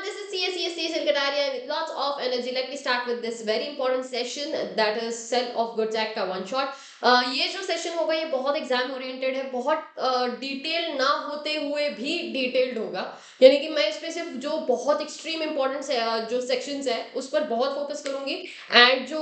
this is CSCSC Secretariat with lots of energy. Let me start with this very important session that is Sell of Goods Act का one shot. ये जो session होगा ये बहुत exam oriented है, बहुत detail ना होते हुए भी डिटेल्ड होगा। यानी कि मैं इस पे सिर्फ जो बहुत एक्सट्रीम इंपॉर्टेंट जो सेक्शंस है उस पर बहुत फोकस करूंगी एंड जो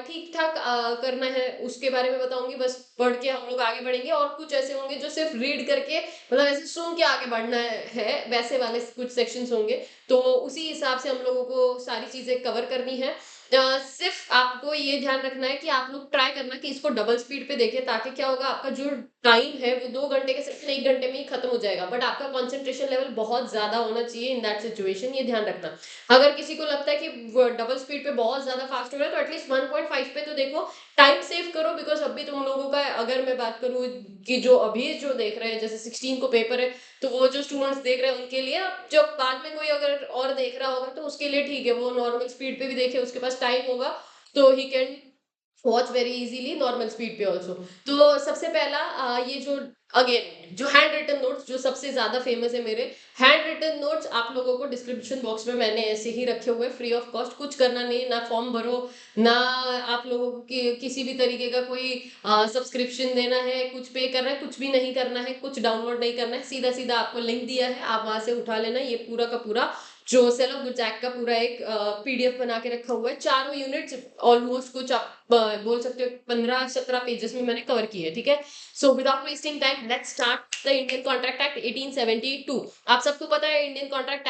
ठीक ठाक करना है उसके बारे में बताऊंगी। बस पढ़ के हम लोग आगे बढ़ेंगे और कुछ ऐसे होंगे जो सिर्फ रीड करके मतलब ऐसे सुन के आगे बढ़ना है वैसे वाले कुछ सेक्शंस होंगे। तो उसी हिसाब से हम लोगों को सारी चीजें कवर करनी है। सिर्फ आपको ये ध्यान रखना है कि आप लोग ट्राई करना कि इसको डबल स्पीड पे देखें, ताकि क्या होगा आपका जो टाइम है वो 2 घंटे के सेक्शन 1 घंटे में ही खत्म हो जाएगा। बट आपका कंसंट्रेशन लेवल बहुत ज्यादा होना चाहिए इन दैट सिचुएशन, ये ध्यान रखना। अगर किसी को लगता है कि डबल स्पीड पे बहुत ज्यादा फास्ट हो रहा है तो एटलीस्ट 1.5 पे तो देखो, टाइम सेव करो। बिकॉज अभी तुम लोगों का अगर मैं बात करूँ कि जो अभी जो देख रहे हैं जैसे 16 को पेपर है, तो वो जो स्टूडेंट्स देख रहे हैं उनके लिए, अब जब बाद में कोई अगर और देख रहा होगा तो उसके लिए ठीक है, वो नॉर्मल स्पीड पे भी देखे, उसके पास टाइम होगा तो he can watch very easily normal speed पे ऑल्सो। तो सबसे पहला ये जो अगेन जो हैंड रिटन नोट्स जो सबसे ज्यादा फेमस है मेरे, हैंड रिटन नोट्स आप लोगों को डिस्क्रिप्शन बॉक्स में मैंने ऐसे ही रखे हुए फ्री ऑफ कॉस्ट। कुछ करना नहीं, ना फॉर्म भरो, ना आप लोगों को किसी भी तरीके का कोई सब्सक्रिप्शन देना है, कुछ पे करना है, कुछ भी नहीं करना है, कुछ डाउनलोड नहीं करना है। सीधा सीधा आपको लिंक दिया है, आप वहां से उठा लेना। ये पूरा का पूरा जो सेल ऑफ गुड्स एक्ट का पूरा एक पीडीएफ बना के रखा हुआ है। चारों यूनिट्स ऑलमोस्ट कुछ आप बोल सकते हो 15-17 पेजेस में मैंने कवर किए, ठीक है। So without wasting time let's start the Indian contract act 1872। आप सबको पता है इंडियन कॉन्ट्रैक्ट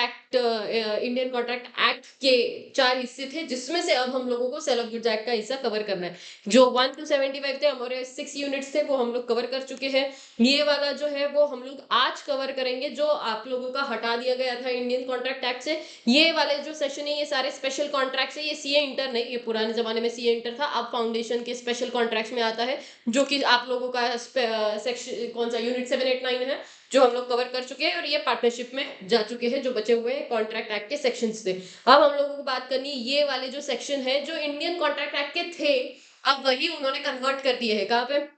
एक्ट के 4 हिस्से थे, जिसमें से अब हम लोगों को सेल ऑफ गुड्स एक्ट का हिस्सा कवर करना है। जो 1 to 75 थे, हमारे 6 यूनिट्स थे, वो हम लोग कवर कर चुके हैं। ये वाला जो है वो हम लोग आज कवर करेंगे, जो आप लोगों का हटा दिया गया था इंडियन कॉन्ट्रैक्ट एक्ट से। ये वाले जो सेशन है ये सारे स्पेशल कॉन्ट्रैक्ट है। ये सीए इंटर नहीं, ये पुराने जमाने में सीए इंटर था, अब फाउंडेशन के स्पेशल कॉन्ट्रैक्ट्स में आता है, जो कि आप लोगों का सेक्शन कौन सा यूनिट 7, 8, 9 है, जो हम लोग कवर कर चुके हैं और ये पार्टनरशिप में जा चुके हैं। जो बचे हुए कॉन्ट्रैक्ट एक्ट के सेक्शंस थे, अब हम लोगों को बात करनी ये वाले जो सेक्शन है जो इंडियन कॉन्ट्रैक्ट एक्ट के थे, अब वही उन्होंने कन्वर्ट कर दिए है। कहाँ पे?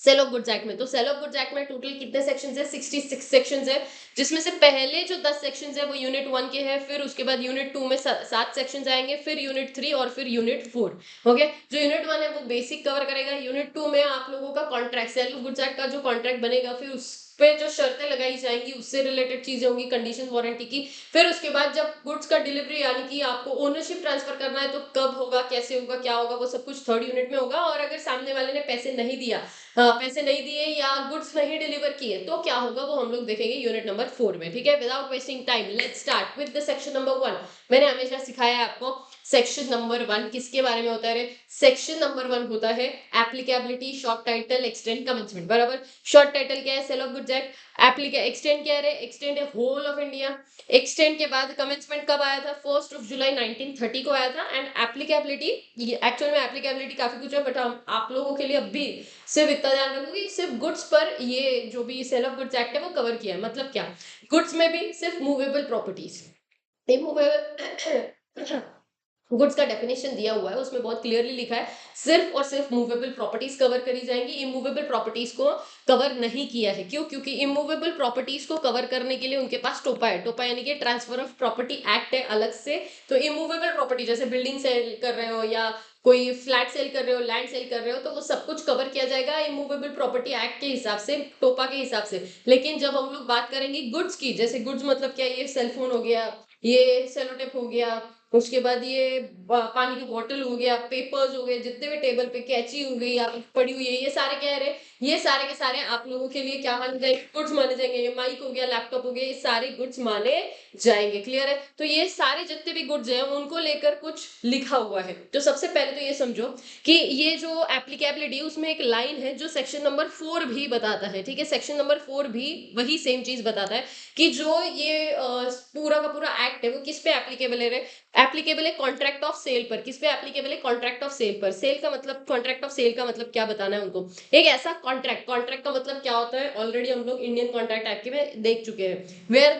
सेल ऑफ गुड्स एक्ट में। तो सेल ऑफ गुड्स एक्ट में टोटल कितने सेक्शंस है? 66 सेक्शंस है, जिसमें से पहले जो 10 सेक्शंस है वो यूनिट 1 के हैं, फिर उसके बाद यूनिट 2 में 7 सेक्शंस आएंगे, फिर यूनिट 3 और फिर यूनिट 4। ओके, जो यूनिट 1 है वो बेसिक कवर करेगा, यूनिट 2 में आप लोगों का contract, sale of goods act का जो कॉन्ट्रैक्ट बनेगा, फिर उस पे जो शर्तें लगाई जाएंगी उससे रिलेटेड चीजें होंगी, कंडीशन वारंटी की। फिर उसके बाद जब गुड्स का डिलीवरी यानी कि आपको ओनरशिप ट्रांसफर करना है तो कब होगा, कैसे होगा, क्या होगा, वो सब कुछ 3rd यूनिट में होगा। और अगर सामने वाले ने पैसे नहीं दिया, पैसे नहीं दिए या गुड्स नहीं डिलीवर किए तो क्या होगा, वो हम लोग देखेंगे यूनिट नंबर 4 में, ठीक है। Without wasting time let's start with the section number 1। मैंने हमेशा सिखाया है आपको सेक्शन नंबर 1 किसके बारे में होता है। सेक्शन नंबर 1 होता है applicability, short title, extend, commencement. बराबर। शॉर्ट टाइटल क्या है? Sale of goods act. Extend क्या है? एक्सटेंड है होल ऑफ इंडिया। एक्सटेंड के बाद कमेंसमेंट कब आया था? 1 जुलाई 1930 को आया था। एंड एप्लीकेबिलिटी, एक्चुअल में एप्लीकेबिलिटी काफी कुछ है, बट हम आप लोगों के लिए अब भी सिर्फ इतना ध्यान रखूंगी, सिर्फ गुड्स पर ये जो भी सेल ऑफ गुड्स एक्ट है वो कवर किया है। मतलब क्या? गुड्स में भी सिर्फ मूवेबल प्रॉपर्टीज, मूवेबल गुड्स का डेफिनेशन दिया हुआ है, उसमें बहुत क्लियरली लिखा है सिर्फ और सिर्फ मूवेबल प्रॉपर्टीज कवर करी जाएंगी। इमूवेबल प्रॉपर्टीज को कवर नहीं किया है। क्यों? क्योंकि इमूवेबल प्रॉपर्टीज को कवर करने के लिए उनके पास टोपा है। टोपा यानी कि ट्रांसफर ऑफ प्रॉपर्टी एक्ट है अलग से। तो इमूवेबल प्रॉपर्टी जैसे बिल्डिंग सेल कर रहे हो या कोई फ्लैट सेल कर रहे हो, लैंड सेल कर रहे हो, तो वो सब कुछ कवर किया जाएगा इमूवेबल प्रॉपर्टी एक्ट के हिसाब से, टोपा के हिसाब से। लेकिन जब हम लोग बात करेंगे गुड्स की, जैसे गुड्स मतलब क्या? ये सेलफोन हो गया, ये सेलोटेप हो गया, उसके बाद ये पानी की बोतल हो गया, पेपर्स हो गए, जितने भी टेबल पे कैची हो गई आप पड़ी हुई है, ये सारे क्या है? ये सारे के सारे आप लोगों के लिए क्या माने जाएंगे? गुड्स माने जाएंगे। ये माइक हो गया, लैपटॉप हो गया, ये सारे गुड्स माने जाएंगे। क्लियर है? तो ये सारे जितने भी गुड्स हैं उनको लेकर कुछ लिखा हुआ है। तो सबसे पहले तो ये समझो कि ये जो एप्लीकेबिलिटी उसमें एक लाइन है जो सेक्शन नंबर 4 भी बताता है, ठीक है। सेक्शन नंबर 4 भी वही सेम चीज बताता है कि जो ये पूरा का पूरा एक्ट है वो किस पे एप्लीकेबल है? एप्लीकेबल है कॉन्ट्रैक्ट ऑफ सेल पर। किस पे एप्लीकेबल है? कॉन्ट्रैक्ट ऑफ सेल पर। सेल का मतलब, कॉन्ट्रैक्ट ऑफ सेल का मतलब क्या बताना है उनको? एक ऐसा कॉन्ट्रैक्ट, कॉन्ट्रैक्ट का मतलब क्या होता है ऑलरेडी हम लोग इंडियन कॉन्ट्रैक्ट एक्ट में देख चुके हैं। वेयर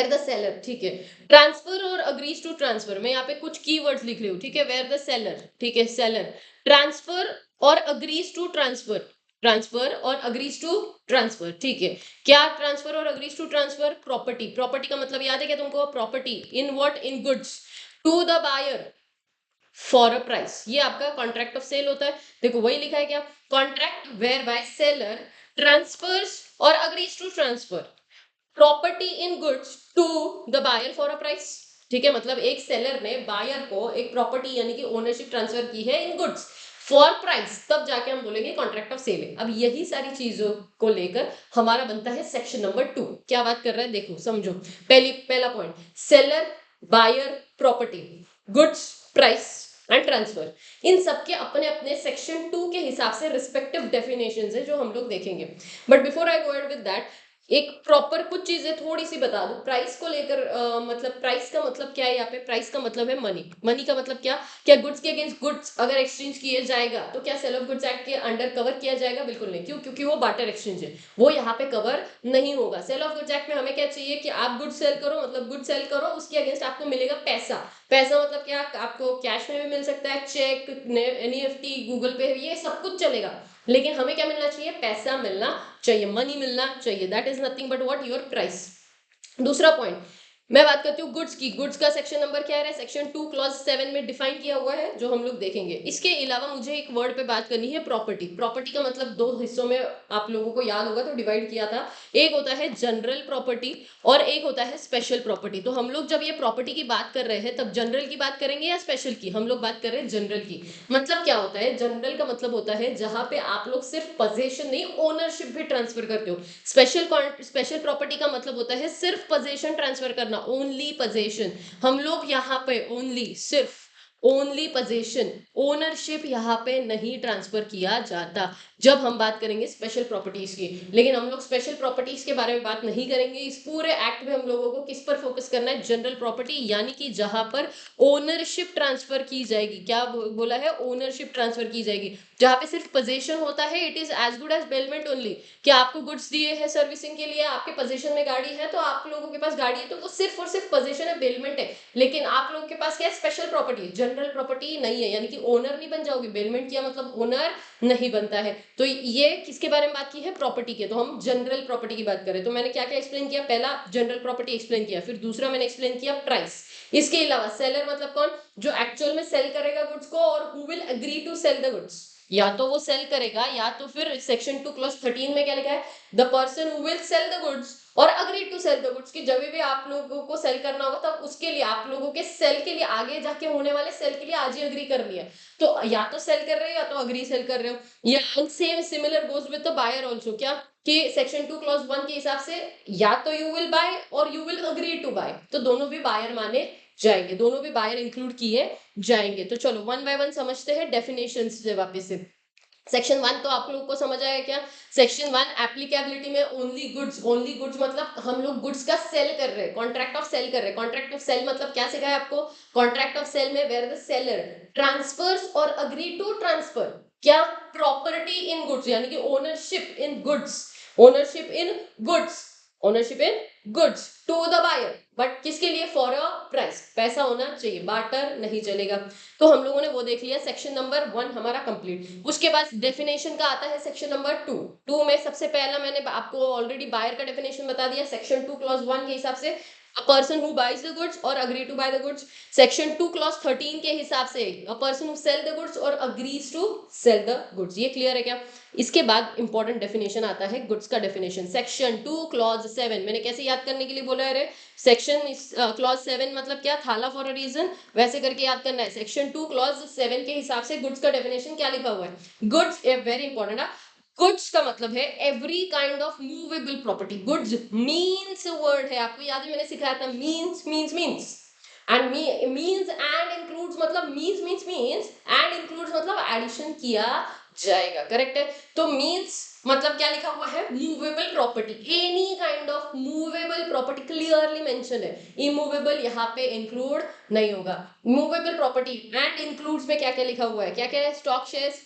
द सेलर, ठीक है, ट्रांसफर और अग्रीज टू ट्रांसफर। मैं यहाँ पे कुछ कीवर्ड्स लिख रही हूँ, ठीक है। वेयर द सेलर, ठीक है, सेलर ट्रांसफर और अग्रीज टू ट्रांसफर, ट्रांसफर और अग्रीज टू ट्रांसफर, ठीक है। क्या ट्रांसफर और agrees to transfer? Property. Property का मतलब याद है क्या तुमको? Property in what? In goods to the buyer for a price. ये आपका कॉन्ट्रैक्ट ऑफ सेल होता है। देखो वही लिखा है क्या, contract whereby seller transfers और agrees to transfer property in goods to the buyer for a price. ठीक है, मतलब एक सेलर ने बायर को एक प्रॉपर्टी यानी कि ओनरशिप ट्रांसफर की है इन गुड्स फॉर प्राइस, तब जाके हम बोलेंगे कॉन्ट्रैक्ट ऑफ सेल है। अब यही सारी चीजों को लेकर हमारा बनता है सेक्शन नंबर 2। क्या बात कर रहा है देखो समझो। पहला point, seller, buyer, property, goods, price and transfer, इन सबके अपने अपने सेक्शन 2 के हिसाब से रिस्पेक्टिव डेफिनेशंस है जो हम लोग देखेंगे। But before I go ahead with that, एक प्रॉपर कुछ चीजें थोड़ी सी बता दूं प्राइस को लेकर। मतलब प्राइस का मतलब क्या है यहाँ पे? प्राइस का मतलब है मनी। मनी का मतलब क्या? क्या गुड्स के अगेंस्ट गुड्स अगर एक्सचेंज किए जाएगा तो क्या सेल ऑफ गुड्स एक्ट के अंडर कवर किया जाएगा? बिल्कुल नहीं। क्यों? क्योंकि वो बार्टर एक्सचेंज है, वो यहाँ पे कवर नहीं होगा। सेल ऑफ गुड्स एक्ट में हमें क्या चाहिए कि आप गुड्स सेल करो, मतलब गुड्स सेल करो, उसके अगेंस्ट आपको मिलेगा पैसा। पैसा मतलब क्या? आपको कैश में भी मिल सकता है, चेक, एनईएफटी, गूगल पे, ये सब कुछ चलेगा। लेकिन हमें क्या मिलना चाहिए? पैसा मिलना चाहिए, मनी मिलना चाहिए। That is nothing but what? Your price. दूसरा पॉइंट, मैं बात करती हूँ गुड्स की। गुड्स का सेक्शन नंबर क्या है? सेक्शन 2 क्लॉज 7 में डिफाइन किया हुआ है, जो हम लोग देखेंगे। इसके अलावा मुझे एक वर्ड पे बात करनी है, प्रॉपर्टी। प्रॉपर्टी का मतलब दो हिस्सों में आप लोगों को याद होगा तो डिवाइड किया था। एक होता है जनरल प्रॉपर्टी और एक होता है स्पेशल प्रॉपर्टी। तो हम लोग जब ये प्रॉपर्टी की बात कर रहे हैं तब जनरल की बात करेंगे या स्पेशल की? हम लोग बात कर रहे हैं जनरल की। मतलब क्या होता है? जनरल का मतलब होता है जहां पे आप लोग सिर्फ पोजेशन नहीं, ओनरशिप भी ट्रांसफर करते हो। स्पेशल प्रॉपर्टी का मतलब होता है सिर्फ पोजेशन ट्रांसफर करना, ओनली पोजेशन। हम लोग यहाँ पे ओनली, सिर्फ ओनली पोजेशन, ओनरशिप यहाँ पे नहीं ट्रांसफर किया जाता जब हम बात करेंगे स्पेशल प्रॉपर्टीज की। लेकिन हम लोग स्पेशल प्रॉपर्टीज के बारे में बात नहीं करेंगे। इस पूरे एक्ट में हम लोगों को किस पर फोकस करना है? जनरल प्रॉपर्टी, यानी कि जहां पर ओनरशिप ट्रांसफर की जाएगी। क्या बोला है? ओनरशिप ट्रांसफर की जाएगी। जहां पे सिर्फ पोजेशन होता है, it is as good as bailment only. कि आपको गुड्स दिए हैं सर्विसिंग के लिए, आपके पोजीशन में गाड़ी है, तो आप लोगों के पास गाड़ी है तो वो सिर्फ और सिर्फ पोजीशन है, बेलमेंट है। लेकिन आप लोगों के पास क्या है? स्पेशल प्रॉपर्टी, जनरल प्रॉपर्टी नहीं है, यानी कि ओनर नहीं बन जाओगे। बेलमेंट किया मतलब ओनर नहीं बनता है। तो ये किसके बारे में बात की है? प्रॉपर्टी के। तो हम जनरल प्रॉपर्टी की बात करें तो मैंने क्या क्या एक्सप्लेन किया? पहला जनरल प्रॉपर्टी एक्सप्लेन किया, फिर दूसरा मैंने एक्सप्लेन किया प्राइस। इसके अलावा सेलर मतलब कौन? जो एक्चुअल में सेल करेगा गुड्स को और who will agree to sell the goods. या तो वो सेल करेगा या तो फिर सेक्शन 2 क्लॉज 13 में क्या लिखा है? The person who will sell the goods और agree to sell the goods. की जब भी आप लोगों को सेल करना होगा तब उसके लिए आप लोगों के सेल के लिए, आगे जाके होने वाले सेल के लिए आज ही अग्री कर लिया। तो या तो सेल कर रहे हो या तो अग्री सेल कर रहे हो। या same similar goes with the buyer also. क्या? कि सेक्शन 2 क्लॉज 1 के हिसाब से या तो यू विल बाय और you will agree to buy, तो दोनों भी बायर माने जाएंगे, दोनों भी बायर इंक्लूड किए जाएंगे। तो चलो वन बाय वन समझते हैं डेफिनेशन से वापस से। सेक्शन 1 तो आप लोगों को समझ आया क्या? सेक्शन 1 एप्लीकेबिलिटी में ओनली गुड्स। ओनली गुड्स मतलब हम लोग गुड्स का सेल कर रहे हैं, कॉन्ट्रैक्ट ऑफ सेल कर रहे हैं। कॉन्ट्रैक्ट ऑफ सेल मतलब क्या सिखाया आपको? कॉन्ट्रैक्ट ऑफ सेल में वेयर द सेलर ट्रांसफर्स और अग्री टू ट्रांसफर क्या? प्रॉपर्टी इन गुड्स, यानी कि ownership in goods, ownership in goods, ownership in goods to the buyer. But किसके लिए? फॉर अ प्राइस, पैसा होना चाहिए, बार्टर नहीं चलेगा। तो हम लोगों ने वो देख लिया, सेक्शन नंबर 1 हमारा कंप्लीट। उसके बाद डेफिनेशन का आता है सेक्शन नंबर 2। 2 में सबसे पहला मैंने आपको ऑलरेडी बायर का डेफिनेशन बता दिया सेक्शन 2 क्लॉज 1 के हिसाब से, a person who buys the goods और agree to buy the goods. Section 2 clause 13 के हिसाब से a person who sell the goods और agrees to sell the goods. ये क्लियर है क्या? इसके बाद इंपॉर्टेंट डेफिनेशन आता है गुड्स का डेफिनेशन, सेक्शन 2 क्लॉज 7। मैंने कैसे याद करने के लिए बोला है? सेक्शन क्लॉज 7 मतलब क्या? थाला फॉर अ रीजन, वैसे करके याद करना है। सेक्शन 2 क्लॉज 7 के हिसाब से गुड्स का डेफिनेशन क्या लिखा हुआ है? गुड्स, वेरी इंपॉर्टेंट है। गुड्स का मतलब है every kind of movable property. Goods means word है, आपको याद है मैंने सिखाया था, means means means and means and includes मतलब means means means and includes मतलब एडिशन किया जाएगा, करेक्ट है। तो मीन्स मतलब क्या लिखा हुआ है? Movable property, any kind of movable property, clearly mention है। इमूवेबल यहाँ पे इंक्लूड नहीं होगा। मूवेबल प्रॉपर्टी एंड इंक्लूड्स में क्या क्या लिखा हुआ है? क्या क्या है? Stock shares,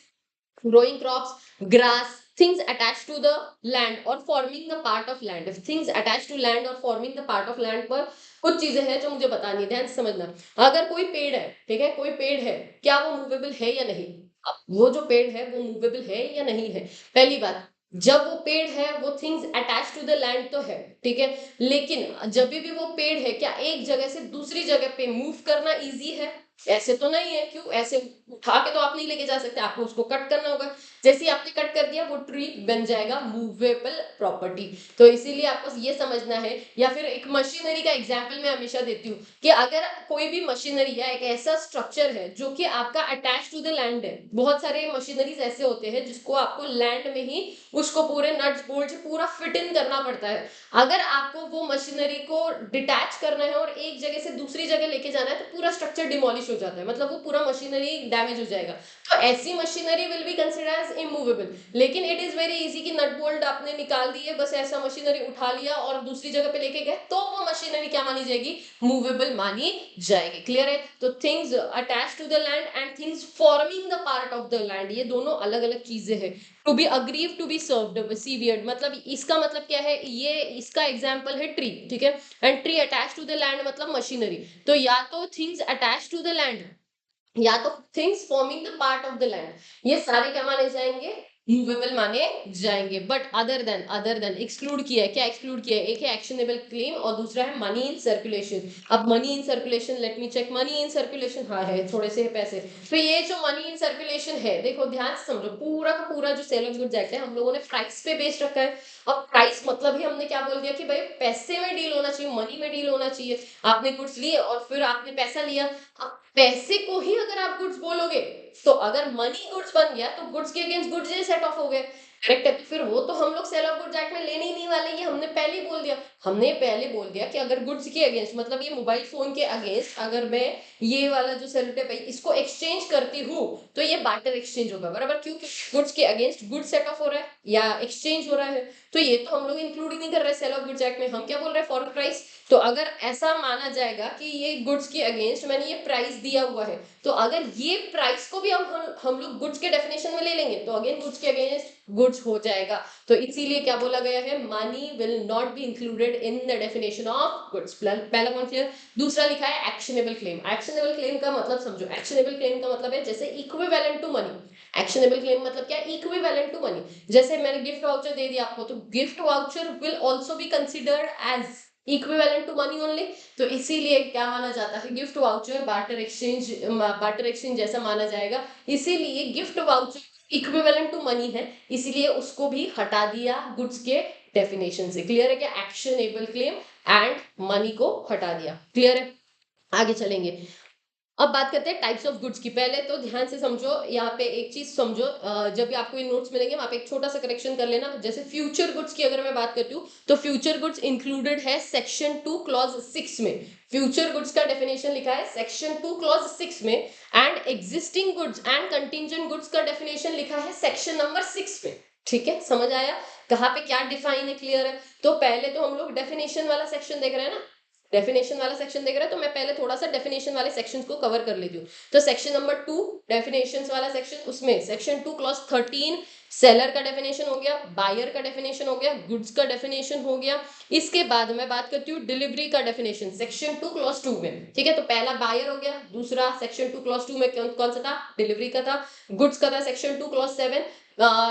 growing crops, grass, things attached to the land or forming the part of land. If things attached to land or forming the part of land पर कुछ चीजें हैं जो मुझे बतानी है, ध्यान से समझना। अगर कोई पेड़ है, ठीक है, कोई पेड़ है, क्या वो मूवेबल है या नहीं? अब वो जो पेड़ है वो मूवेबल है या नहीं है? पहली बात, जब वो पेड़ है वो things attach to the land तो है, ठीक है? लेकिन जब भी वो पेड़ है, क्या एक जगह से दूसरी जगह पे मूव करना ईज़ी है? ऐसे तो नहीं है, क्यों? ऐसे उठा के तो आप नहीं लेके जा सकते, आपको उसको कट करना होगा। जैसे ही आपने कट कर दिया वो ट्री बन जाएगा मूवेबल प्रॉपर्टी। तो इसीलिए आपको ये समझना है, या फिर एक मशीनरी का एग्जांपल मैं हमेशा देती हूँ कि अगर कोई भी मशीनरी या एक ऐसा स्ट्रक्चर है जो कि आपका अटैच टू द लैंड है, बहुत सारे मशीनरीज ऐसे होते हैं जिसको आपको लैंड में ही उसको पूरे नट्स बोल्ट पूरा फिट इन करना पड़ता है। अगर आपको वो मशीनरी को डिटैच करना है और एक जगह से दूसरी जगह लेके जाना है तो पूरा स्ट्रक्चर डिमोलिश हो जाता है, मतलब वो पूरा मशीनरी डैमेज हो जाएगा। तो ऐसी machinery will be consider as immovable. लेकिन इट इज वेरी इजी कि नट बोल्ट आपने निकाल दिए, बस ऐसा मशीनरी उठा लिया और दूसरी जगह पे लेके गए, तो वो मशीनरी क्या मानी जाएगी? मूवेबल मानी जाएगी। क्लियर है? तो things attach to the land and things forming the part of the land, ये दोनों अलग अलग चीजें हैं। To be agreed to be served severed, मतलब इसका मतलब क्या है? ये इसका एग्जाम्पल है ट्री, ठीक है? And tree attach to the land मतलब मशीनरी। तो या तो things attach to the land या तो things forming the part of the land, ये सारे क्या माने जाएंगे? मूवेबल माने जाएंगे। बट अदर देन एक्सक्लूड किया है, क्या एक्सक्लूड किया है? एक है एक्शनेबल क्लेम और दूसरा है मनी इन सर्कुलेशन। अब money in circulation, let me check. Money in circulation, हाँ है, थोड़े से है पैसे। तो ये जो मनी इन सर्कुलेशन है, देखो ध्यान से समझो, पूरा का पूरा जो सेल ऑफ गुड्स एक्ट है हम लोगों ने प्राइस पे बेच रखा है। अब प्राइस मतलब ही हमने क्या बोल दिया कि भाई पैसे में डील होना चाहिए, मनी में डील होना चाहिए। आपने गुड्स लिए और फिर आपने पैसा लिया। अब पैसे को ही अगर आप गुड्स बोलोगे, तो अगर मनी गुड्स बन गया तो गुड्स के against goods he set of हो गए। करेक्ट है? तो फिर वो तो हम लोग सेल ऑफ गुड्स एक्ट में लेने ही नहीं वाले, ये हमने पहले ही बोल दिया। हमने पहले बोल दिया कि अगर गुड्स के अगेंस्ट, मतलब ये मोबाइल फोन के अगेंस्ट अगर मैं ये वाला जो सेलोटेप है इसको एक्सचेंज करती हूँ, तो ये बार्टर एक्सचेंज होगा, बराबर? क्योंकि गुड्स के अगेंस्ट गुड्स सेट ऑफ हो रहा है या एक्सचेंज हो रहा है। तो ये तो हम लोग इंक्लूड ही नहीं कर रहे सेल ऑफ गुड्स एक्ट में। हम क्या बोल रहे हैं? फॉरन प्राइस। तो अगर ऐसा माना जाएगा कि ये गुड्स के अगेंस्ट मैंने ये प्राइस दिया हुआ है, तो अगर ये प्राइस को भी हम लोग गुड्स के डेफिनेशन में ले लेंगे तो अगेन गुड्स के अगेंस्ट गुड्स हो जाएगा। तो इसीलिए क्या बोला गया है? Money will not be included in the definition of goods. पहला पॉइंट क्लियर। दूसरा लिखा है एक्शनेबल क्लेम। एक्शनेबल क्लेम का मतलब समझो। एक्शनेबल क्लेम का मतलब है जैसे equivalent to money. Actionable claim मतलब क्या? Equivalent to money. जैसे मैंने गिफ्ट वाउचर दे दिया आपको, तो gift voucher will also be considered as equivalent to money only. तो इसीलिए क्या माना जाता है? गिफ्ट वाउचर बार्टर एक्सचेंज जैसा माना जाएगा। इसीलिए gift voucher equivalent to money है, इसीलिए उसको भी हटा दिया गुड्स के डेफिनेशन से। क्लियर है क्या? एक्शनेबल क्लेम एंड मनी को हटा दिया। क्लियर है? आगे चलेंगे। अब बात करते हैं टाइप्स ऑफ गुड्स की। पहले तो ध्यान से समझो, यहाँ पे एक चीज समझो, जब भी आपको ये नोट्स मिलेंगे वहां पे एक छोटा सा करेक्शन कर लेना। जैसे फ्यूचर गुड्स की अगर मैं बात करती हूँ, तो फ्यूचर गुड्स इंक्लूडेड है सेक्शन 2 क्लॉज 6 में। फ्यूचर गुड्स का डेफिनेशन लिखा है सेक्शन 2 क्लॉज 6 में। And existing goods and contingent goods का डेफिनेशन लिखा है सेक्शन नंबर 6 में। ठीक है? समझ आया कहाँ पे क्या डिफाइन है? क्लियर है? तो पहले तो हम लोग डेफिनेशन वाला सेक्शन देख रहे हैं ना, डेफिनेशन वाला सेक्शन देख रहे हैं, तो मैं पहले थोड़ा सा डेफिनेशन वाले सेक्शंस को कवर कर लेती हूँ। तो सेक्शन नंबर 2 डेफिनेशंस वाला सेक्शन, उसमें सेक्शन 2 क्लॉज 13 सेलर का डेफिनेशन हो गया, बायर का डेफिनेशन हो गया, गुड्स का डेफिनेशन हो गया। इसके बाद मैं बात करती हूँ डिलीवरी का डेफिनेशन सेक्शन 2 क्लॉज 2 में। ठीक है? तो पहला बायर हो गया, दूसरा सेक्शन 2 क्लॉज 2 में कौन सा था? डिलीवरी का था। गुड्स का था सेक्शन 2 क्लॉज 7,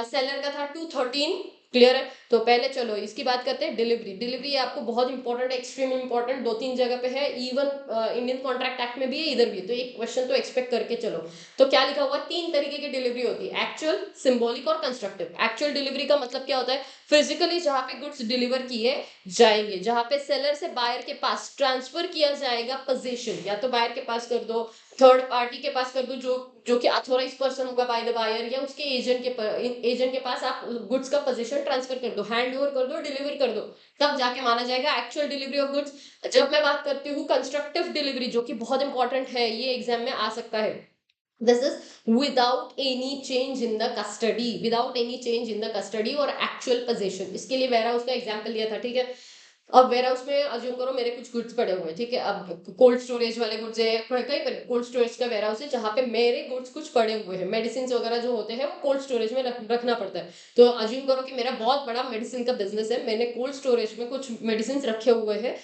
सेलर का था 213। क्लियर है? तो पहले चलो इसकी बात करते हैं। डिलीवरी, डिलीवरी आपको बहुत इंपॉर्टेंट है, एक्सट्रीम इंपॉर्टेंट, दो तीन जगह पे है, इवन इंडियन कॉन्ट्रैक्ट एक्ट में भी है, इधर भी है। तो एक क्वेश्चन तो एक्सपेक्ट करके चलो। तो क्या लिखा हुआ? तीन तरीके की डिलीवरी होती है, एक्चुअल, सिंबॉलिक और कंस्ट्रक्टिव। एक्चुअल डिलीवरी का मतलब क्या होता है? फिजिकली जहां पे गुड्स डिलीवर किए जाएंगे, जहां पे सेलर से बायर के पास ट्रांसफर किया जाएगा पोजीशन, या तो बायर के पास कर दो, थर्ड पार्टी के पास कर दो, जो जो कि अथॉराइज पर्सन होगा बाय द बायर, या उसके एजेंट के पास आप गुड्स का पोजीशन ट्रांसफर कर दो, हैंड ओवर कर दो, डिलीवर कर दो, तब जाके माना जाएगा एक्चुअल डिलीवरी ऑफ गुड्स। जब मैं बात करती हूँ कंस्ट्रक्टिव डिलीवरी, जो कि बहुत इंपॉर्टेंट है, ये एग्जाम में आ सकता है, this is without any change in the custody, without any change in the custody और एक्चुअल पोजीशन। इसके लिए मैंने उसका एग्जांपल लिया था। ठीक है? अब वेयरहाउस में अज्यूम करो मेरे कुछ गुड्स पड़े हुए हैं, ठीक है? अब कोल्ड स्टोरेज वाले गुड्स है, कहीं पर कोल्ड स्टोरेज का वेयरहाउस है जहाँ पे मेरे गुड्स कुछ पड़े हुए हैं, मेडिसिन वगैरह जो होते हैं वो कोल्ड स्टोरेज में रखना पड़ता है। तो अज्यूम करो कि मेरा बहुत बड़ा मेडिसिन का बिजनेस है, मैंने कोल्ड स्टोरेज में कुछ मेडिसिन रखे हुए हैं,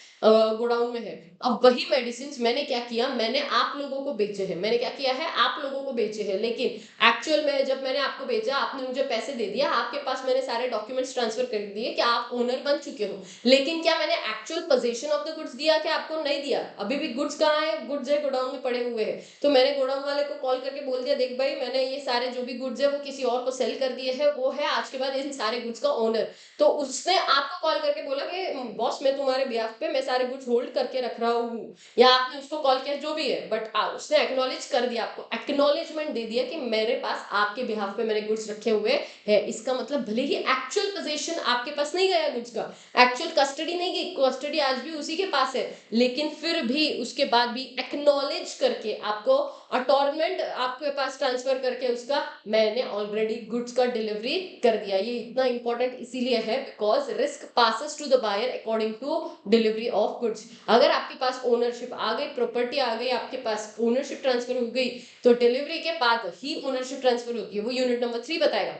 गोडाउन में है। अब वही मेडिसिन मैंने क्या किया, मैंने आप लोगों को बेचे हैं, मैंने क्या किया है, आप लोगों को बेचे हैं, लेकिन एक्चुअल में जब मैंने आपको बेचा, आपने मुझे पैसे दे दिया, आपके पास मैंने सारे डॉक्यूमेंट्स ट्रांसफर कर दिए कि आप ओनर बन चुके हो, लेकिन क्या मैंने actual position of the goods दिया कि आपको नहीं दिया? अभी भी गुड्स कहाँ है? गुड्स है गोडाउन में पड़े हुए हैं। तो मैंने गोडाउन वाले को कॉल करके बोल दिया, देख भाई मैंने ये सारे जो भी गुड्स है वो किसी और को सेल कर दिए हैं, वो है आज के बाद इन सारे गुड्स का ओनर। तो उसने आपको कॉल करके बोला कि बॉस मैं तुम्हारे बिहाफ पे मैं सारे गुड्स होल्ड करके रख रहा हूँ, या आपने उसको कॉल किया, जो भी है, बट उसने एक्नॉलेज कर दिया, आपको एक्नॉलेजमेंट दे दिया कि मेरे पास आपके बिहाफ पे मैंने गुड्स रखे हुए हैं। इसका मतलब भले ही एक्चुअल पोजीशन आपके पास नहीं गया गुड्स का, एक्चुअल कस्टडी नहीं गई, कस्टडी आज भी उसी के पास है, लेकिन फिर भी उसके बाद भी एक्नॉलेज करके आपको अटॉर्नमेंट आपके पास ट्रांसफर करके उसका मैंने ऑलरेडी गुड्स का डिलीवरी कर दिया। ये इतना इंपॉर्टेंट इसीलिए है because risk passes to the buyer according to delivery of goods. अगर आपके पास ओनरशिप आ गई, प्रॉपर्टी आ गई, आपके पास ओनरशिप ट्रांसफर हो गई, तो डिलीवरी के बाद ही ओनरशिप ट्रांसफर होती है। वो यूनिट नंबर 3 बताएगा।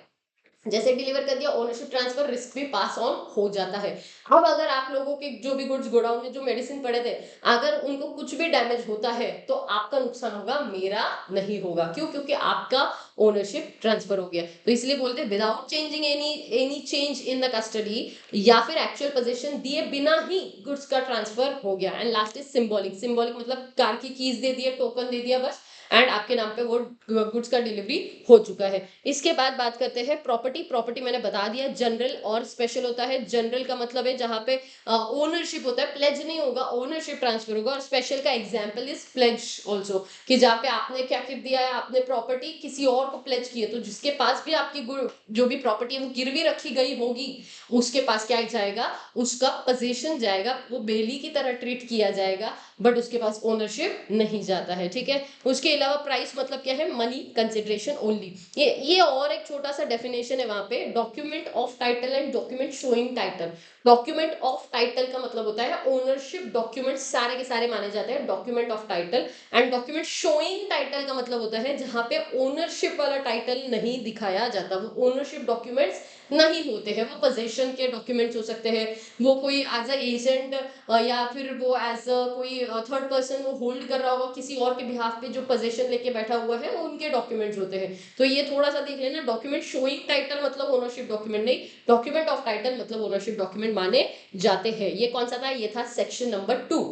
जैसे डिलीवर कर दिया, ओनरशिप ट्रांसफर, रिस्क भी पास ऑन हो जाता है। अब अगर आप लोगों के जो भी गुड्स गोडाउन में जो मेडिसिन पड़े थे, अगर उनको कुछ भी डैमेज होता है तो आपका नुकसान होगा, मेरा नहीं होगा। क्यों? क्योंकि आपका ओनरशिप ट्रांसफर हो गया। तो इसलिए बोलते हैं without changing any change in the custody, या फिर एक्चुअल पोजीशन दिए बिना ही गुड्स का ट्रांसफर हो गया। And last is symbolic. Symbolic मतलब कार की कीज दे दिया, टोकन दे दिया बस, एंड आपके नाम पे वो गुड्स का डिलीवरी हो चुका है। इसके बाद बात करते हैं प्रॉपर्टी। प्रॉपर्टी मैंने बता दिया जनरल और स्पेशल होता है। जनरल का मतलब है जहां पे ओनरशिप होता है, प्लेज नहीं होगा, ओनरशिप ट्रांसफर होगा। और स्पेशल का एग्जांपल इज प्लेज ऑल्सो, कि जहाँ पे आपने क्या कर दिया है, आपने प्रॉपर्टी किसी और को प्लेज की है, तो जिसके पास भी आपकी जो भी प्रॉपर्टी है वो गिरवी रखी गई होगी, उसके पास क्या जाएगा, उसका पोजीशन जाएगा, वो बेली की तरह ट्रीट किया जाएगा, बट उसके पास ओनरशिप नहीं जाता है। ठीक है, उसके अलावा प्राइस मतलब क्या है, मनी कंसिडरेशन ओनली। ये और एक छोटा सा डेफिनेशन है वहां पे, document of title and document showing title. Document of title का मतलब होता है ओनरशिप डॉक्यूमेंट सारे के सारे माने जाते हैं document of title. And document showing title का मतलब होता है जहां पे ओनरशिप वाला टाइटल नहीं दिखाया जाता, वो ओनरशिप डॉक्यूमेंट्स नहीं होते हैं, वो पोजीशन के डॉक्यूमेंट्स हो सकते हैं, वो कोई एज अ एजेंट या फिर वो एज अ कोई थर्ड पर्सन वो होल्ड कर रहा होगा किसी और के बिहाफ पे, जो पोजीशन लेके बैठा हुआ है, उनके डॉक्यूमेंट्स होते हैं। तो ये थोड़ा सा देख लेना, डॉक्यूमेंट शोइंग टाइटल मतलब ओनरशिप डॉक्यूमेंट नहीं, डॉक्यूमेंट ऑफ टाइटल मतलब ओनरशिप डॉक्यूमेंट माने जाते हैं। ये कौन सा था? ये था सेक्शन नंबर 2।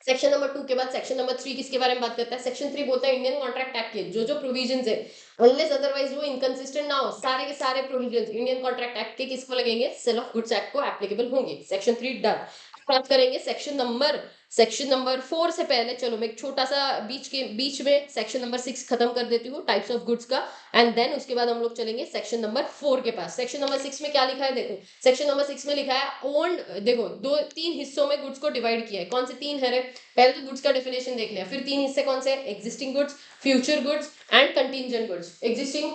सेक्शन नंबर 2 के बाद सेक्शन नंबर 3 किसके बारे में बात करता है? सेक्शन 3 बोलता है इंडियन कॉन्ट्रैक्ट एक्ट के जो जो प्रोविजंस है, अनलेस अदरवाइज वो इनकंसिस्टेंट ना हो, सारे के सारे प्रोविजंस इंडियन कॉन्ट्रैक्ट एक्ट के किसको लगेंगे? सेल ऑफ गुड्स एक्ट को एप्लीकेबल होंगे। Section 3 done. बात करेंगे सेक्शन नंबर 4 से पहले चलो मैं एक छोटा सा बीच में सेक्शन नंबर 6 खत्म कर देती हूँ, टाइप्स ऑफ गुड्स का, एंड देन उसके बाद हम लोग चलेंगे सेक्शन नंबर 4 के पास। सेक्शन नंबर 6 में क्या लिखा है देखो, सेक्शन नंबर 6 में लिखा है ओन्ड, देखो दो तीन हिस्सों में गुड्स को डिवाइड किया है। कौन से तीन है रे? पहले तो गुड्स का डेफिनेशन देख लिया, फिर तीन हिस्से कौन से? Existing goods, future goods and contingent goods. Existing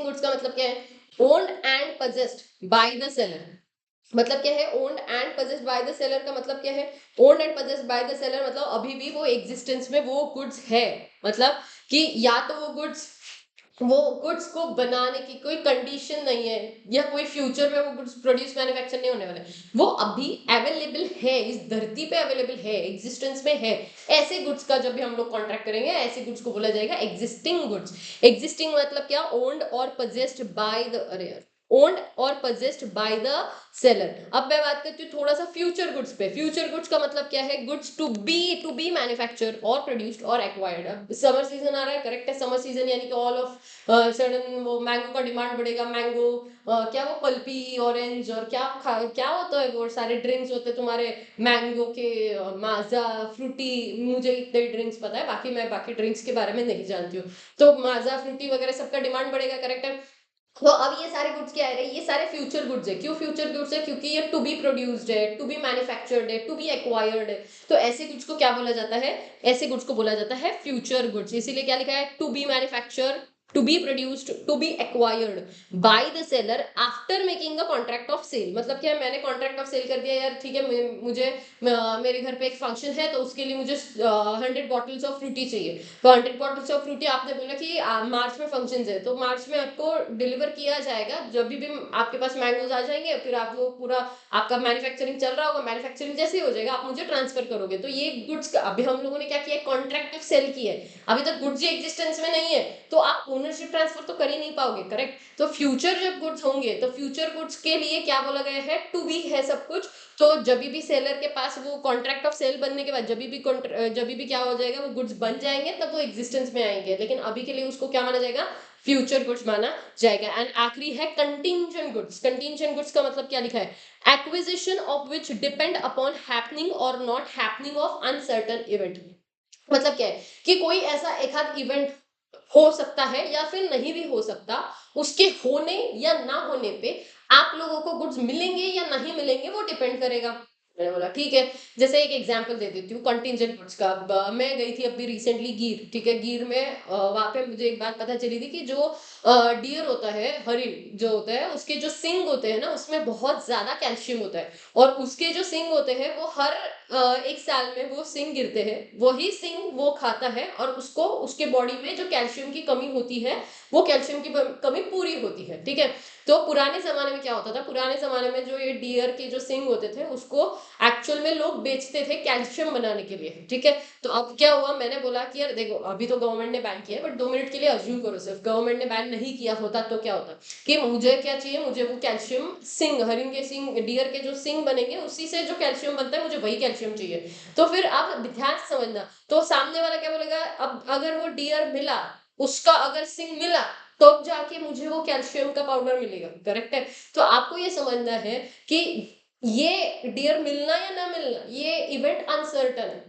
goods का मतलब क्या है? Owned and possessed bye the seller. मतलब क्या है owned and possessed bye the seller का मतलब क्या है? Owned and possessed bye the seller मतलब अभी भी वो एग्जिस्टेंस में वो गुड्स है, मतलब कि या तो वो गुड्स को बनाने की कोई कंडीशन नहीं है, या कोई फ्यूचर में वो गुड्स प्रोड्यूस मैन्युफैक्चर नहीं होने वाले, वो अभी अवेलेबल है, इस धरती पे अवेलेबल है, एग्जिस्टेंस में है। ऐसे गुड्स का जब भी हम लोग कॉन्ट्रैक्ट करेंगे, ऐसे गुड्स को बोला जाएगा एग्जिस्टिंग गुड्स। एग्जिस्टिंग मतलब क्या? ओन्ड और possessed बाय द, अरे ओन्ड और possessed बाय द सेलर। अब मैं बात करती हूँ थोड़ा सा फ्यूचर गुड्स पे। फ्यूचर गुड्स का मतलब क्या है? गुड्स टू बी मैन्युफैक्चर और प्रोड्यूस्ड और एक्वायर्ड। अब समर सीजन आ रहा है, करेक्ट है, समर सीजन यानी कि ऑल ऑफ सडन वो मैंगो का डिमांड बढ़ेगा। मैंगो क्या वो पल्पी ऑरेंज और क्या होता है, वो सारे ड्रिंक्स होते हैं तुम्हारे मैंगो के, माजा फ्रूटी, मुझे इतने ड्रिंक्स पता है, बाकी मैं बाकी ड्रिंक्स के बारे में नहीं जानती हूँ। तो माजा फ्रूटी वगैरह सबका डिमांड बढ़ेगा, करेक्ट है। तो अब ये सारे गुड्स क्या है? ये सारे फ्यूचर गुड्स है। क्यों फ्यूचर गुड्स है? क्योंकि ये टू बी प्रोड्यूस्ड है, टू बी मैन्युफैक्चर्ड है, टू बी एक्वायर्ड है। तो ऐसे गुड्स को क्या बोला जाता है? ऐसे गुड्स को बोला जाता है फ्यूचर गुड्स। इसीलिए क्या लिखा है? To be manufacture, to be produced, to be acquired by the seller after making the contract of sale. मतलब क्या है, मैंने कॉन्ट्रैक्ट ऑफ सेल कर दिया यार, ठीक है, मुझे मेरे घर पे एक फंक्शन है तो उसके लिए मुझे 100 बॉटल्स ऑफ फ्रूटी चाहिए। तो 100 बॉटल्स ऑफ फ्रूटी आपने बोला कि मार्च में फंक्शन है, तो मार्च में आपको डिलीवर किया जाएगा। जब भी आपके पास मैंगोज आ जाएंगे, फिर आप वो पूरा आपका मैन्युफैक्चरिंग चल रहा होगा, मैन्युफैक्चरिंग जैसे ही हो जाएगा आप मुझे ट्रांसफर करोगे। तो ये गुड्स का अभी हम लोगों ने क्या किया, कॉन्ट्रैक्ट ऑफ सेल की है, अभी तक गुड्स एग्जिस्टेंस में नहीं है, तो आप ओनरशिप ट्रांसफर तो कर ही नहीं पाओगे, करेक्ट। तो फ्यूचर जब गुड्स होंगे तो फ्यूचर गुड्स के लिए क्या बोला गया है, टू बी है सब कुछ। तो जब भी सेलर के पास वो कॉन्ट्रैक्ट ऑफ सेल बनने के बाद जब भी क्या हो जाएगा, वो गुड्स बन जाएंगे तब वो एग्जिस्टेंस में आएंगे, लेकिन अभी के लिए उसको क्या माना जाएगा, फ्यूचर गुड्स माना जाएगा। एंड आखिरी है कंटिंजेंट गुड्स। कंटिंजेंट गुड्स का मतलब क्या लिखा है, acquisition of which depend upon happening और not happening of uncertain event. मतलब क्या है कि कोई ऐसा एक आध इवेंट हो सकता है या फिर नहीं भी हो सकता, उसके होने या ना होने पे आप लोगों को गुड्स मिलेंगे या नहीं मिलेंगे वो डिपेंड करेगा। मैंने बोला ठीक है, जैसे एक एग्जांपल दे देती हूँ कंटिंजेंट गुड्स का। मैं गई थी अभी रिसेंटली गिर, ठीक है, गिर में वहां पे मुझे एक बात पता चली थी कि जो डियर होता है, हरिण जो होता है, उसके जो सिंग होते हैं ना, उसमें बहुत ज्यादा कैल्शियम होता है। और उसके जो सिंग होते हैं वो हर एक साल में वो सिंग गिरते हैं, वही सिंग वो खाता है और उसको उसके बॉडी में जो कैल्शियम की कमी होती है वो कैल्शियम की कमी पूरी होती है, ठीक है। तो पुराने जमाने में क्या होता था, पुराने जमाने में जो ये डियर के जो सिंग होते थे उसको एक्चुअल में लोग बेचते थे कैल्शियम बनाने के लिए, ठीक है। तो अब क्या हुआ, मैंने बोला कि यार देखो अभी तो गवर्नमेंट ने बैन किया है, बट 2 मिनट के लिए अज्यूम करो, सिर्फ गवर्नमेंट ने बैन नहीं किया होता तो क्या होता, कि मुझे क्या चाहिए, मुझे वो कैल्शियम सिंग, हरिण के सिंग, डियर के जो सिंग बनेंगे उसी से जो कैल्शियम बनता है, मुझे वही कैल्शियम चाहिए। तो फिर आप ध्यान से समझना, तो सामने वाला क्या बोलेगा, अब अगर वो डियर मिला, उसका अगर सिंग मिला, तो जाके मुझे वो कैल्शियम का पाउडर मिलेगा, करेक्ट है। तो आपको ये समझना है कि ये डियर मिलना या ना मिलना, ये इवेंट अनसर्टन है,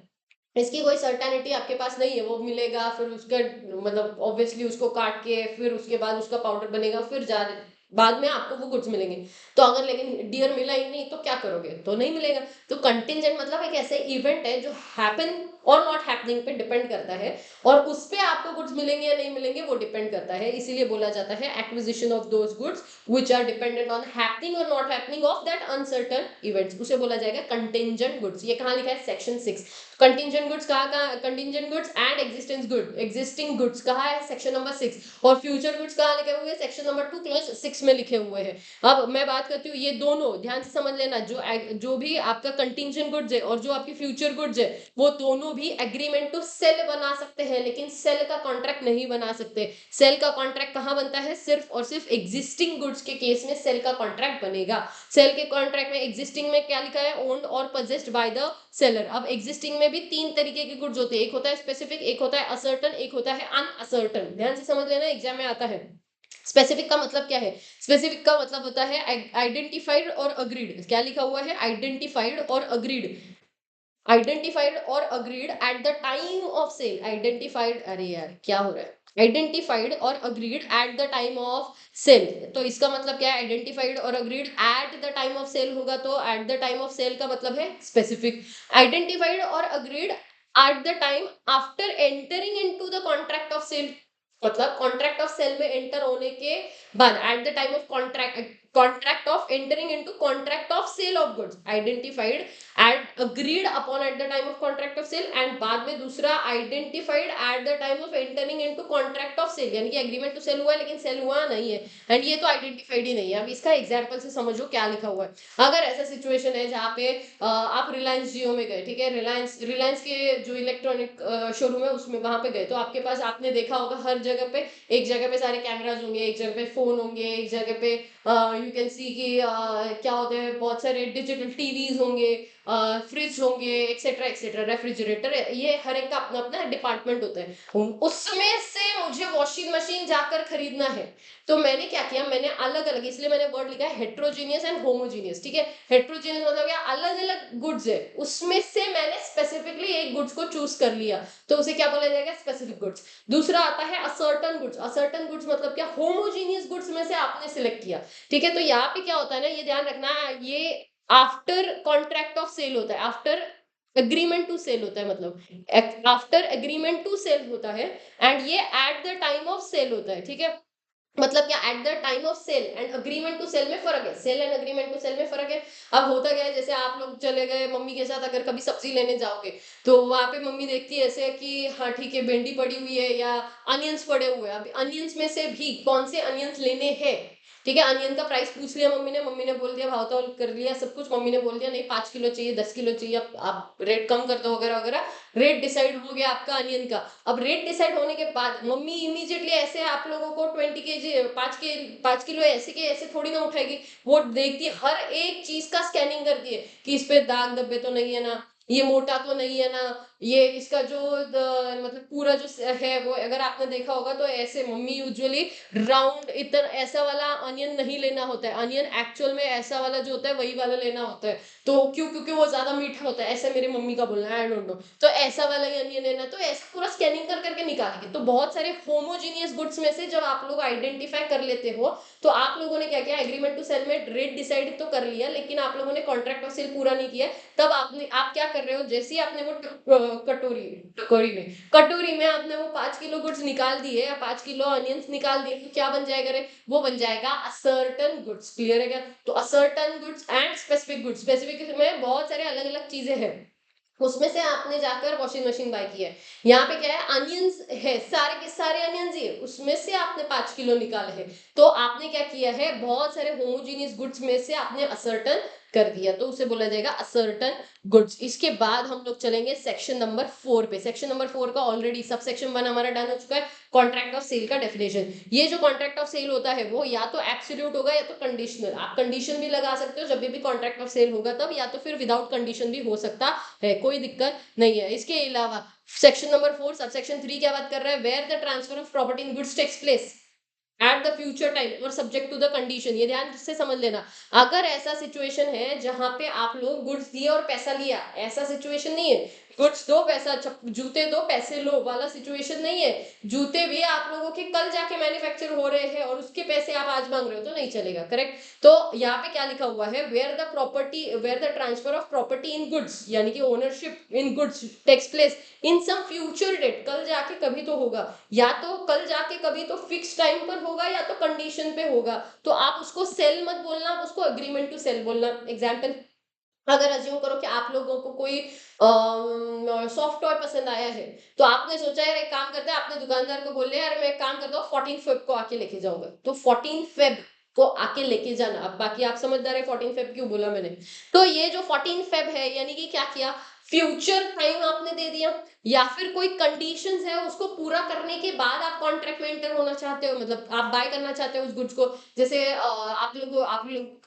इसकी कोई सर्टेनिटी आपके पास नहीं है, वो मिलेगा फिर उसका मतलब ऑब्वियसली उसको काट के फिर उसके बाद उसका पाउडर बनेगा, फिर जा बाद में आपको वो गुड्स मिलेंगे। तो अगर लेकिन डियर मिला ही नहीं तो क्या करोगे, तो नहीं मिलेगा। तो कंटिजेंट मतलब एक ऐसे इवेंट है जो हैपन और नॉट हैपनिंग पे डिपेंड करता है, और उस पे आपको गुड्स मिलेंगे या नहीं मिलेंगे वो डिपेंड करता है। इसीलिए बोला जाता है acquisition of those goods which are dependent on happening और not happening of that uncertain events, उसे बोला जाएगा कंटिजेंट गुड्स। ये कहां लिखा है, सेक्शन 6। कंटिजेंट गुड्स कहाँ, contingent goods and existence good, existing goods कहाँ है, सेक्शन नंबर 6। और फ्यूचर गुड्स कहाँ लिखे हुए हैं, सेक्शन नंबर 2 क्लॉज 6 में लिखे हुए हैं। अब मैं बात करती हूँ, ये दोनों ध्यान से समझ लेना, जो भी आपका कंटिजेंट गुड्स है और जो आपकी फ्यूचर गुड्स है, वो दोनों भी एग्रीमेंट टू सेल बना सकते हैं, लेकिन सेल का कॉन्ट्रैक्ट नहीं बना सकते। सेल का कॉन्ट्रैक्ट कहाँ बनता है, सिर्फ और सिर्फ एग्जिस्टिंग गुड्स के केस में सेल का कॉन्ट्रैक्ट बनेगा। सेल के कॉन्ट्रैक्ट में एग्जिस्टिंग में क्या लिखा है, ओन्ड और पोजेस्ड बाय द सेलर। अब एग्जिस्टिंग में भी 3 तरीके के गुड्स होते हैं, एक होता है स्पेसिफिक, एक होता है असर्टन, एक होता है अनअसर्टन। ध्यान से समझ लेना, एग्जाम में आता है। स्पेसिफिक का मतलब क्या है, स्पेसिफिक का मतलब होता है आइडेंटिफाइड और अग्रीड। क्या लिखा हुआ है, आइडेंटिफाइड और अग्रीड, आइडेंटिफाइड और agreed at the time of sale. Identified, अरे यार क्या हो रहा है, आइडेंटिफाइड और agreed at the time of sale. तो इसका मतलब क्या है, आइडेंटिफाइड और agreed at the time of sale होगा, तो at the time of sale का मतलब है स्पेसिफिक। आइडेंटिफाइड और agreed at the time after entering into the contract of sale, मतलब कॉन्ट्रैक्ट ऑफ सेल में एंटर होने के बाद, at the time of contract of entering into contract of sale of goods, identified at agreed upon at the time of contract of sale. And बाद में दूसरा identified at the time of entering into contract of sale, यानी कि agreement to cell हुआ है लेकिन cell हुआ नहीं है, एंड ये तो आइडेंटिफाइड ही नहीं है। अब इसका एग्जांपल से समझो क्या लिखा हुआ है। अगर ऐसा सिचुएशन है जहाँ पे आप रिलायंस जियो में गए, ठीक है, रिलायंस रिलायंस के जो इलेक्ट्रॉनिक शोरूम है उसमें वहां पे गए, तो आपके पास आपने देखा होगा हर जगह पे, एक जगह पे सारे कैमराज होंगे, एक जगह पे फोन होंगे, एक जगह पे यू कैन सी कि क्या होते हैं, बहुत सारे डिजिटल टीवीज होंगे, फ्रिज होंगे, एक्सेट्रा एक्सेट्रा, रेफ्रिजरेटर, ये हर एक का अपना अपना डिपार्टमेंट होता है। उसमें से मुझे वॉशिंग मशीन जाकर खरीदना है, तो मैंने क्या किया, मैंने अलग अलग, इसलिए मैंने वर्ड लिखा है हेट्रोजीनियस एंड होमोजीनियस, ठीक है। हेट्रोजीनियस मतलब क्या, अलग अलग गुड्स है, उसमें से मैंने स्पेसिफिकली एक गुड्स को चूज कर लिया, तो उसे क्या बोला जाएगा, स्पेसिफिक गुड्स। दूसरा आता है असर्टन गुड्स। असर्टन गुड्स मतलब क्या, होमोजीनियस गुड्स में से आपने सिलेक्ट किया, ठीक है। तो यहाँ पे क्या होता है ना, ये ध्यान रखना, ये आफ्टर कॉन्ट्रैक्ट ऑफ सेल होता है, आफ्टर एग्रीमेंट टू सेल होता है, मतलब आफ्टर एग्रीमेंट टू सेल होता है, एंड ये at the time of sale होता है, ठीक है। मतलब क्या, at the time of sale and agreement to sale में फर्क है, sale and agreement to sale में फर्क है। अब होता क्या है, जैसे आप लोग चले गए मम्मी के साथ, अगर कभी सब्जी लेने जाओगे, तो वहां पे मम्मी देखती है ऐसे कि हाँ ठीक है, भिंडी पड़ी हुई है या अनियंस पड़े हुए हैं, अब अनियंस में से भी कौन से अनियंस लेने हैं, ठीक है। अनियन का प्राइस पूछ लिया मम्मी ने बोल दिया, भाव तौल कर लिया सब कुछ, मम्मी ने बोल दिया नहीं 5 किलो चाहिए, 10 किलो चाहिए, अब आप रेट कम कर दो वगैरह वगैरह, रेट डिसाइड हो गया आपका अनियन का। अब रेट डिसाइड होने के बाद मम्मी इमीडिएटली ऐसे आप लोगों को 20 kg 5 किलो ऐसे के ऐसे थोड़ी ना उठाएगी, वो देखती है, हर एक चीज का स्कैनिंग करती है कि इस पे दाग धब्बे तो नहीं है ना, ये मोटा तो नहीं है ना, ये इसका जो मतलब पूरा जो है वो, अगर आपने देखा होगा तो ऐसे मम्मी यूजुअली राउंड इतना ऐसा वाला अनियन नहीं लेना होता है, अनियन एक्चुअल में ऐसा वाला जो होता है वही वाला लेना होता है। तो क्यों, क्योंकि वो ज्यादा मीठा होता है, ऐसा मेरी मम्मी का बोलना है, आई डोंट नो। तो ऐसा वाला ही अनियन लेना, तो ऐसा पूरा स्कैनिंग कर करके निकालेंगे। तो बहुत सारे होमोजीनियस गुड्स में से जब आप लोग आइडेंटिफाई कर लेते हो, तो आप लोगों ने क्या किया, एग्रीमेंट टू सेल में रेट डिसाइड तो कर लिया, लेकिन आप लोगों ने कॉन्ट्रैक्ट ऑफ सेल पूरा नहीं किया। तब आप क्या कर रहे हो, जैसे ही आपने वो कटोरी कटोरी में आपने वो 5 किलो गुड्स निकाल दिए या 5 किलो अनियंस निकाल दिए, तो क्या बन जाएगा रे, वो बन जाएगा असर्टन गुड्स। क्लियर है क्या? तो ascertain goods and specific goods, specific में बहुत सारे अलग अलग चीजें हैं, उसमें से आपने जाकर वॉशिंग मशीन बाय की है। यहाँ पे क्या है, अनियंस है, सारे के सारे अनियंस ही है, उसमें से आपने 5 किलो निकाले हैं। तो आपने क्या किया है, बहुत सारे होमोजीनियस गुड्स में से आपने असर्टन कर दिया, तो उसे बोला जाएगा असर्टन गुड्स। इसके बाद हम लोग चलेंगे सेक्शन नंबर 4 पे। सेक्शन नंबर 4 का ऑलरेडी सब सेक्शन 1 हमारा डन हो चुका है, कॉन्ट्रैक्ट ऑफ सेल का डेफिनेशन। ये जो कॉन्ट्रैक्ट ऑफ सेल होता है वो या तो एब्सोल्यूट होगा या तो कंडीशनल। आप कंडीशन भी लगा सकते हो जब भी कॉन्ट्रैक्ट ऑफ सेल होगा तब, या तो फिर विदाउट कंडीशन भी हो सकता है, कोई दिक्कत नहीं है। इसके अलावा सेक्शन नंबर 4 सब सेक्शन 3 क्या बात कर रहा है, where the transfer of property in goods takes place at the future time और सब्जेक्ट टू द कंडीशन। ये ध्यान से समझ लेना, अगर ऐसा सिचुएशन है जहां पे आप लोग गुड्स दिए और पैसा लिया, ऐसा सिचुएशन नहीं है गुड्स दो पैसा जूते दो पैसे लो वाला सिचुएशन नहीं है, जूते भी आप लोगों के कल जाके मैन्युफैक्चर हो रहे हैं और उसके पैसे आप आज मांग रहे हो तो नहीं चलेगा, करेक्ट। तो यहाँ पे क्या लिखा हुआ है, where the transfer of property in goods, यानी कि ownership in goods takes place in some future date, कल जाके कभी तो होगा, या तो कल जाके कभी तो फिक्स टाइम पर होगा या तो कंडीशन पे होगा। तो आप उसको सेल मत बोलना, आप उसको एग्रीमेंट टू सेल बोलना। एग्जाम्पल, अगर अज्यूम करो कि आप लोगों को कोई सॉफ्ट टॉय पसंद आया है, तो आपने सोचा यार एक काम करते हैं, आपने दुकानदार को बोल लिया यार मैं एक काम करता हूँ 14 फेब को आके लेके जाऊंगा, तो 14 फेब को आके लेके जाना। अब बाकी आप समझदार है 14 फेब क्यों बोला मैंने। तो ये जो 14 फेब है, यानी कि क्या किया, फ्यूचर टाइम आपने दे दिया, या फिर कोई कंडीशंस है उसको पूरा करने के बाद आप कॉन्ट्रैक्ट में एंटर होना चाहते हो, मतलब आप बाय करना चाहते हो उस गुड्स को। जैसे आप लोग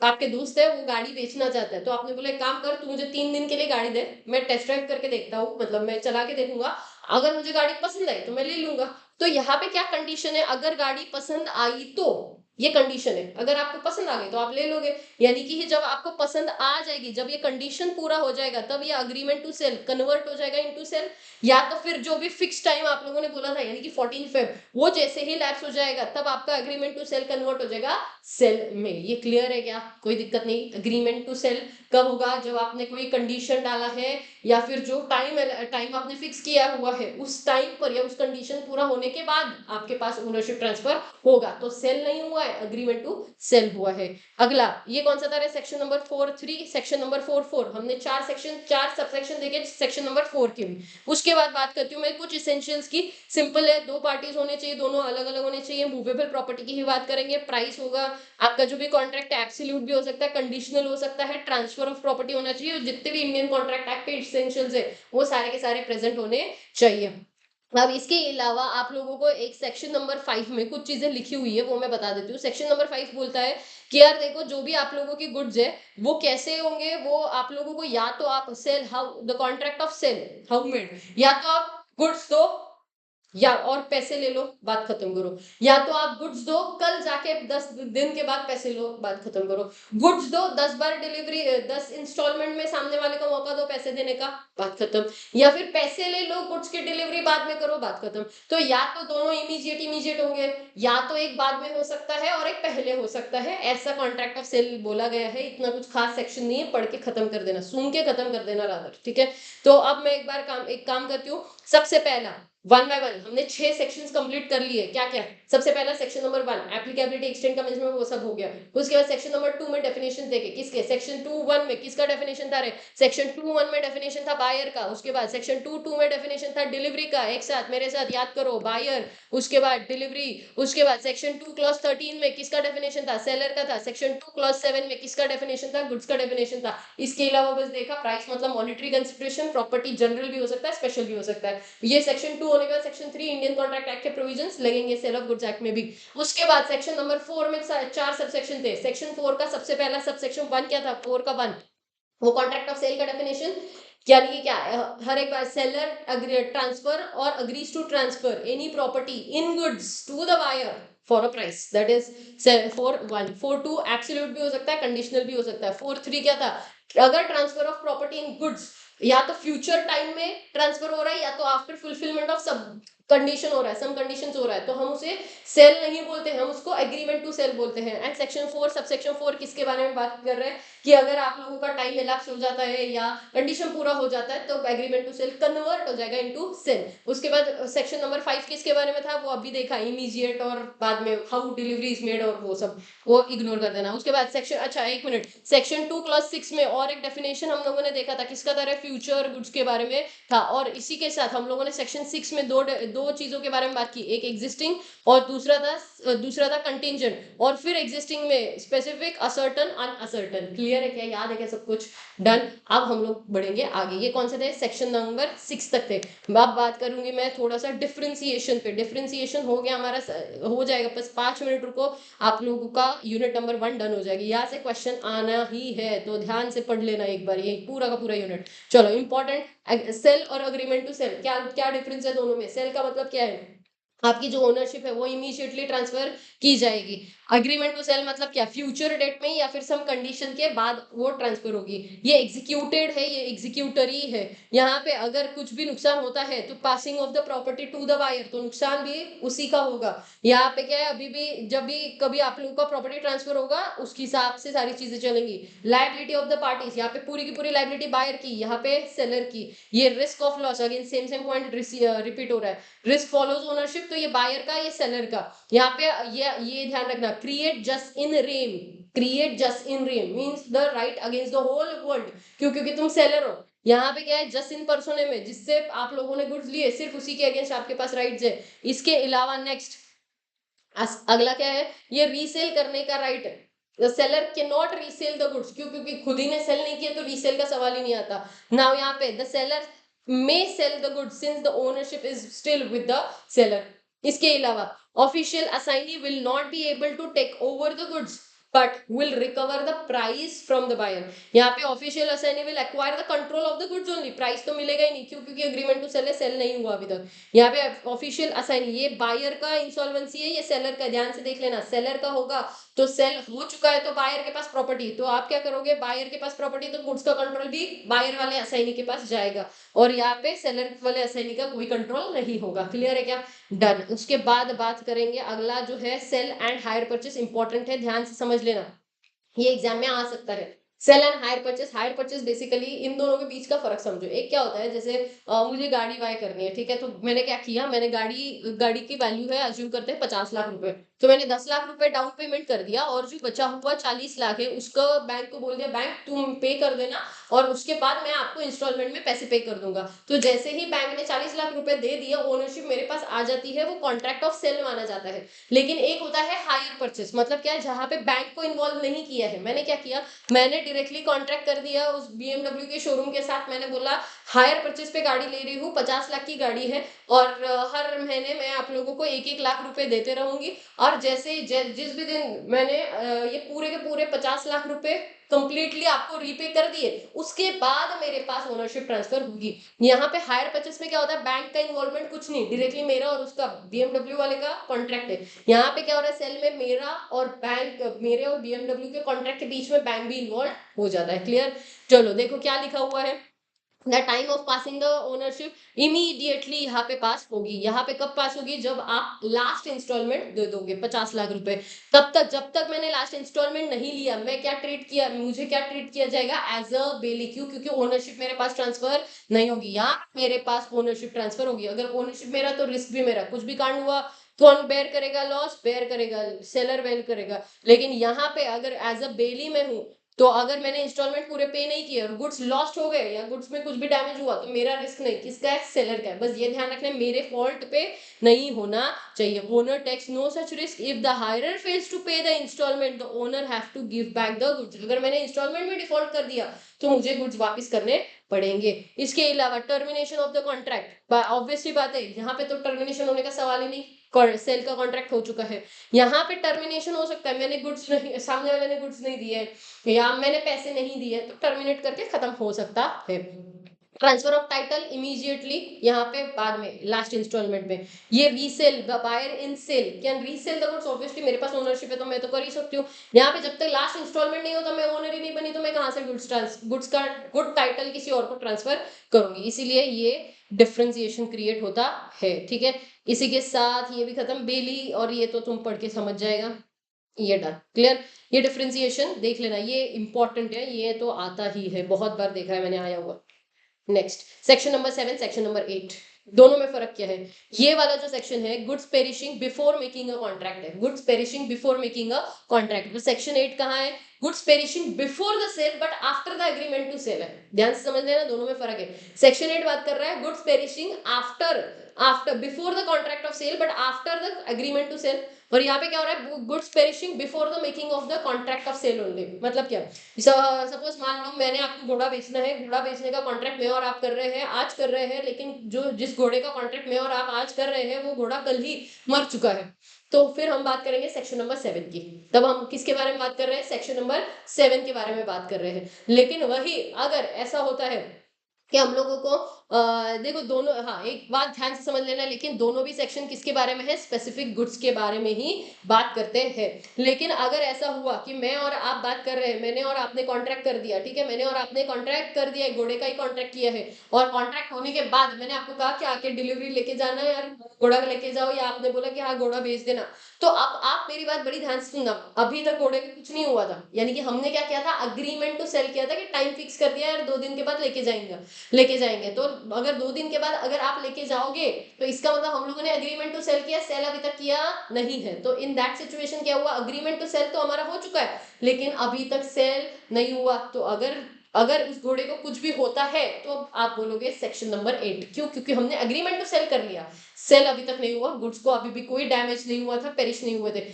आपके दोस्त है वो गाड़ी बेचना चाहता है, तो आपने बोला एक काम कर, तू मुझे 3 दिन के लिए गाड़ी दे, मैं टेस्ट ड्राइव करके देखता हूँ, मतलब मैं चला के देखूंगा, अगर मुझे गाड़ी पसंद आई तो मैं ले लूंगा। तो यहाँ पे क्या कंडीशन है, अगर गाड़ी पसंद आई तो, ये कंडीशन है, अगर आपको पसंद आ गई तो आप ले लोगे, यानी कि जब आपको पसंद आ जाएगी, जब ये कंडीशन पूरा हो जाएगा, तब ये अग्रीमेंट टू सेल कन्वर्ट हो जाएगा इनटू सेल। या तो फिर जो भी फिक्स टाइम आप लोगों ने बोला था, यानी कि 14 फेब, वो जैसे ही लैप्स हो जाएगा तब आपका अग्रीमेंट टू सेल कन्वर्ट हो जाएगा सेल में। ये क्लियर है क्या? कोई दिक्कत नहीं। अग्रीमेंट टू सेल कब होगा, जब आपने कोई कंडीशन डाला है, या फिर जो टाइम आपने फिक्स किया हुआ है उस टाइम पर या उस कंडीशन पूरा होने के बाद आपके पास ओनरशिप ट्रांसफर होगा, तो सेल नहीं हुआ है, अग्रीमेंट टू सेल हुआ है। अगला ये कौन सा था, सेक्शन नंबर 4 3, सेक्शन नंबर 4 4, हमने 4 सब सेक्शन देखे सेक्शन नंबर 4 के भी। उसके बाद बात करती हूँ मैं कुछ इसेंशियल्स की। सिंपल है, 2 पार्टीज होने चाहिए, दोनों अलग अलग होने चाहिए, मूवेबल प्रॉपर्टी की ही बात करेंगे, प्राइस होगा आपका, जो भी कॉन्ट्रैक्ट एब्सोल्यूट भी हो सकता है, कंडीशनल हो सकता है, ट्रांसफर ऑफ प्रॉपर्टी होना चाहिए, और जितने भी इंडियन कॉन्ट्रैक्ट एक्ट के इसेंशियल्स है वो सारे के सारे प्रेजेंट होने चाहिए। अब इसके अलावा आप लोगों को एक सेक्शन नंबर 5 में कुछ चीजें लिखी हुई है, वो मैं बता देती हूँ। सेक्शन नंबर 5 बोलता है कि यार देखो, जो भी आप लोगों की गुड्स है वो कैसे होंगे, वो आप लोगों को या तो आप sale how the contract of sale how made, या तो आप गुड्स दो या और पैसे ले लो, बात खत्म करो। या तो आप गुड्स दो, कल जाके 10 दिन के बाद पैसे लो, बात खत्म करो। गुड्स दो, 10 बार डिलीवरी, 10 इंस्टॉलमेंट में सामने वाले को मौका दो पैसे देने का, बात खत्म। या फिर पैसे ले लो, गुड्स की डिलीवरी बाद में करो, बात खत्म। तो या तो दोनों इमीडिएट इमीडिएट होंगे, या तो एक बाद में हो सकता है और एक पहले हो सकता है, ऐसा कॉन्ट्रैक्ट ऑफ सेल बोला गया है। इतना कुछ खास सेक्शन नहीं है, पढ़ के खत्म कर देना, सुन के खत्म कर देना रादर, ठीक है। तो अब मैं एक काम करती हूँ। सबसे पहला, वन बाय वन हमने 6 सेक्शंस कंप्लीट कर लिए। क्या क्या? सबसे पहला section number 1 applicability, extend, commencement, वो सब हो गया। उसके बाद सेक्शन नंबर 2 में डेफिनेशन देखे किसके, सेक्शन 2 1 में किसका डेफिनेशन था रे, सेक्शन 2 1 में डेफिनेशन था बायर का। उसके बाद सेक्शन 2 2 में डेफिनेशन था डिलीवरी का। एक साथ मेरे साथ याद करो, बायर, उसके बाद डिलीवरी। उसके बाद सेक्शन 2 क्लॉज 13 में किसका डेफिनेशन था, सेलर का था। सेक्शन 2 क्लॉज 7 में किसका डेफिनेशन था, गुड्स का डेफिनेशन था। इसके अलावा बस देखा प्राइस मतलब मॉनेटरी कंसिडरेशन, प्रॉपर्टी जनरल भी हो सकता है, स्पेशल भी हो सकता है। ये सेक्शन 2 होने के बाद सेक्शन 3 इंडियन कॉन्ट्रैक्ट एक्ट के प्रोविजंस लगेंगे सेल ऑफ गुड्स एक्ट में भी। उसके बाद सेक्शन नंबर 4 में 4 सब सेक्शन थे। सेक्शन 4 का सबसे पहला सब सेक्शन 1 क्या था, 4 का 1, वो कॉन्ट्रैक्ट ऑफ सेल का डेफिनेशन। यानी कि क्या, हर एक बार सेलर अग्री ट्रांसफर और agrees to transfer any property in goods to the buyer for a price, that is 4 1 4 2 absolute भी हो सकता है, कंडीशनल भी हो सकता है। 4 3 क्या था, अगर transfer of property in goods या तो फ्यूचर टाइम में ट्रांसफर हो रहा है, या तो आफ्टर फुलफिलमेंट ऑफ सब कंडीशन हो रहा है, सम कंडीशंस हो रहा है, तो हम उसे सेल नहीं बोलते हैं, हम उसको एग्रीमेंट टू सेल बोलते हैं। एंड सेक्शन 4 सब सेक्शन 4 किसके बारे में बात कर रहे हैं, कि अगर आप लोगों का टाइम इलैप्स हो जाता है या कंडीशन पूरा हो जाता है, तो एग्रीमेंट टू सेल कन्वर्ट हो जाएगा इनटू सेल। उसके बाद सेक्शन नंबर 5 किसके बारे में था, वो अभी देखा, इमीडिएट और बाद में हाउ डिलीवरी इज मेड और वो सब, वो इग्नोर कर देना। उसके बाद सेक्शन, अच्छा एक मिनट, सेक्शन 2 क्लॉज 6 में और एक डेफिनेशन हम लोगों ने देखा था, किसका था, फ्यूचर गुड्स के बारे में था। और इसी के साथ हम लोगों ने सेक्शन 6 में दो चीजों के बारे में बात की, एक एग्जिस्टिंग और दूसरा था कंटिंजेंट। और फिर एग्जिस्टिंग में स्पेसिफिक, असर्टन, अनअसर्टन। क्लियर है क्या, याद है क्या सब कुछ, डन। अब हम लोग बढ़ेंगे आगे। ये कौन से थे, सेक्शन नंबर 6 तक थे। अब बात करूंगी मैं थोड़ा सा डिफरेंशिएशन पे। डिफरेंशिएशन हो गया हमारा, हो जाएगा, बस 5 मिनट रुको, आप लोगों का यूनिट नंबर 1 डन हो जाएगी। यहाँ से क्वेश्चन आना ही है, तो ध्यान से पढ़ लेना एक बार ये पूरा का पूरा यूनिट। चलो इंपॉर्टेंट, सेल और अग्रीमेंट टू सेल, क्या क्या डिफरेंस है दोनों में। सेल का मतलब क्या है, आपकी जो ओनरशिप है वो इमीडिएटली ट्रांसफर की जाएगी। अग्रीमेंट टू सेल मतलब क्या, फ्यूचर डेट में या फिर सम कंडीशन के बाद वो ट्रांसफर होगी। ये एग्जीक्यूटेड है, ये एग्जीक्यूटरी है। यहाँ पे अगर कुछ भी नुकसान होता है तो passing of the property to the buyer, तो नुकसान भी उसी का होगा। यहाँ पे क्या है, अभी भी जब भी कभी आप लोगों का प्रॉपर्टी ट्रांसफर होगा, उसके हिसाब से सारी चीजें चलेंगी। लाइबिलिटी ऑफ द पार्टीज, यहाँ पे पूरी की पूरी लाइबिलिटी बायर की, यहाँ पे सेलर की। ये risk of loss, again same same point repeat हो रहा है। रिस्क फॉलोज ओनरशिप, तो ये बायर का, ये सेलर का। यहाँ पे ये ध्यान रखना, create jus in rem, create jus in rem means the right against the whole world. क्योंकि तुम सेलर हो। यहाँ पे क्या है, जस्ट इन पर्सोने में, जिससे आप लोगों ने गुड्स लिए, सिर्फ उसी के अगेंस्ट आपके पास राइट्स है। इसके अलावा नेक्स्ट अगला क्या है, ये रीसेल करने का राइट है। The seller can not resale the goods, क्यों, क्योंकि खुद ही ने सेल नहीं किया, तो रीसेल का सवाल ही नहीं आता। नाउ यहाँ पे the seller may sell the goods since the ownership is still with the seller. इसके अलावा official assignee will not be able to take over the goods but will recover the price from the buyer. यहाँ पे official assignee will acquire the control of the goods only. price तो मिलेगा ही नहीं, क्यों, क्योंकि agreement to sell है, sell नहीं हुआ अभी तक। यहाँ पे official assignee, ये buyer का insolvency है, ये seller का, ध्यान से देख लेना। seller का होगा तो सेल हो चुका है, तो बायर के पास प्रॉपर्टी, तो आप क्या करोगे, बायर के पास प्रॉपर्टी, तो गुड्स का कंट्रोल भी बायर वाले असाइनी के पास जाएगा। और यहाँ पे सेलर वाले असाइनी का कोई कंट्रोल नहीं होगा। क्लियर है क्या, डन। उसके बाद बात करेंगे अगला जो है sale and hire purchase, important है, ध्यान से समझ लेना, ये एग्जाम में आ सकता है। Sale and hire purchase, hire purchase basically इन दोनों के बीच का फर्क समझो। एक क्या होता है, जैसे मुझे गाड़ी बाय करनी है, ठीक है, तो मैंने क्या किया, मैंने गाड़ी की वैल्यू है, अज्यूम करते हैं 50 लाख रुपए, तो मैंने 10 लाख रुपए डाउन पेमेंट कर दिया, और जो बचा हुआ 40 लाख है उसका बैंक को बोल दिया, बैंक तुम पे कर देना, और उसके बाद मैं आपको इंस्टॉलमेंट में पैसे पे कर दूंगा। तो जैसे ही बैंक ने 40 लाख रुपए दे दिया, ओनरशिप मेरे पास आ जाती है, वो कॉन्ट्रैक्ट ऑफ सेल माना जाता है। लेकिन एक होता है हायर परचेस, मतलब क्या है, जहां पे बैंक को इन्वॉल्व नहीं किया है। मैंने क्या किया, मैंने डायरेक्टली कॉन्ट्रैक्ट कर दिया उस BMW के शोरूम के साथ। मैंने बोला हायर परचेस पे गाड़ी ले रही हूँ, 50 लाख की गाड़ी है, और हर महीने मैं आप लोगों को 1-1 लाख रुपए देते रहूंगी। और जैसे जिस भी दिन मैंने ये पूरे के पूरे 50 लाख रुपए कंप्लीटली आपको रीपे कर दिए, उसके बाद मेरे पास ओनरशिप ट्रांसफर होगी। यहाँ पे हायर परचेस में क्या होता है, बैंक का इन्वॉल्वमेंट कुछ नहीं, डायरेक्टली मेरा और उसका बीएमडब्ल्यू वाले का कॉन्ट्रैक्ट है। यहाँ पे क्या हो रहा है, सेल में मेरा और बैंक, मेरे और बीएमडब्ल्यू के कॉन्ट्रैक्ट के बीच में बैंक भी इन्वॉल्व हो जाता है। क्लियर? चलो देखो क्या लिखा हुआ है, the time of passing the ownership immediately यहाँ पे पास होगी। यहाँ पे कब पास होगी, जब आप लास्ट इंस्टॉलमेंट दे दोगे 50 लाख रुपए। तब तक, जब तक मैंने लास्ट इंस्टॉलमेंट नहीं लिया, मैं क्या ट्रीट किया, मुझे क्या ट्रीट किया जाएगा, एज अ बेली। क्यों? क्योंकि ओनरशिप मेरे पास ट्रांसफर नहीं होगी, यहाँ मेरे पास ओनरशिप ट्रांसफर होगी। अगर ओनरशिप मेरा तो रिस्क भी मेरा, कुछ भी कांड हुआ कौन बेयर करेगा, लॉस बेयर करेगा, सेलर बेयर करेगा। लेकिन यहाँ पे अगर एज अ बेली में हूँ, तो अगर मैंने इंस्टॉलमेंट पूरे पे नहीं किए और गुड्स लॉस्ट हो गए या गुड्स में कुछ भी डैमेज हुआ, तो मेरा रिस्क नहीं, किसका है, सेलर का है। बस ये ध्यान रखना है, मेरे फॉल्ट पे नहीं होना चाहिए। Owner takes no such risk if the hirer fails to pay the instalment, the owner have to give back the goods. अगर मैंने इंस्टॉलमेंट में डिफॉल्ट कर दिया तो मुझे गुड्स वापस करने पड़ेंगे। इसके अलावा termination of the contract, obviously बात है, यहाँ पे तो टर्मिनेशन होने का सवाल ही नहीं, सेल का कॉन्ट्रैक्ट हो चुका है। यहाँ पे टर्मिनेशन हो सकता है, मैंने गुड्स नहीं, सामने वाले ने गुड्स नहीं दिए या मैंने पैसे नहीं दिए, तो टर्मिनेट करके खत्म हो सकता है। ट्रांसफर ऑफ टाइटल इमीडिएटली, यहाँ पे बाद में लास्ट इंस्टॉलमेंट में। ये resale, buyer in sale can resale the goods, obviously मेरे पास ओनरशिप है तो मैं तो कर ही सकती हूँ। यहाँ पे जब तक लास्ट इंस्टॉलमेंट नहीं होता, मैं ओनर ही नहीं बनी, तो मैं कहाँ से गुड्स का गुड टाइटल किसी और को ट्रांसफर करूंगी। इसीलिए ये डिफरेंशिएशन क्रिएट होता है। ठीक है, इसी के साथ ये भी खत्म, बेली और ये तो तुम पढ़ के समझ जाएगा, ये डन। क्लियर? ये डिफरेंशिएशन देख लेना, ये इंपॉर्टेंट है, ये तो आता ही है, बहुत बार देखा है मैंने आया हुआ। Next, section number 7, section number 8, दोनों में फर्क क्या है? ये वाला जो सेक्शन है, goods perishing before making a contract है, goods perishing before making a contract. तो सेक्शन 8 कहाँ है, goods perishing before the sale but after the agreement to sell है। ध्यान से समझ लेना, दोनों में फर्क है। सेक्शन 8 बात कर रहा है goods perishing after, after before the contract of sale but after the agreement to sale. और यहाँ पे क्या हो रहा है, goods perishing before the making of the contract of sale only. मतलब क्या, सपोज मान लो मैंने आपको घोड़ा बेचना है, घोड़ा बेचने का कॉन्ट्रैक्ट मैं और आप कर रहे हैं, आज कर रहे हैं, लेकिन जो जिस घोड़े का कॉन्ट्रैक्ट मैं और आप आज कर रहे हैं, वो घोड़ा कल ही मर चुका है। तो फिर हम बात करेंगे सेक्शन नंबर 7 की। तब हम किसके बारे में बात कर रहे हैं, सेक्शन नंबर 7 के बारे में बात कर रहे हैं। लेकिन वही अगर ऐसा होता है कि हम लोगों को देखो दोनों, हाँ एक बात ध्यान से समझ लेना, लेकिन दोनों भी सेक्शन किसके बारे में है, स्पेसिफिक गुड्स के बारे में ही बात करते हैं। लेकिन अगर ऐसा हुआ कि मैं और आप बात कर रहे हैं, मैंने और आपने कॉन्ट्रैक्ट कर दिया, ठीक है, मैंने और आपने कॉन्ट्रैक्ट कर दिया, घोड़े का ही कॉन्ट्रैक्ट किया है, और कॉन्ट्रैक्ट होने के बाद मैंने आपको कहा कि आके डिलीवरी लेके जाना है यार, घोड़ा लेके जाओ, या आपने बोला कि हाँ घोड़ा भेज देना। तो अब आप मेरी बात बड़ी ध्यान से सुनना, अभी तक घोड़े का कुछ नहीं हुआ था, यानी कि हमने क्या किया था, अग्रीमेंट टू सेल किया था कि टाइम फिक्स कर दिया यार 2 दिन के बाद लेके जाएंगे। तो अगर 2 दिन के बाद अगर आप लेके जाओगे, तो इसका मतलब हम लोगों ने अग्रीमेंट टू सेल किया, सेल अभी तक किया नहीं है। तो इन दैट सिचुएशन क्या हुआ, अग्रीमेंट टू सेल तो हमारा हो चुका है, लेकिन अभी तक सेल नहीं हुआ। तो अगर अगर उस घोड़े को कुछ भी होता है, तो आप बोलोगे सेक्शन नंबर 8। क्यों? क्योंकि हमने अग्रीमेंट टू सेल कर लिया, सेल अभी तक नहीं हुआ, गुड्स को अभी भी कोई डैमेज नहीं हुआ था, पेरिश नहीं हुए थे।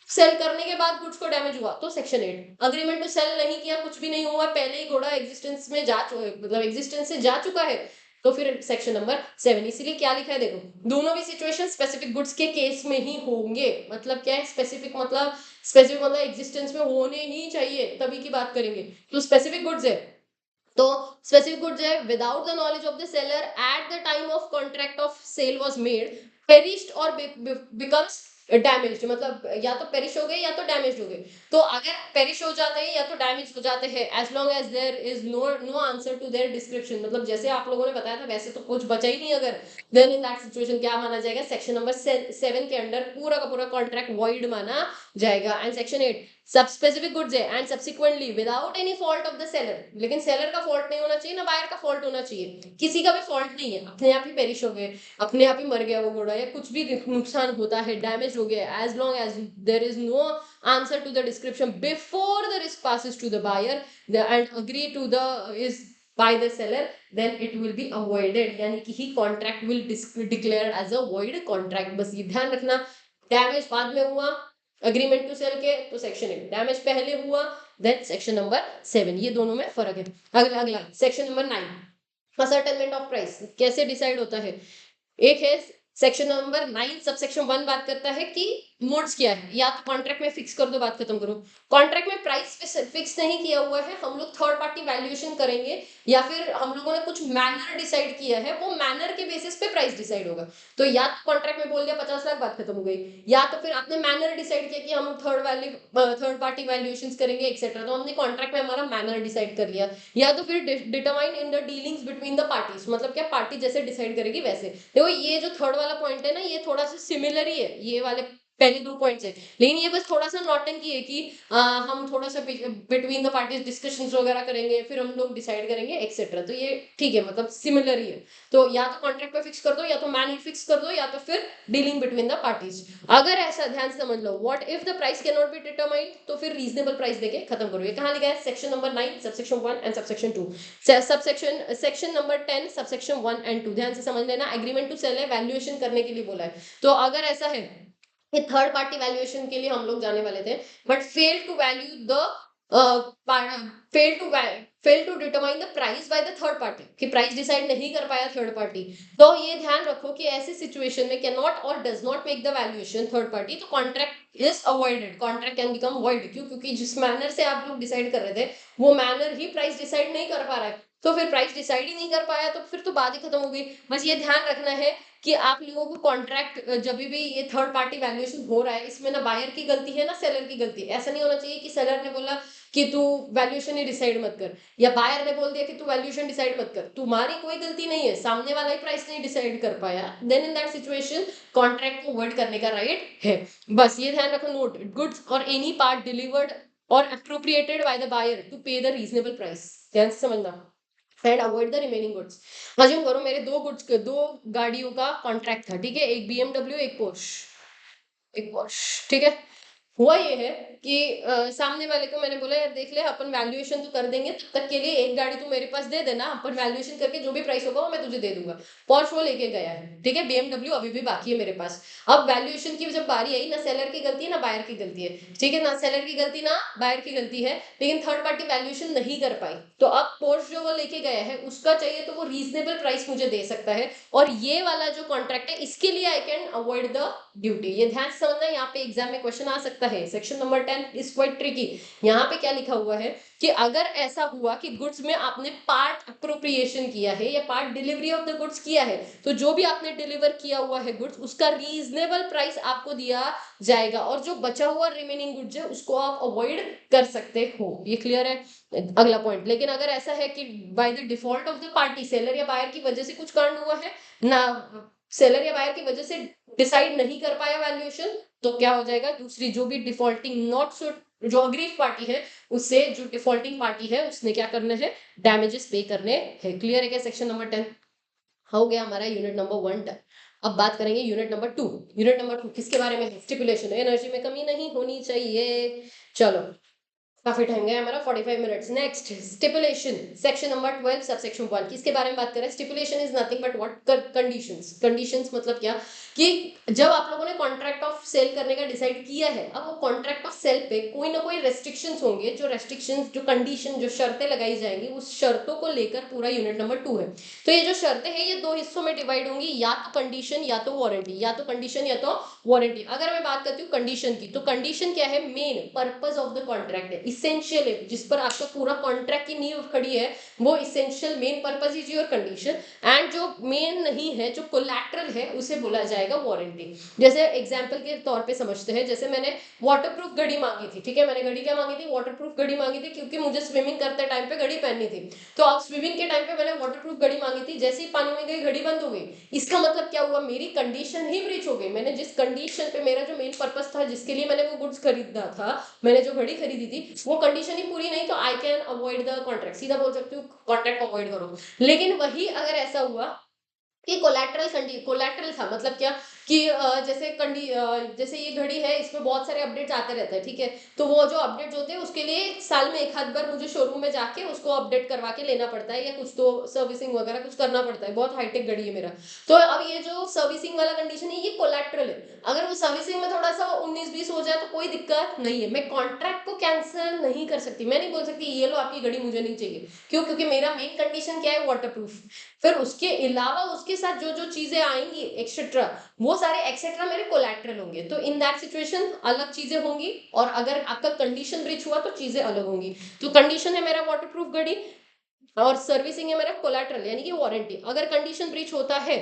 सेल करने के बाद गुड्स को डैमेज हुआ तो सेक्शन 8। अग्रीमेंट टू सेल नहीं किया, कुछ भी नहीं हुआ, पहले ही घोड़ा एग्जिस्टेंस में मतलब एग्जिस्टेंस से जा चुका है, तो फिर सेक्शन नंबर 7। इसीलिए क्या लिखा है देखो, दोनों भी सिचुएशन स्पेसिफिक गुड्स के केस में ही होंगे। मतलब क्या है स्पेसिफिक मतलब एग्जिस्टेंस में होने ही चाहिए, तभी की बात करेंगे। तो स्पेसिफिक गुड्स है, तो स्पेसिफिक गुड्स है without the knowledge of the seller at the time of contract of sale was made, perished और बिकम्स डैमेज्ड। मतलब या तो पेरिश हो गए या तो डैमेज हो गए। तो अगर पेरिश हो जाते हैं या तो डैमेज हो जाते हैं, as long as there is no answer to their description, मतलब जैसे आप लोगों ने बताया था वैसे तो कुछ बचा ही नहीं, अगर देन इन दैट सिचुएशन क्या माना जाएगा, सेक्शन नंबर 7 के अंडर पूरा का पूरा कॉन्ट्रैक्ट वॉइड माना जाएगा। एंड सेक्शन 8 सब स्पेसिफिक गुड्स है and subsequently without any fault of the seller, लेकिन सेलर का फॉल्ट नहीं होना चाहिए ना बायर का फॉल्ट होना चाहिए, किसी का भी फॉल्ट नहीं है, अपने आप ही पेरिश हो गए, अपने आप ही मर गया वो घोड़ा, या कुछ भी नुकसान होता है, डैमेज हो गया, as long as there is no answer to the description before the risk passes to the buyer and agree to the is by the seller, then it will be avoided, यानी कि ही contract will declare as a void contract। बस ये ध्यान रखना, damage बाद में हुआ agreement to cell के तो सेक्शन 8, डैमेज पहले हुआ देन सेक्शन नंबर 7, ये दोनों में फर्क है। अगला अगला section number 9, ascertainment of price कैसे डिसाइड होता है। एक है सेक्शन नंबर 9 सब सेक्शन 1 बात करता है कि मोड्स क्या है, या तो कॉन्ट्रैक्ट में फिक्स कर दो, बात खत्म करो। कॉन्ट्रैक्ट में प्राइस फिक्स नहीं किया हुआ है, हम लोग थर्ड पार्टी वैल्यूएशन करेंगे, या फिर हम लोगों ने कुछ मैनर डिसाइड किया है, वो मैनर के बेसिस पे प्राइस डिसाइड होगा। तो या तो कॉन्ट्रैक्ट में बोल दिया 50 लाख, बात खत्म हो गई, या तो फिर आपने मैनर डिसाइड किया कि हम थर्ड पार्टी वैल्यूएशन करेंगे एक्सेट्रा, तो हमने कॉन्ट्रैक्ट में हमारा मैनर डिसाइड कर लिया। या तो फिर determine in the dealings between the parties, मतलब क्या पार्टी जैसे डिसाइड करेगी वैसे। देखो ये जो थर्ड वाला पॉइंट है ना, ये थोड़ा सा सिमिलर ही है ये वाले पहले दो पॉइंट से, लेकिन ये बस थोड़ा सा नौटंकी है कि हम थोड़ा सा बिटवीन द पार्टीज डिस्कशंस वगैरह करेंगे, फिर हम लोग डिसाइड करेंगे एक्सेट्रा, तो ये ठीक है, मतलब सिमिलर ही है। तो या तो कॉन्ट्रैक्ट पे फिक्स कर दो, या तो मैन्युअल फिक्स कर दो, या तो फिर डीलिंग बिटवीन द पार्टीज। अगर ऐसा, ध्यान से समझ लो, what if the price can not be determined, तो फिर रीजनेबल प्राइस देके खत्म करो। ये कहां लिखा है? Section number 9 subsection 1 and subsection 2, section number 10 subsection 1 and 2, ध्यान से समझ लेना। एग्रीमेंट टू सेल है, वैल्यूएशन करने के लिए बोला है। तो अगर ऐसा है कि थर्ड पार्टी वैल्यूएशन के लिए हम लोग जाने वाले थे, but fail to value the fail to fail to determine the price by the third party, कि प्राइस डिसाइड नहीं कर पाया थर्ड पार्टी, तो ये ध्यान रखो कि ऐसी सिचुएशन में कैन नॉट और does not make the valuation third party, तो contract is avoided, contract can become void. क्यों? क्योंकि जिस मैनर से आप लोग डिसाइड कर रहे थे, वो मैनर ही प्राइस डिसाइड नहीं कर पा रहा है, तो फिर प्राइस डिसाइड ही नहीं कर पाया, तो फिर तो बात ही खत्म हो गई। बस ये ध्यान रखना है कि आप लोगों को कॉन्ट्रैक्ट जब भी ये थर्ड पार्टी वैल्यूएशन हो रहा है, इसमें ना बायर की गलती है ना सेलर की गलती है। ऐसा नहीं होना चाहिए कि सेलर ने बोला कि तू वैल्यूएशन ही डिसाइड मत कर, या बायर ने बोल दिया कि तू वैल्यूएशन डिसाइड मत कर, तुम्हारी कोई गलती नहीं है, सामने वाला ही प्राइस नहीं डिसाइड कर पाया, then in that situation contract को वर्ड करने का राइट है। बस ये ध्यान रखो। नोट, गुड्स और एनी पार्ट डिलीवर्ड और appropriated by the buyer to pay the reasonable price, ध्यान से समझना, and avoid the remaining goods. Assume करो मेरे दो गाड़ियों का कॉन्ट्रैक्ट था, ठीक है, एक बीएमडब्ल्यू एक पोर्श, एक पोर्श, ठीक है। हुआ ये है कि सामने वाले को मैंने बोला यार देख ले, अपन वैल्यूएशन तो कर देंगे, तब तक के लिए एक गाड़ी तू मेरे पास दे देना, अपन वैल्यूएशन करके जो भी प्राइस होगा वो मैं तुझे दे दूंगा। पोर्श वो लेके गया है, ठीक है, बीएमडब्ल्यू अभी भी बाकी है मेरे पास। अब वैल्यूएशन की जब बारी आई, ना सेलर की गलती है ना बायर की गलती है, ठीक है, ना सेलर की गलती ना बायर की गलती है, लेकिन थर्ड पार्टी वैल्यूएशन नहीं कर पाई, तो अब पोर्श जो वो लेके गया है उसका चाहिए तो वो रीजनेबल प्राइस मुझे दे सकता है, और ये वाला जो कॉन्ट्रैक्ट है इसके लिए I can avoid the duty. ये ध्यान से समझना, यहाँ पे एग्जाम में क्वेश्चन आ सकता है। Section number 10 is quite tricky. यहाँ पे क्या लिखा हुआ है कि अगर ऐसा हुआ कि गुड्स में आपने पार्ट अप्रोप्रिएशन किया है या part delivery of the goods किया है, तो जो भी आपने डिलीवर किया हुआ है गुड्स, उसका रीजनेबल प्राइस आपको दिया जाएगा, और जो बचा हुआ रिमेनिंग गुड्स है उसको आप अवॉइड कर सकते हो। ये क्लियर है? अगला पॉइंट, लेकिन अगर ऐसा है कि by the default of the party, seller या बायर की वजह से कुछ कांड हुआ है ना, सेलर या बायर की वजह से डिसाइड नहीं कर पाया वैल्यूएशन, तो क्या हो जाएगा, दूसरी जो भी डिफॉल्टिंग नॉट सो जो अग्रीव पार्टी है, उससे जो डिफॉल्टिंग पार्टी है उसने क्या करना है, डैमेजेस पे करने हैं। क्लियर है क्या? सेक्शन नंबर 10 हो गया हमारा यूनिट नंबर 1 डन। अब बात करेंगे यूनिट नंबर 2। यूनिट नंबर 2 किसके बारे में है? स्टिपुलेशन, एनर्जी में कमी नहीं होनी चाहिए। चलो, काफी टाइम गया हमारा, 45 minutes. Next, stipulation, section number 12 subsection 1, किसके बारे में बात कर रहे हैं? Stipulation is nothing but what, conditions. Conditions मतलब क्या, कि जब आप लोगों ने कॉन्ट्रैक्ट ऑफ सेल करने का डिसाइड किया है, अब वो कॉन्ट्रैक्ट ऑफ सेल पे कोई ना कोई रेस्ट्रिक्शंस होंगे, जो रेस्ट्रिक्शंस, जो कंडीशन, जो शर्तें लगाई जाएंगी, उस शर्तों को लेकर पूरा यूनिट नंबर 2 है। तो ये जो शर्तें हैं ये दो हिस्सों में डिवाइड होंगी, या तो कंडीशन या तो वारंटी, या तो कंडीशन या तो वारंटी। अगर मैं बात करती हूँ कंडीशन की, तो कंडीशन क्या है? Main purpose of the contract है, इसेंशियल है, जिस पर आपका पूरा कॉन्ट्रैक्ट की नींव खड़ी है, वो essential main purpose is your condition. And जो मेन नहीं है, जो कोलैटरल है, उसे बोला जाएगा वारंटी। जैसे एग्जाम्पल के तौर पे समझते हैं, जैसे मैंने वाटरप्रूफ घड़ी मांगी थी, ठीक है, मैंने घड़ी क्या मांगी थी? वाटरप्रूफ घड़ी मांगी थी, क्योंकि मुझे स्विमिंग करते टाइम पे घड़ी पहननी थी। तो अब स्विमिंग के टाइम पे मैंने वाटरप्रूफ घड़ी मांगी थी, जैसे ही पानी में गई घड़ी बंद हो गई। इसका मतलब क्या हुआ? मेरी कंडीशन ही ब्रीच हो गई। मैंने जिस कंडीशन पे, मेरा जो मेन पर्पस था जिसके लिए मैंने वो गुड्स खरीदा था, मैंने जो घड़ी खरीदी थी, वो कंडीशन ही पूरी नहीं, तो I can avoid the contract. सीधा बोल सकती हूँ कॉन्ट्रैक्ट अवॉइड करो। लेकिन वही अगर ऐसा हुआ कि कोलैटरल था, मतलब क्या कि जैसे ये घड़ी है, इसमें बहुत सारे अपडेट्स आते रहते हैं, ठीक है, तो वो जो अपडेट्स होते हैं उसके लिए साल में एक आध बार मुझे शोरूम में जाके उसको अपडेट करवा के लेना पड़ता है, या कुछ तो सर्विसिंग वगैरह कुछ करना पड़ता है। बहुत हाईटेक घड़ी है मेरा। तो अब ये जो सर्विसिंग वाला कंडीशन है, ये कोलैटरल है। अगर वो सर्विसिंग में थोड़ा सा 19-20 हो जाए तो कोई दिक्कत नहीं है, मैं कॉन्ट्रैक्ट को कैंसिल नहीं कर सकती। मैं नहीं बोल सकती ये लो आपकी घड़ी मुझे नहीं चाहिए। क्यों? क्योंकि मेरा मेन कंडीशन क्या है? वाटरप्रूफ। फिर उसके अलावा उसके साथ जो जो चीजें आएंगी एक्सेट्रा, वो सारे एक्सेट्रा मेरे कोलैटरल होंगे। तो इन दैट सिचुएशन अलग चीजें होंगी, और अगर आपका कंडीशन ब्रीच हुआ तो चीजें अलग होंगी। तो कंडीशन है मेरा वाटरप्रूफ घड़ी, और सर्विसिंग है मेरा कोलैटरल यानी कि वारंटी। अगर कंडीशन ब्रीच होता है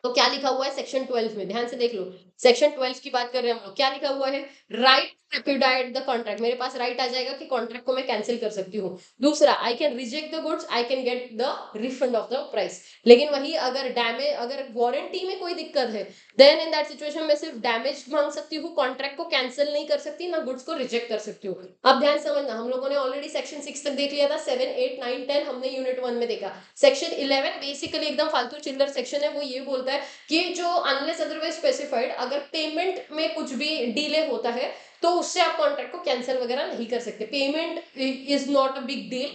तो क्या लिखा हुआ है सेक्शन 12 में, ध्यान से देख लो। सेक्शन 12 की बात कर रहे हैं हम लोग, क्या लिखा हुआ है, राइट रेप्यूडाइट द कॉन्ट्रैक्ट। मेरे पास राइट आ जाएगा कि कॉन्ट्रैक्ट को मैं कैंसिल कर सकती हूँ। दूसरा, I can reject the goods, I can get the refund of the price. लेकिन वही अगर डैमेज, अगर वारंटी में कोई दिक्कत है, देन इन दैट सिचुएशन में सिर्फ डैमेज मांग सकती हूँ, कॉन्ट्रैक्ट को कैंसिल नहीं कर सकती, ना गुड्स को रिजेक्ट कर सकती हूँ। अब ध्यान समझना, हम लोगों ने ऑलरेडी सेक्शन 6 तक देख लिया था, 7, 8, 9, 10 हमने यूनिट 1 में देखा। सेक्शन 11 बेसिकली एकदम फालतू चिल्लर सेक्शन है। वो ये बोलता है कि जो अनलेस अदरवाइज स्पेसिफाइड, अगर पेमेंट में कुछ भी डिले होता है तो उससे आप कॉन्ट्रैक्ट को कैंसिल वगैरह नहीं कर सकते। Payment is not a big deal,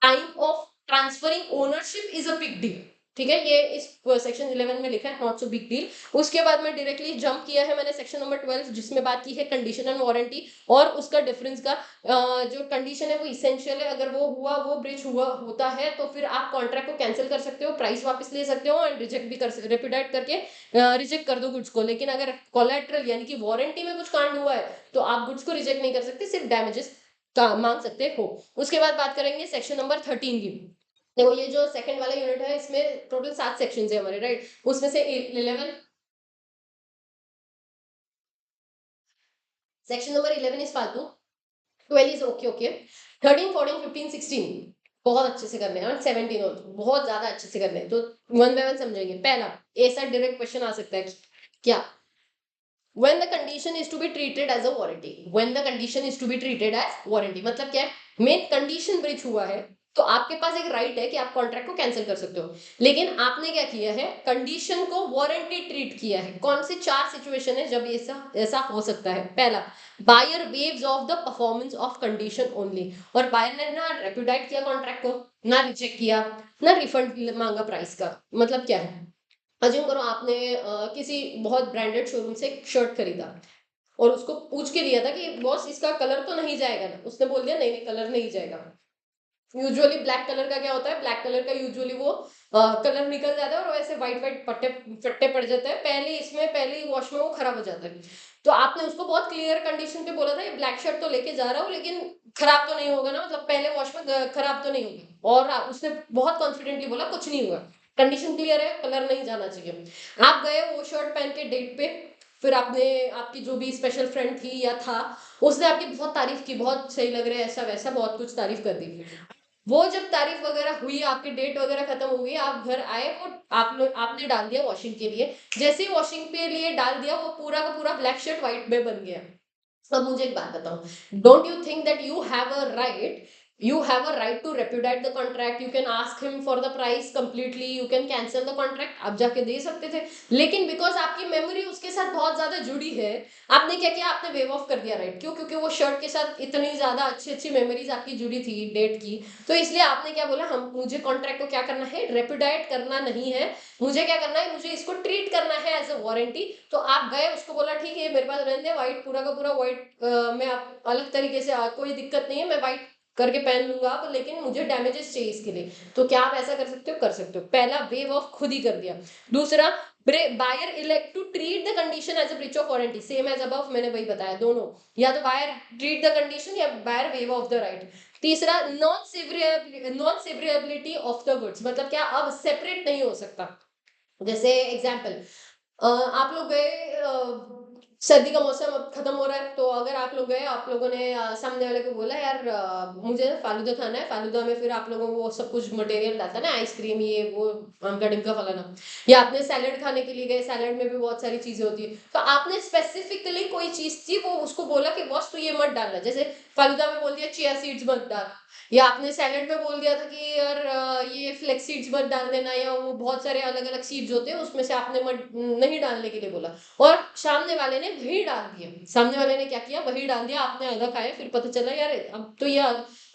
time of transferring ownership is a big deal. ठीक है, ये इस सेक्शन 11 में लिखा है, नॉट सो बिग डील। उसके बाद में डायरेक्टली जंप किया है मैंने सेक्शन नंबर 12, जिसमें बात की है कंडीशन एंड वारंटी और उसका डिफरेंस का। जो कंडीशन है वो इसेंशियल है, अगर वो हुआ, वो ब्रीच हुआ होता है तो फिर आप कॉन्ट्रैक्ट को कैंसिल कर सकते हो, प्राइस वापस ले सकते हो, एंड रिजेक्ट भी कर सकते, रेपिडाइट करके रिजेक्ट कर दो गुड्स को। लेकिन अगर कोलैटरल यानी कि वारंटी में कुछ कांड हुआ है तो आप गुड्स को रिजेक्ट नहीं कर सकते, सिर्फ डैमेजेस का मांग सकते हो। उसके बाद बात करेंगे सेक्शन नंबर 13 की। देखो ये जो सेकंड वाला यूनिट है, इसमें टोटल 7 सेक्शन है हमारे, राइट। उसमें से 11, सेक्शन नंबर 11 इज फालतू, 12 इज ओके ओके, 13, 14, 15, 16 बहुत अच्छे से करने हैं, और 17 और बहुत ज्यादा अच्छे से करने हैं। तो वन बाय वन समझेंगे। पहला, ऐसा डायरेक्ट क्वेश्चन आ सकता है क्या, when the condition is to be treated as a warranty, when the condition is to be treated as warranty मतलब क्या है, मेन कंडीशन ब्रीच हुआ है तो आपके पास एक राइट है कि आप कॉन्ट्रैक्ट को कैंसिल कर सकते हो। लेकिन आपने क्या किया है, कंडीशन को वारंटी ट्रीट किया है। कौन से 4 सिचुएशन है जब ऐसा ऐसा हो सकता है। पहला, buyer waives of the performance of condition only, और बायर ने ना रेप्यूडाइट किया कॉन्ट्रैक्ट को, ना रिजेक्ट किया, ना रिफंड मांगा प्राइस का। मतलब क्या है, अज्यूम करो आपने किसी बहुत ब्रांडेड शोरूम से एक शर्ट खरीदा और उसको पूछ के लिया था कि बॉस इसका कलर तो नहीं जाएगा ना, उसने बोल दिया नहीं नहीं कलर नहीं जाएगा। यूजुअली ब्लैक कलर का क्या होता है, ब्लैक कलर का यूजुअली वो कलर निकल जाता है और वैसे व्हाइट व्हाइट पट्टे फट्टे पड़ जाते हैं, पहले इसमें पहले वॉश में वो खराब हो जाता है। तो आपने उसको बहुत क्लियर कंडीशन पे बोला था ये ब्लैक शर्ट तो लेके जा रहा हूँ लेकिन खराब तो नहीं होगा ना, मतलब पहले वॉश में खराब तो नहीं होगी, और उसने बहुत कॉन्फिडेंटली बोला कुछ नहीं हुआ, कंडीशन क्लियर है, कलर नहीं जाना चाहिए। आप गए वो शर्ट पहन के डेट पे, फिर आपने, आपकी जो भी स्पेशल फ्रेंड थी या था, उसने आपकी बहुत तारीफ की, बहुत सही लग रहा है ऐसा वैसा, बहुत कुछ तारीफ कर दी। वो जब तारीफ वगैरह हुई, आपकी डेट वगैरह खत्म हो गई, आप घर आए, वो आप लोग आपने डाल दिया वॉशिंग के लिए। जैसे ही वॉशिंग पे लिए डाल दिया, वो पूरा का पूरा ब्लैक शर्ट व्हाइट में बन गया। अब मुझे एक बात बताओ, don't you think that you have a right to repudiate the contract, you can ask him for the price completely, you can cancel the contract, आप जाके दे सकते थे। लेकिन बिकॉज आपकी मेमोरी उसके साथ बहुत ज्यादा जुड़ी है, आपने क्या किया, आपने वेव ऑफ कर दिया, राइट। क्यों, क्योंकि वो शर्ट के साथ इतनी ज्यादा अच्छी अच्छी मेमोरीज आपकी जुड़ी थी डेट की। तो इसलिए आपने क्या बोला, हम मुझे कॉन्ट्रैक्ट को क्या करना है, रेपुडाइट करना नहीं है, मुझे क्या करना है, मुझे इसको ट्रीट करना है एज अ वारंटी। तो आप गए, उसको बोला ठीक है मेरे पास रहने दे, व्हाइट पूरा का पूरा व्हाइट में आप अलग तरीके से कोई दिक्कत नहीं है, मैं व्हाइट करके पहन लूंगा आप, लेकिन मुझे डैमेजेस चाहिए इसके लिए। तो क्या आप ऐसा कर सकते हो, कर सकते हो। पहला, वेव ऑफ खुद ही कर दिया। दूसरा, buyer elect to treat the condition as a breach of warranty, same as above, मैंने वही बताया दोनों, या तो बायर ट्रीट द कंडीशन या buyer waive of the right. तीसरा, non severability of the goods, मतलब क्या, अब सेपरेट नहीं हो सकता। जैसे एग्जाम्पल, आप लोग गए, सर्दी का मौसम अब खत्म हो रहा है, तो अगर आप लोग गए, आप लोगों ने सामने वाले को बोला यार मुझे ना फालूदा खाना है, फालूदा में फिर आप लोगों को वो सब कुछ मटेरियल डालता है ना, आइसक्रीम ये वो अमका डिमका फलाना, या आपने सैलेड खाने के लिए गए, सैलेड में भी बहुत सारी चीजें होती है, तो आपने स्पेसिफिकली कोई चीज थी वो उसको बोला कि बॉस तू ये मत डालना, जैसे फालूदा में बोल दिया चिया सीड्स मत डाल, या आपने सैलेड में बोल दिया था कि यार ये फ्लेक्स सीड्स मत डाल देना, या वो बहुत सारे अलग अलग सीड्स होते हैं उसमें से आपने मत नहीं डालने के लिए बोला, और सामने वाले ने वही डाल दिया, सामने वाले ने क्या किया, वही डाल दिया, आपने आधा खाया, फिर पता चला यार अब तो ये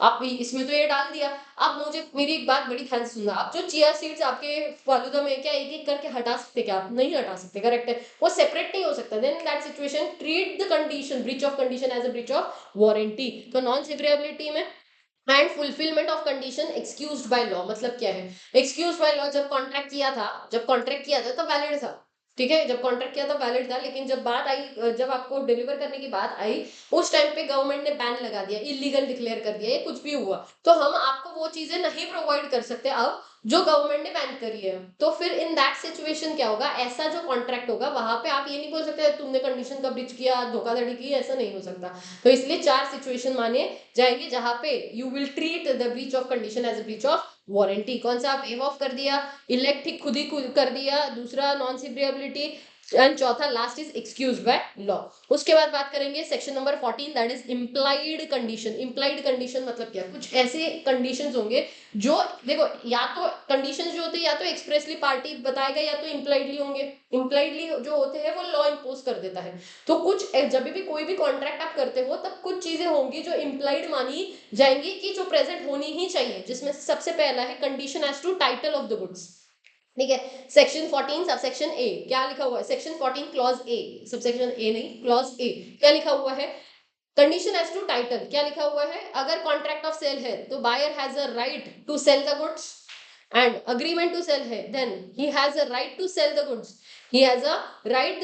आप इसमें तो ये डाल दिया। अब मुझे मेरी एक बात बड़ी ध्यान से सुनना, आप जो चिया सीड्स आपके फालूदा में क्या एक एक करके हटा सकते, क्या आप नहीं हटा सकते, करेक्ट है, वो सेपरेट नहीं हो सकता। Then in that situation treat the condition breach of condition as a breach of warranty. तो नॉन सेवरेबिलिटी में and fulfilment of condition excused by law, मतलब क्या है, एक्सक्यूज बाय लॉ, जब कॉन्ट्रैक्ट किया था, जब कॉन्ट्रैक्ट किया था तो वैलिड था, ठीक है, जब कॉन्ट्रैक्ट किया था वैलिड था, लेकिन जब बात आई जब आपको डिलीवर करने की बात आई, उस टाइम पे गवर्नमेंट ने बैन लगा दिया, इलीगल डिक्लेयर कर दिया, ये कुछ भी हुआ, तो हम आपको वो चीजें नहीं प्रोवाइड कर सकते अब जो गवर्नमेंट ने बैन करी है। तो फिर इन दैट सिचुएशन क्या होगा, ऐसा जो कॉन्ट्रैक्ट होगा वहां पे आप ये नहीं बोल सकते तुमने कंडीशन का ब्रीच किया, धोखाधड़ी की, ऐसा नहीं हो सकता। तो इसलिए 4 सिचुएशन माने जाएंगे जहां पे you will treat the breach of condition as a breach of warranty. कौन सा, वेव ऑफ कर दिया, इलेक्ट्रिक खुद ही कर दिया, दूसरा नॉन सिब्रियबिलिटी, एंड चौथा last is excuse by law. उसके बाद बात करेंगे section number 14, that is implied condition. Implied condition मतलब क्या, कुछ ऐसे कंडीशंस होंगे जो, देखो या तो कंडीशंस जो होते हैं या तो एक्सप्रेसली पार्टी बताएगा या तो इम्प्लाइडली होंगे। इम्प्लाइडली जो होते हैं वो लॉ इम्पोज कर देता है। तो कुछ जब भी कोई भी कॉन्ट्रैक्ट आप करते हो तब कुछ चीजें होंगी जो इम्प्लाइड मानी जाएंगी कि जो प्रेजेंट होनी ही चाहिए, जिसमें से सबसे पहला है condition as to title of the goods. ठीक है, सेक्शन 14 सब सेक्शन ए क्या लिखा हुआ है, section 14 clause A, sub section A नहीं, क्लॉज ए क्या लिखा हुआ है, कंडीशन एज टू टाइटल क्या लिखा हुआ है, अगर कॉन्ट्रैक्ट ऑफ सेल है तो buyer has a right to sell the goods, and agreement to sell है then he has a right to sell the goods, he has a right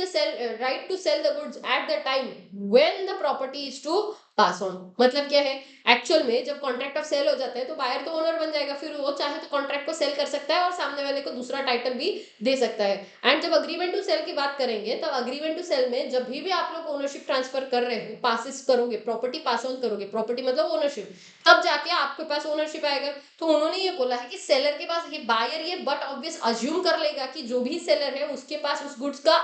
to sell the goods at the time when the property is to pass on. मतलब क्या है, actual में जब contract of cell हो जाता है तो buyer तो ओनर बन जाएगा, फिर वो चाहे तो कॉन्ट्रैक्ट को सेल कर सकता है और सामने वाले को दूसरा टाइटल भी दे सकता है। एंड जब अग्रीमेंट टू सेल की बात करेंगे तब अग्रीमेंट टू सेल में जब भी आप लोग ओनरशिप ट्रांसफर कर रहे हो, पासिस करोगे, प्रॉपर्टी पास ऑन करोगे, प्रॉपर्टी मतलब ओनरशिप, तब जाके आपके पास ओनरशिप आएगा। तो उन्होंने ये बोला है कि सेलर के पास, ये बायर ये बट ऑब्वियस अज्यूम कर लेगा कि जो भी सेलर है उसके पास उस गुड्स का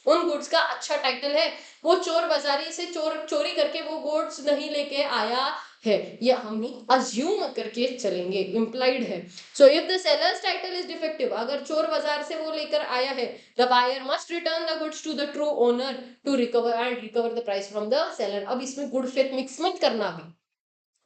उन गुड्स का अच्छा टाइटल है, वो चोर बाजारी से चोरी करके वो गुड्स नहीं लेके आया है, ये हम लोग अज्यूम करके चलेंगे, इम्प्लाइड है। So if the seller's title is defective, अगर चोर बाजार से वो लेकर आया है, the buyer must return the goods to the true owner to recover the price from the seller. अब इसमें गुड फेथ मिक्स मत करना, अभी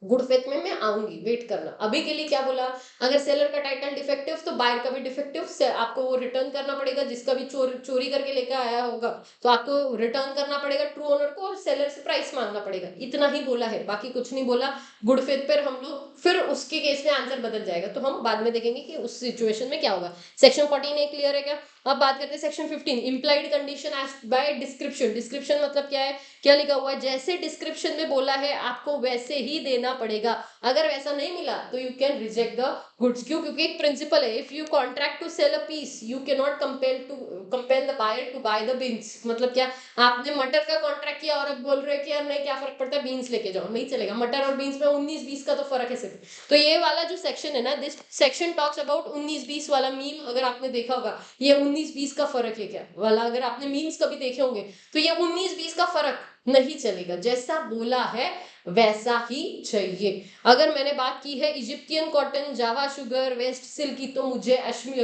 गुड फेथ में मैं आऊंगी, वेट करना। अभी के लिए क्या बोला, अगर सेलर का टाइटल डिफेक्टिव तो बायर का भी डिफेक्टिव, से आपको वो रिटर्न करना पड़ेगा, जिसका भी चोरी करके लेकर आया होगा तो आपको रिटर्न करना पड़ेगा ट्रू ओनर को, और सेलर से प्राइस मांगना पड़ेगा, इतना ही बोला है, बाकी कुछ नहीं बोला। गुड फेथ पर हम लोग फिर उसके केस में आंसर बदल जाएगा, तो हम बाद में देखेंगे कि उस सिचुएशन में क्या होगा। सेक्शन 14 क्लियर है क्या। अब बात करते हैं section 15, implied condition as by description. Description मतलब क्या है, क्या लिखा हुआ है, जैसे डिस्क्रिप्शन में बोला है आपको वैसे ही देना पड़ेगा, अगर वैसा नहीं मिला तो you can reject the goods. क्यों, क्योंकि एक प्रिंसिपल है, if you contract to sell a peas you can not compel the buyer to buy the beans. मतलब क्या, आपने मटर का कॉन्ट्रैक्ट किया और अब बोल रहे हो कि यार नहीं क्या फर्क पड़ता है, बीन्स लेके जाओ, नहीं चलेगा, मटर और बीन्स में 19-20 का तो फर्क है सिर्फ। तो ये वाला जो सेक्शन है ना, दिस सेक्शन टॉक्स अबाउट 19-20 वाला मीम, अगर आपने देखा होगा, ये 19-20 का फर्क है क्या वाला, अगर आपने मीम्स कभी देखे होंगे तो ये 19-20 का फर्क नहीं चलेगा, जैसा बोला है वैसा ही चाहिए। अगर मैंने बात की है इजिप्टियन कॉटन, जावा शुगर, वेस्ट सिल्क की, तो मुझे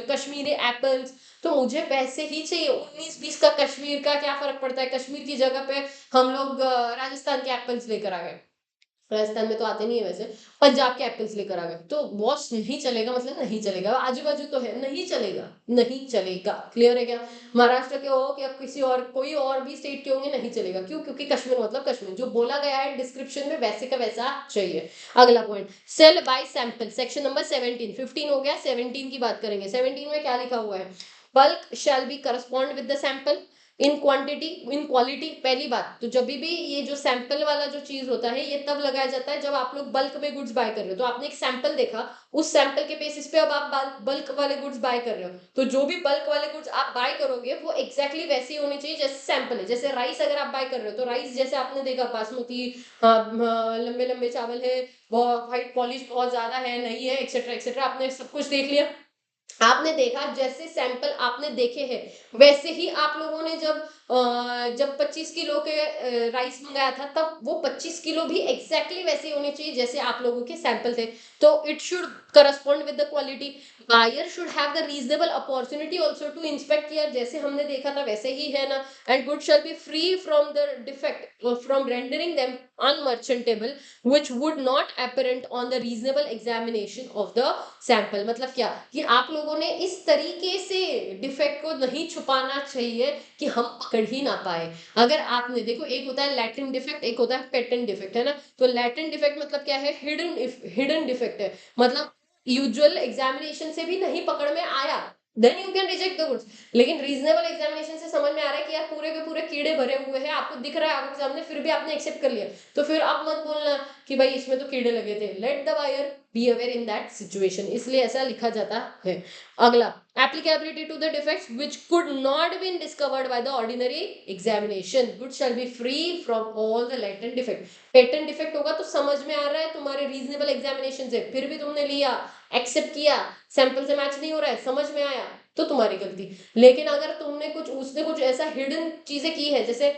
कश्मीरी एप्पल्स, तो मुझे वैसे ही चाहिए। 19-20 का कश्मीर का क्या फर्क पड़ता है, कश्मीर की जगह पे हम लोग राजस्थान के एप्पल्स लेकर आ गए, राजस्थान में तो आते नहीं है वैसे, पंजाब के एप्पल्स लेकर आ गए, तो वॉश नहीं चलेगा, मतलब नहीं चलेगा, आजू बाजू तो है, नहीं चलेगा, नहीं चलेगा। क्लियर है क्या। महाराष्ट्र के हो या किसी और कोई और भी स्टेट के होंगे, नहीं चलेगा। क्यों, क्योंकि कश्मीर मतलब कश्मीर, जो बोला गया है डिस्क्रिप्शन में वैसे का वैसा चाहिए। अगला point, sale by sample, section number 17। 15 हो गया, 17 की बात करेंगे। 17 में क्या लिखा हुआ है, bulk shall be correspond with the sample in quantity in quality. पहली बात तो जब भी ये जो सैंपल वाला जो चीज होता है ये तब लगाया जाता है जब आप लोग बल्क में गुड्स बाय कर रहे हो, तो आपने एक सैंपल देखा, उस सैंपल के बेसिस पे अब आप बल्क वाले गुड्स बाय कर रहे हो, तो जो भी बल्क वाले गुड्स आप बाय करोगे वो एक्जैक्टली वैसे ही होने चाहिए जैसे सैंपल है। जैसे राइस अगर आप बाय कर रहे हो तो राइस जैसे आपने देखा बासमती, लंबे लंबे चावल है, बहुत वाइट पॉलिश बहुत ज्यादा है नहीं है, एक्सेट्रा एक्सेट्रा, आपने सब कुछ देख लिया। आपने देखा जैसे सैंपल आपने देखे हैं वैसे ही आप लोगों ने जब 25 किलो के राइस मंगाया था तब वो 25 किलो भी एग्जैक्टली वैसे ही होने चाहिए जैसे आप लोगों के सैंपल थे। तो it should correspond with the quality. Buyer should have the reasonable opportunity also to inspect किया, जैसे हमने देखा था वैसे ही है ना। And good shall be free from the defect from rendering them unmerchantable which would not apparent on the reasonable examination of the sample। मतलब क्या कि आप लोगों ने इस तरीके से डिफेक्ट को नहीं छुपाना चाहिए कि हम पकड़ ही ना पाए। अगर आपने देखो, एक होता है लैटेंट डिफेक्ट, एक होता है पेटेंट डिफेक्ट, है ना। तो लैटेंट डिफेक्ट मतलब क्या है, हिडन डिफेक्ट है, मतलब यूजुअल एग्जामिनेशन से भी नहीं पकड़ में आया, then you can reject the goods. लेकिन रीजनेबल एग्जामिनेशन से समझ में आ रहा है कि यार पूरे के पूरे कीड़े भरे हुए हैं, आपको दिख रहा है आंखों के सामने, फिर भी आपने एक्सेप्ट कर लिया, तो फिर आप मत बोलना कि भाई इसमें तो कीड़े लगे थे। Let the buyer be aware in that situation, इसलिए ऐसा लिखा जाता है। अगला, applicability to the defects which could not been discovered by the ordinary examination, goods shall be free from all the latent defect. Patent defect होगा तो समझ में आ रहा है तुम्हारे रीजनेबल एग्जामिनेशन से, फिर भी तुमने लिया, एक्सेप्ट किया, सैंपल से मैच नहीं हो रहा है, समझ में आया, तो तुम्हारी गलती। लेकिन अगर तुमने कुछ, उसने कुछ ऐसा हिडन चीजें की है, जैसे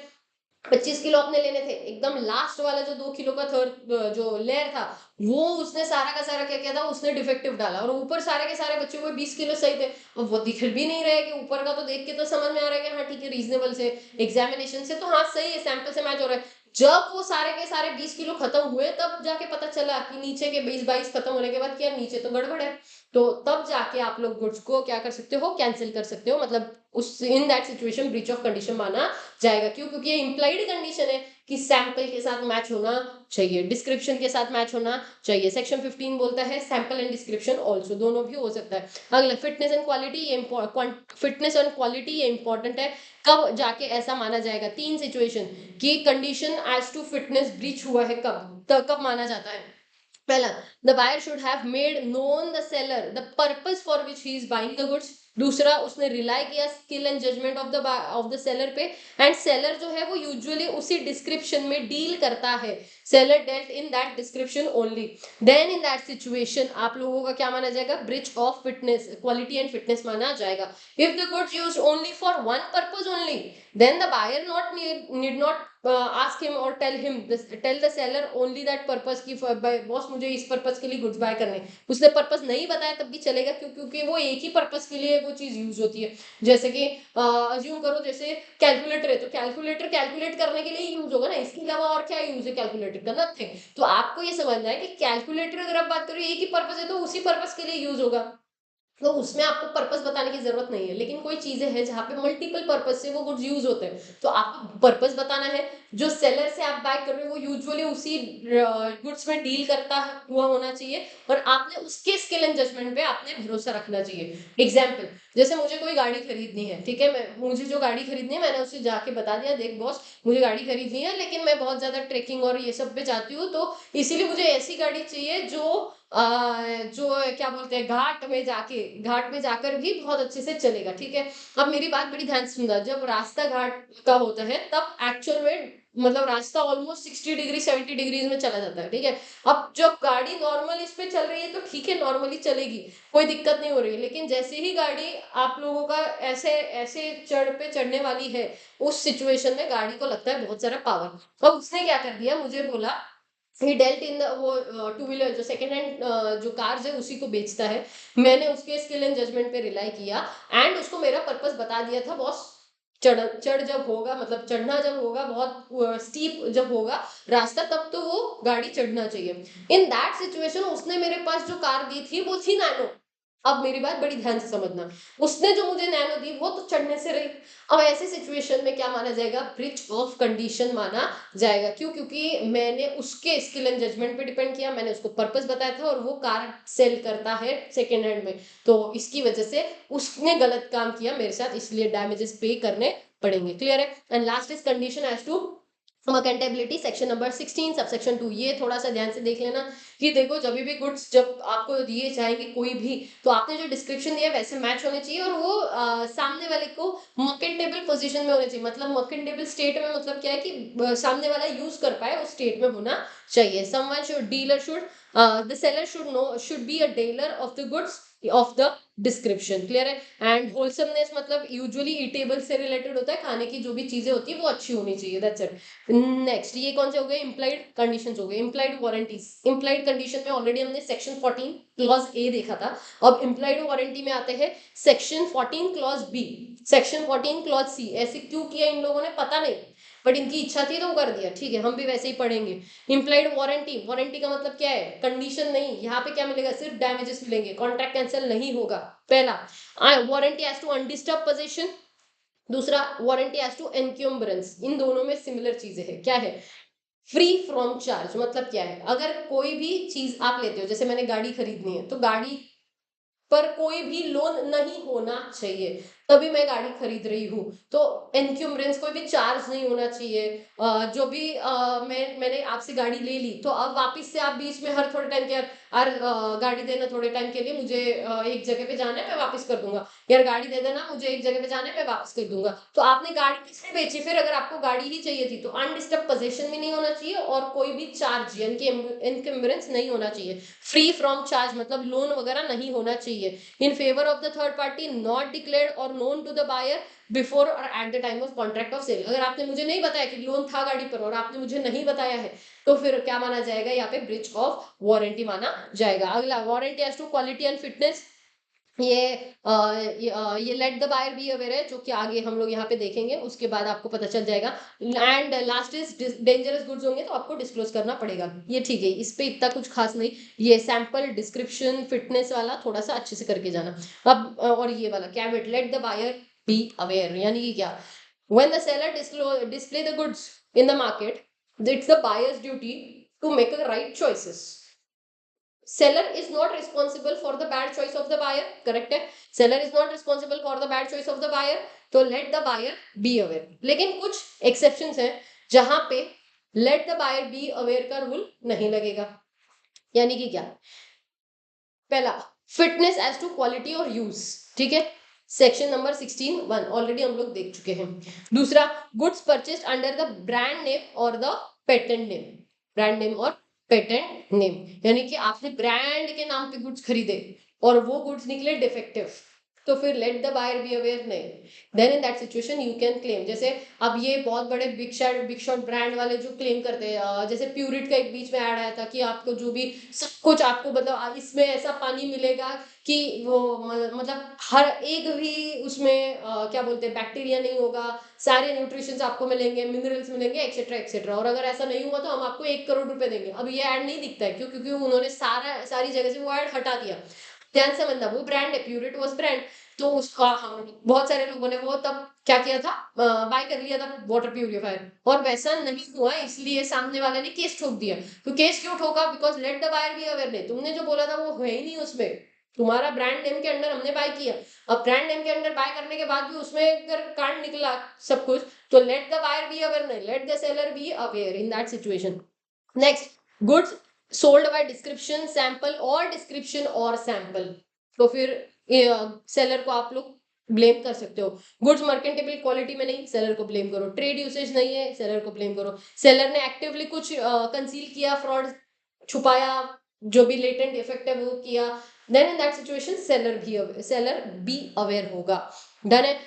25 किलो अपने लेने थे, एकदम लास्ट वाला जो 2 किलो का थर्ड जो लेयर था, वो उसने सारा का सारा क्या किया था, उसने डिफेक्टिव डाला, और ऊपर सारे के सारे बचे हुए 20 किलो सही थे। और वो दिख भी नहीं रहा है कि ऊपर का तो देख के तो समझ में आ रहा है कि हाँ ठीक है, रीजनेबल से एग्जामिनेशन से तो हाँ सही है, सैंपल से मैच हो रहा है। जब वो सारे के सारे 20 किलो खत्म हुए, तब जाके पता चला कि नीचे के 20-22 खत्म होने के बाद क्या नीचे तो गड़बड़ है। तो तब जाके आप लोग गुड्स को क्या कर सकते हो, कैंसिल कर सकते हो, मतलब उस इन that situation breach of condition माना जाएगा। क्यों? क्योंकि ये इंप्लाइड कंडीशन है कि सैंपल के साथ मैच होना चाहिए, डिस्क्रिप्शन के साथ मैच होना चाहिए। सेक्शन 15 बोलता है सैंपल एंड डिस्क्रिप्शन ऑल्सो, दोनों भी हो सकता है। अगला, फिटनेस एंड क्वालिटी, ये फिटनेस एंड क्वालिटी ये इंपॉर्टेंट है। कब जाके ऐसा माना जाएगा? 3 सिचुएशन की condition as to fitness breach हुआ है, कब माना जाता है? पहला, the buyer should have made known the seller the purpose for which he is buying the goods. दूसरा, उसने रिलाई किया skill and judgement of the seller पे, एंड सेलर जो है वो यूजुअली उसी डिस्क्रिप्शन में डील करता है, seller dealt in that description only. Then in that situation आप लोगों का क्या माना जाएगा? Breach of fitness, quality and fitness माना जाएगा। If the goods used only for one purpose only, then the buyer not need not ask him or tell the seller only that purpose की boss मुझे इस purpose के लिए goods by करने, उसने purpose नहीं बताया तब भी चलेगा। क्योंकि वो एक ही पर्पस के लिए वो चीज यूज होती है। जैसे कि अज्यूम करो, जैसे कैलकुलेटर है, तो कैलकुलेटर कैलकुलेट करने के लिए यूज होगा ना, इसके अलावा और क्या यूज है कैलकुलेटर का? नथिंग। तो आपको ये समझना है कि कैलकुलेटर अगर आप बात करो एक ही पर्पस है, तो उसी पर्पस के लिए यूज होगा, तो उसमें आपको पर्पस बताने की जरूरत नहीं है। लेकिन कोई चीजें हैं जहाँ पे मल्टीपल पर्पस से वो गुड्स यूज होते हैं, तो आपको पर्पस बताना है। जो सेलर से आप बाय कर रहे हो वो यूजुअली उसी गुड्स में डील करता हुआ होना चाहिए, और आपने उसके स्किल एंड जजमेंट पे आपने भरोसा रखना चाहिए। एग्जाम्पल, जैसे मुझे कोई गाड़ी खरीदनी है, ठीक है, मैं मुझे जो गाड़ी खरीदनी है मैंने उससे जाके बता दिया, देख बॉस मुझे गाड़ी खरीदनी है, लेकिन मैं बहुत ज्यादा ट्रेकिंग और ये सब पे जाती हूँ, तो इसीलिए मुझे ऐसी गाड़ी चाहिए जो जो क्या बोलते हैं, घाट में जाकर भी बहुत अच्छे से चलेगा, ठीक है। अब मेरी बात बड़ी ध्यान से सुनना, जब रास्ता घाट का होता है तब एक्चुअल में मतलब रास्ता ऑलमोस्ट 60 डिग्री 70 डिग्रीज में चला जाता है, ठीक है। अब जब गाड़ी नॉर्मल इस पे चल रही है तो ठीक है, नॉर्मली चलेगी, कोई दिक्कत नहीं हो रही है। लेकिन जैसे ही गाड़ी आप लोगों का ऐसे ऐसे चढ़ने वाली है, उस सिचुएशन में गाड़ी को लगता है बहुत सारा पावर। अब उसने क्या कर दिया, मुझे बोला, ही डेल्ट इन द वो टू व्हीलर जो सेकंड हैंड जो कार्स है उसी को बेचता है। मैंने उसके स्किल एंड जजमेंट पे रिलाई किया, एंड उसको मेरा पर्पस बता दिया था, बॉस चढ़ जब होगा, मतलब चढ़ना जब होगा, बहुत स्टीप जब होगा रास्ता, तब तो वो गाड़ी चढ़ना चाहिए। इन दैट सिचुएशन उसने मेरे पास जो कार दी थी वो थी नैनो। अब मेरी बात बड़ी ध्यान से समझना, उसने जो मुझे नैनो दी वो तो चढ़ने से रही। अब ऐसे सिचुएशन में क्या माना जाएगा? ब्रीच ऑफ कंडीशन माना जाएगा। क्यों? क्योंकि मैंने उसके स्किल एंड जजमेंट पे डिपेंड किया, मैंने उसको पर्पस बताया था, और वो कार सेल करता है सेकेंड हैंड में, तो इसकी वजह से उसने गलत काम किया मेरे साथ, इसलिए डैमेजेस पे करने पड़ेंगे। क्लियर है? And last is condition as to accountability, section number 16 subsection 2। ये थोड़ा सा ध्यान से देख लेना कि देखो, जब भी गुड्स जब आपको दिए जाएंगे कोई भी, तो आपने जो डिस्क्रिप्शन दिया है वैसे मैच होने चाहिए, और वो सामने वाले को मर्केंटेबल पोजीशन में होने चाहिए। मतलब मर्केंटेबल स्टेट में मतलब क्या है कि सामने वाला यूज कर पाए उस स्टेट में होना चाहिए। Someone should dealer should the seller should be a dealer of the goods of the description. Clear है? एंड होलसमनेस मतलब यूजुअली ईटेबल से रिलेटेड होता है, खाने की जो भी चीजें होती है वो अच्छी होनी चाहिए, दैट्स इट। नेक्स्ट, ये कौन से हो गए? इम्प्लाइड कंडीशंस हो गए। इम्प्लाइड वारंटीज, इम्प्लाइड कंडीशन में ऑलरेडी हमने सेक्शन 14 क्लॉज ए देखा था। अब इम्प्लाइड वारंटी में आते हैं section 14 clause B, section 14 clause C. ऐसे क्यों किया इन लोगों ने पता नहीं, बट इनकी इच्छा थी तो वो कर दिया, ठीक है, हम भी वैसे ही पढ़ेंगे। इम्प्लाइड वारंटी, वारंटी का मतलब क्या है? कंडीशन नहीं, यहाँ पे क्या मिलेगा? सिर्फ डैमेजेस मिलेंगे, कॉन्ट्रैक्ट कैंसिल नहीं होगा। पहला, warranty as to undisturbed position. दूसरा, वारंटी एज टू एनक्यूम्बरेंस। इन दोनों में सिमिलर चीजें हैं, क्या है? फ्री फ्रॉम चार्ज मतलब क्या है? अगर कोई भी चीज आप लेते हो, जैसे मैंने गाड़ी खरीदनी है, तो गाड़ी पर कोई भी लोन नहीं होना चाहिए, तभी मैं गाड़ी खरीद रही हूँ। तो एनक्यूमरेंस, कोई भी चार्ज नहीं होना चाहिए। जो भी मैंने आपसे गाड़ी ले ली, तो अब वापस से आप बीच में हर थोड़े टाइम के यार गाड़ी देना थोड़े टाइम के लिए, मुझे एक जगह पे जाना है, मैं वापस कर दूंगा। यार गाड़ी दे देना, मुझे एक जगह पे जाना है, मैं वापस कर दूंगा। तो आपने गाड़ी किसने बेची फिर? अगर आपको गाड़ी ही चाहिए थी तो अनडिस्टर्ब पोजीशन भी नहीं होना चाहिए और कोई भी चार्ज यानी कि इनकम्बरेंस नहीं होना चाहिए। फ्री फ्रॉम चार्ज मतलब लोन वगैरह नहीं होना चाहिए। In favour of the third party not declared और known to the buyer before और at the time of contract of sale. अगर आपने मुझे नहीं बताया कि लोन था गाड़ी पर और आपने मुझे नहीं बताया है, तो फिर क्या माना जाएगा? यहाँ पे ब्रीच ऑफ वारंटी माना जाएगा। अगला, warranty as to quality and fitness. ये let the buyer be aware है, जो कि आगे हम लोग यहाँ पे देखेंगे, उसके बाद आपको पता चल जाएगा। And last is dangerous goods होंगे तो आपको डिस्क्लोज करना पड़ेगा। ये ठीक है, इस पे इतना कुछ खास नहीं। ये सैंपल डिस्क्रिप्शन फिटनेस वाला थोड़ा सा अच्छे से करके जाना। अब और ये वाला caveat, let the buyer be aware, यानी कि क्या? When the seller display the goods in the market, it's the buyer's duty to make a right choices. seller is not responsible for the bad choice of the buyer, correct है? seller is not responsible for the bad choice of the buyer, तो let the buyer be aware। लेकिन कुछ exceptions हैं जहां पे let the buyer be aware का rule नहीं लगेगा। यानी कि क्या? पहला, फिटनेस एज टू क्वालिटी और यूज, ठीक है, सेक्शन नंबर 16(1) ऑलरेडी हम लोग देख चुके हैं। दूसरा, goods purchased under the brand name और the patent name, brand name और पेटेंट नेम, यानी कि आपने ब्रांड के नाम पे गुड्स खरीदे और वो गुड्स निकले डिफेक्टिव, तो फिर let the buyer be aware नहीं, then in that situation you can claim. जैसे अब ये बहुत बड़े बिग शॉट ब्रांड वाले जो क्लेम करते हैं, जैसे प्यूरिट का एक बीच में ऐड आया था कि आपको जो भी सब कुछ आपको मतलब इसमें ऐसा पानी मिलेगा कि वो मतलब हर एक भी उसमें क्या बोलते हैं बैक्टीरिया नहीं होगा, सारे न्यूट्रिशंस आपको मिलेंगे, मिनरल्स मिलेंगे, एक्सेट्रा एक्सेट्रा, और अगर ऐसा नहीं हुआ तो हम आपको 1 करोड़ रुपए देंगे। अब ये ऐड नहीं दिखता है, क्यों? क्योंकि उन्होंने सारी जगह से वो ऐड हटा दिया। ध्यान से बनना, वो ब्रांड है, प्यूरिट वॉज ब्रांड, तो उसका हम बहुत सारे लोगों ने वो तब क्या किया था, बाय कर लिया था वाटर प्यूरिफायर, और वैसा नहीं हुआ इसलिए सामने वाले ने केस ठोक दिया। तो केस क्यों ठोका? Because let the buyer be aware, नहीं, तुमने जो बोला था वो है ही नहीं उसमें, तुम्हारा ब्रांड नेम के अंडर हमने बाय किया। अब ब्रांड नेम के अंडर बाय करने के बाद भी उसमें अगर कांड निकला सब कुछ, तो let the buyer be aware नहीं, let the seller be aware in that situation. Next, goods sold by description sample और डिस्क्रिप्शन और सैंपल, तो फिर सेलर को आप लोग ब्लेम कर सकते हो। गुड्स मर्केंटेबल क्वालिटी में नहीं, सेलर को ब्लेम करो। ट्रेड यूसेज नहीं है, सेलर को ब्लेम करो। सेलर ने एक्टिवली कुछ कंसील किया, फ्रॉड छुपाया, जो भी लेटेंट इफेक्ट है वो किया, then in that situation seller be aware होगा। डन है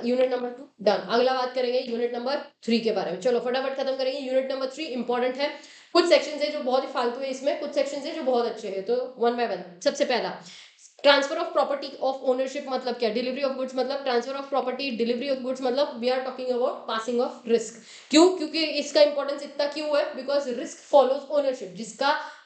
यूनिट नंबर 2 डन। अगला बात करेंगे यूनिट नंबर 3 के बारे में। चलो फटाफट खत्म करेंगे। यूनिट नंबर 3 इंपॉर्टेंट है, कुछ सेक्शंस है जो बहुत ही फालतू है, इसमें कुछ सेक्शंस है जो बहुत अच्छे हैं, तो वन बाय वन। सबसे पहला, transfer of property of ownership मतलब क्या? डिलीवरी ऑफ गुड्स मतलब transfer of property, delivery of goods मतलब we are talking about passing of risk. क्यों? क्योंकि इसका इंपॉर्टेंस इतना क्यों है? Because risk follows ownership.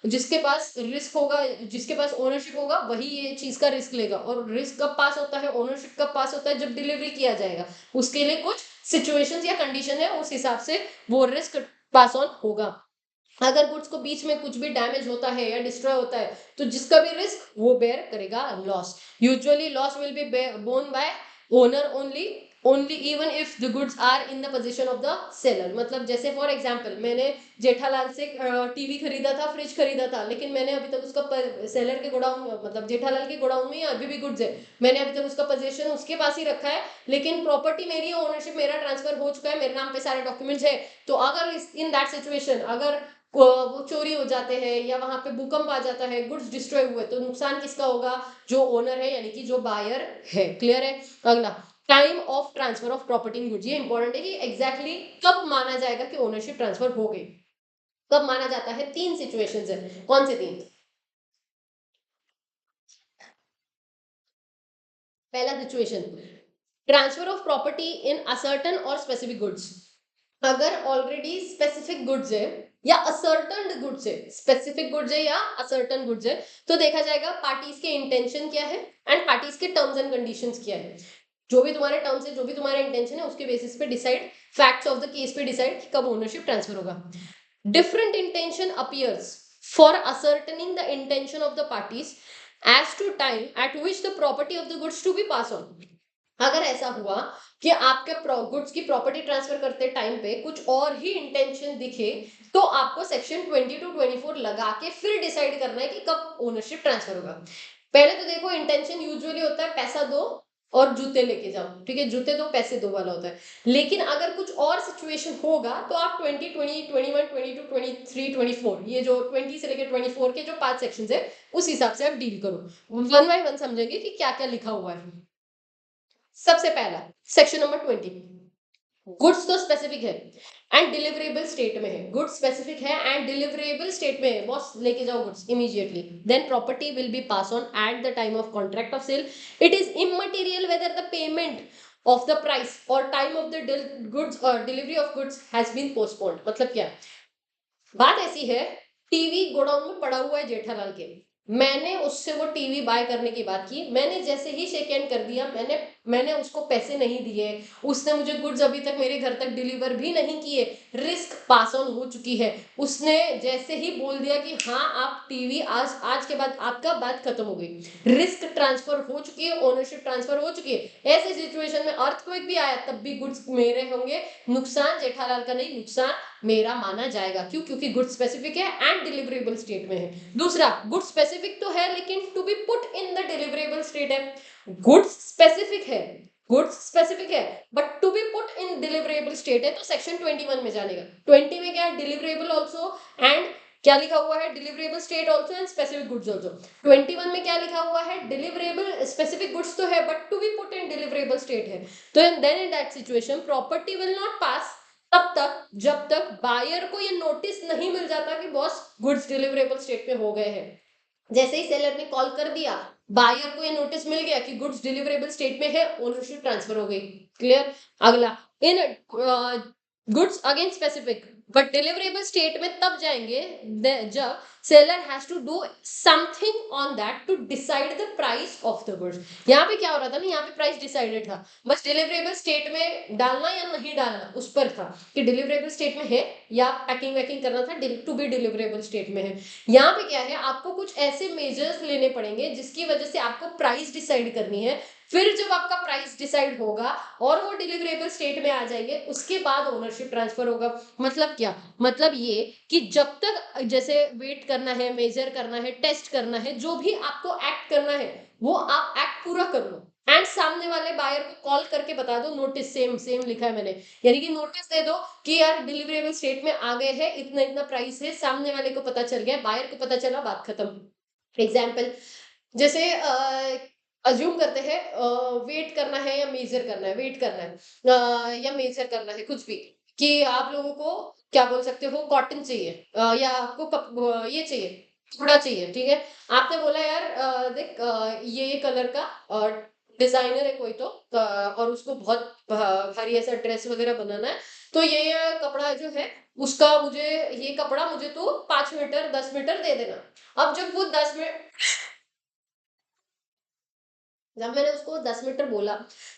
जिसके पास रिस्क होगा, जिसके पास ओनरशिप होगा, वही ये चीज का रिस्क लेगा। और रिस्क कब पास होता है, ओनरशिप कब पास होता है? जब डिलीवरी किया जाएगा, उसके लिए कुछ सिचुएशंस या कंडीशन है, उस हिसाब से वो रिस्क पास ऑन होगा। अगर गुड्स को बीच में कुछ भी डैमेज होता है या डिस्ट्रॉय होता है, तो जिसका भी रिस्क वो बेयर करेगा loss. Usually loss will be borne by owner only even if the goods are in the position of the seller. मतलब जैसे फॉर एग्जांपल, मैंने जेठालाल से टीवी खरीदा था, फ्रिज खरीदा था, लेकिन मैंने अभी तक उसका सेलर के गोडाउन मतलब जेठालाल के गोडाउन में अभी भी गुड्स है, मैंने अभी तक उसका पोजीशन उसके पास ही रखा है, लेकिन प्रॉपर्टी मेरी, ओनरशिप मेरा ट्रांसफर हो चुका है, मेरे नाम पे सारे डॉक्यूमेंट्स है। तो अगर इन दैट सिचुएशन अगर वो चोरी हो जाते हैं या वहां पे भूकंप आ जाता है, गुड्स डिस्ट्रॉय हुए, तो नुकसान किसका होगा? जो ओनर है, यानी कि जो बायर है। क्लियर है? अगला, time of transfer of property in goods. ये इंपॉर्टेंट है कि एग्जैक्टली कब माना जाएगा कि ओनरशिप ट्रांसफर हो गई, कब माना जाता है? 3 सिचुएशंस है। कौन से 3? पहला situation, transfer of property in ascertain और स्पेसिफिक गुड्स। अगर ऑलरेडी स्पेसिफिक गुड्स है या असर्टन गुड्स है, स्पेसिफिक गुड्स है या असर्टन गुड्स है, तो देखा जाएगा पार्टीज के इंटेंशन क्या है एंड पार्टीज के टर्म्स एंड कंडीशंस क्या है। जो भी तुम्हारे टर्म्स है, जो भी तुम्हारे इंटेंशन है, उसके बेसिस पे decide, facts of the case पे डिसाइड कब ओनरशिप ट्रांसफर होगा। Different intention appears for ascertaining the intention of the parties as to time at which the property of the goods to be passed on. अगर ऐसा हुआ कि आपके goods की property transfer करते टाइम पे कुछ और ही इंटेंशन दिखे, तो आपको सेक्शन 20 टू 24 लगा के फिर डिसाइड करना है कि कब ओनरशिप ट्रांसफर होगा। पहले तो देखो, इंटेंशन यूजुअली होता है पैसा दो और जूते लेके जाओ, ठीक है, जूते दो पैसे दो वाला होता है। लेकिन अगर कुछ और सिचुएशन होगा तो आप 20, 20, 21, 22, 23, 24, ये जो 20 से लेकर 24 के जो 5 सेक्शन है, उस हिसाब से आप डील करो। वन बाय वन समझेंगे कि क्या क्या लिखा हुआ है। सबसे पहला सेक्शन नंबर 20, गुड्स तो स्पेसिफिक है एंड डिलीवरेबल स्टेट में है। गुड्स स्पेसिफिक है एंड डिलीवरेबल स्टेट में है, बॉस लेके जाओ goods immediately. Then property will be pass on at the time of contract of sale. It is immaterial whether the payment of the price or time of the goods or delivery of goods has been postponed. मतलब क्या बात ऐसी है, TV godown में पड़ा हुआ है जेठालाल के, मैंने उससे वो टीवी बाय करने की बात की, मैंने जैसे ही शेक हैंड कर दिया, मैंने उसको पैसे नहीं दिए, उसने मुझे गुड्स अभी तक मेरे घर तक डिलीवर भी नहीं किए, रिस्क पास ऑन हो चुकी है। उसने जैसे ही बोल दिया कि हाँ आप टीवी आज आज के बाद आपका बात खत्म हो गई, रिस्क ट्रांसफर हो चुकी है, ओनरशिप ट्रांसफर हो चुकी है। ऐसे सिचुएशन में अर्थक्वेक भी आया तब भी गुड्स मेरे होंगे, नुकसान जेठालाल का नहीं, नुकसान मेरा माना जाएगा। क्यों? क्योंकि गुड स्पेसिफिक है एंड डिलीवरेबल स्टेट में है। दूसरा, गुड स्पेसिफिक तो है लेकिन to be put in the deliverable state है। गुड स्पेसिफिक है, गुड्स स्पेसिफिक है but to be put in deliverable state है, तो सेक्शन 21 में जानेगा। 20 में क्या है? डिलीवरेबल ऑल्सो एंड क्या लिखा हुआ है? Deliverable state also and specific goods also. 21 में क्या लिखा हुआ है? डिलीवरेबल स्पेसिफिक गुड्स तो है but to be put in deliverable state है। तो then in that situation property will not pass तब तक जब तक बायर को ये नोटिस नहीं मिल जाता कि बॉस गुड्स डिलीवरेबल स्टेट में हो गए हैं। जैसे ही सेलर ने कॉल कर दिया, बायर को ये नोटिस मिल गया कि गुड्स डिलीवरेबल स्टेट में है, ओनरशिप ट्रांसफर हो गई। क्लियर? अगला, in goods again specific but deliverable state में तब जाएंगे जब seller has to do something on that to decide the price of the goods. यहाँ पे क्या हो रहा था ना, यहाँ पे प्राइस डिसाइडेड था, बस डिलीवरेबल स्टेट में डालना या नहीं डालना उस पर था कि डिलीवरेबल स्टेट में है या पैकिंग वैकिंग करना था, टू बी डिलीवरेबल स्टेट में है। यहाँ पे क्या है, आपको कुछ ऐसे मेजर्स लेने पड़ेंगे जिसकी वजह से आपको प्राइस डिसाइड करनी है। फिर जब आपका प्राइस डिसाइड होगा और वो डिलीवरेबल स्टेट में आ जाएंगे, उसके बाद ओनरशिप ट्रांसफर होगा। मतलब क्या? मतलब ये कि जब तक जैसे वेट करना है, मेजर करना है, टेस्ट करना है, जो भी आपको एक्ट करना है वो आप एक्ट पूरा कर लो एंड सामने वाले बायर को कॉल करके बता दो, नोटिस सेम सेम लिखा है मैंने, यानी कि नोटिस दे दो कि यार डिलीवरेबल स्टेट में आ गए हैं, इतना इतना प्राइस है, सामने वाले को पता चल गया, बायर को पता चला, बात खत्म। एग्जाम्पल, जैसे अज्यूम करते हैं वेट करना है या मेजर करना है, वेट करना है या मेजर करना है, कुछ भी, कि आप लोगों को क्या बोल सकते हो, कॉटन चाहिए या आपको ये चाहिए, कपड़ा चाहिए, ठीक है। आपने बोला यार देख ये कलर का डिजाइनर है कोई तो और उसको बहुत भारी ऐसा ड्रेस वगैरह बनाना है, तो ये कपड़ा जो है उसका मुझे, ये कपड़ा मुझे तो 5 मीटर 10 मीटर दे देना। अब जब वो 10 मीटर, जब मैंने उसको 10 मीटर बोला,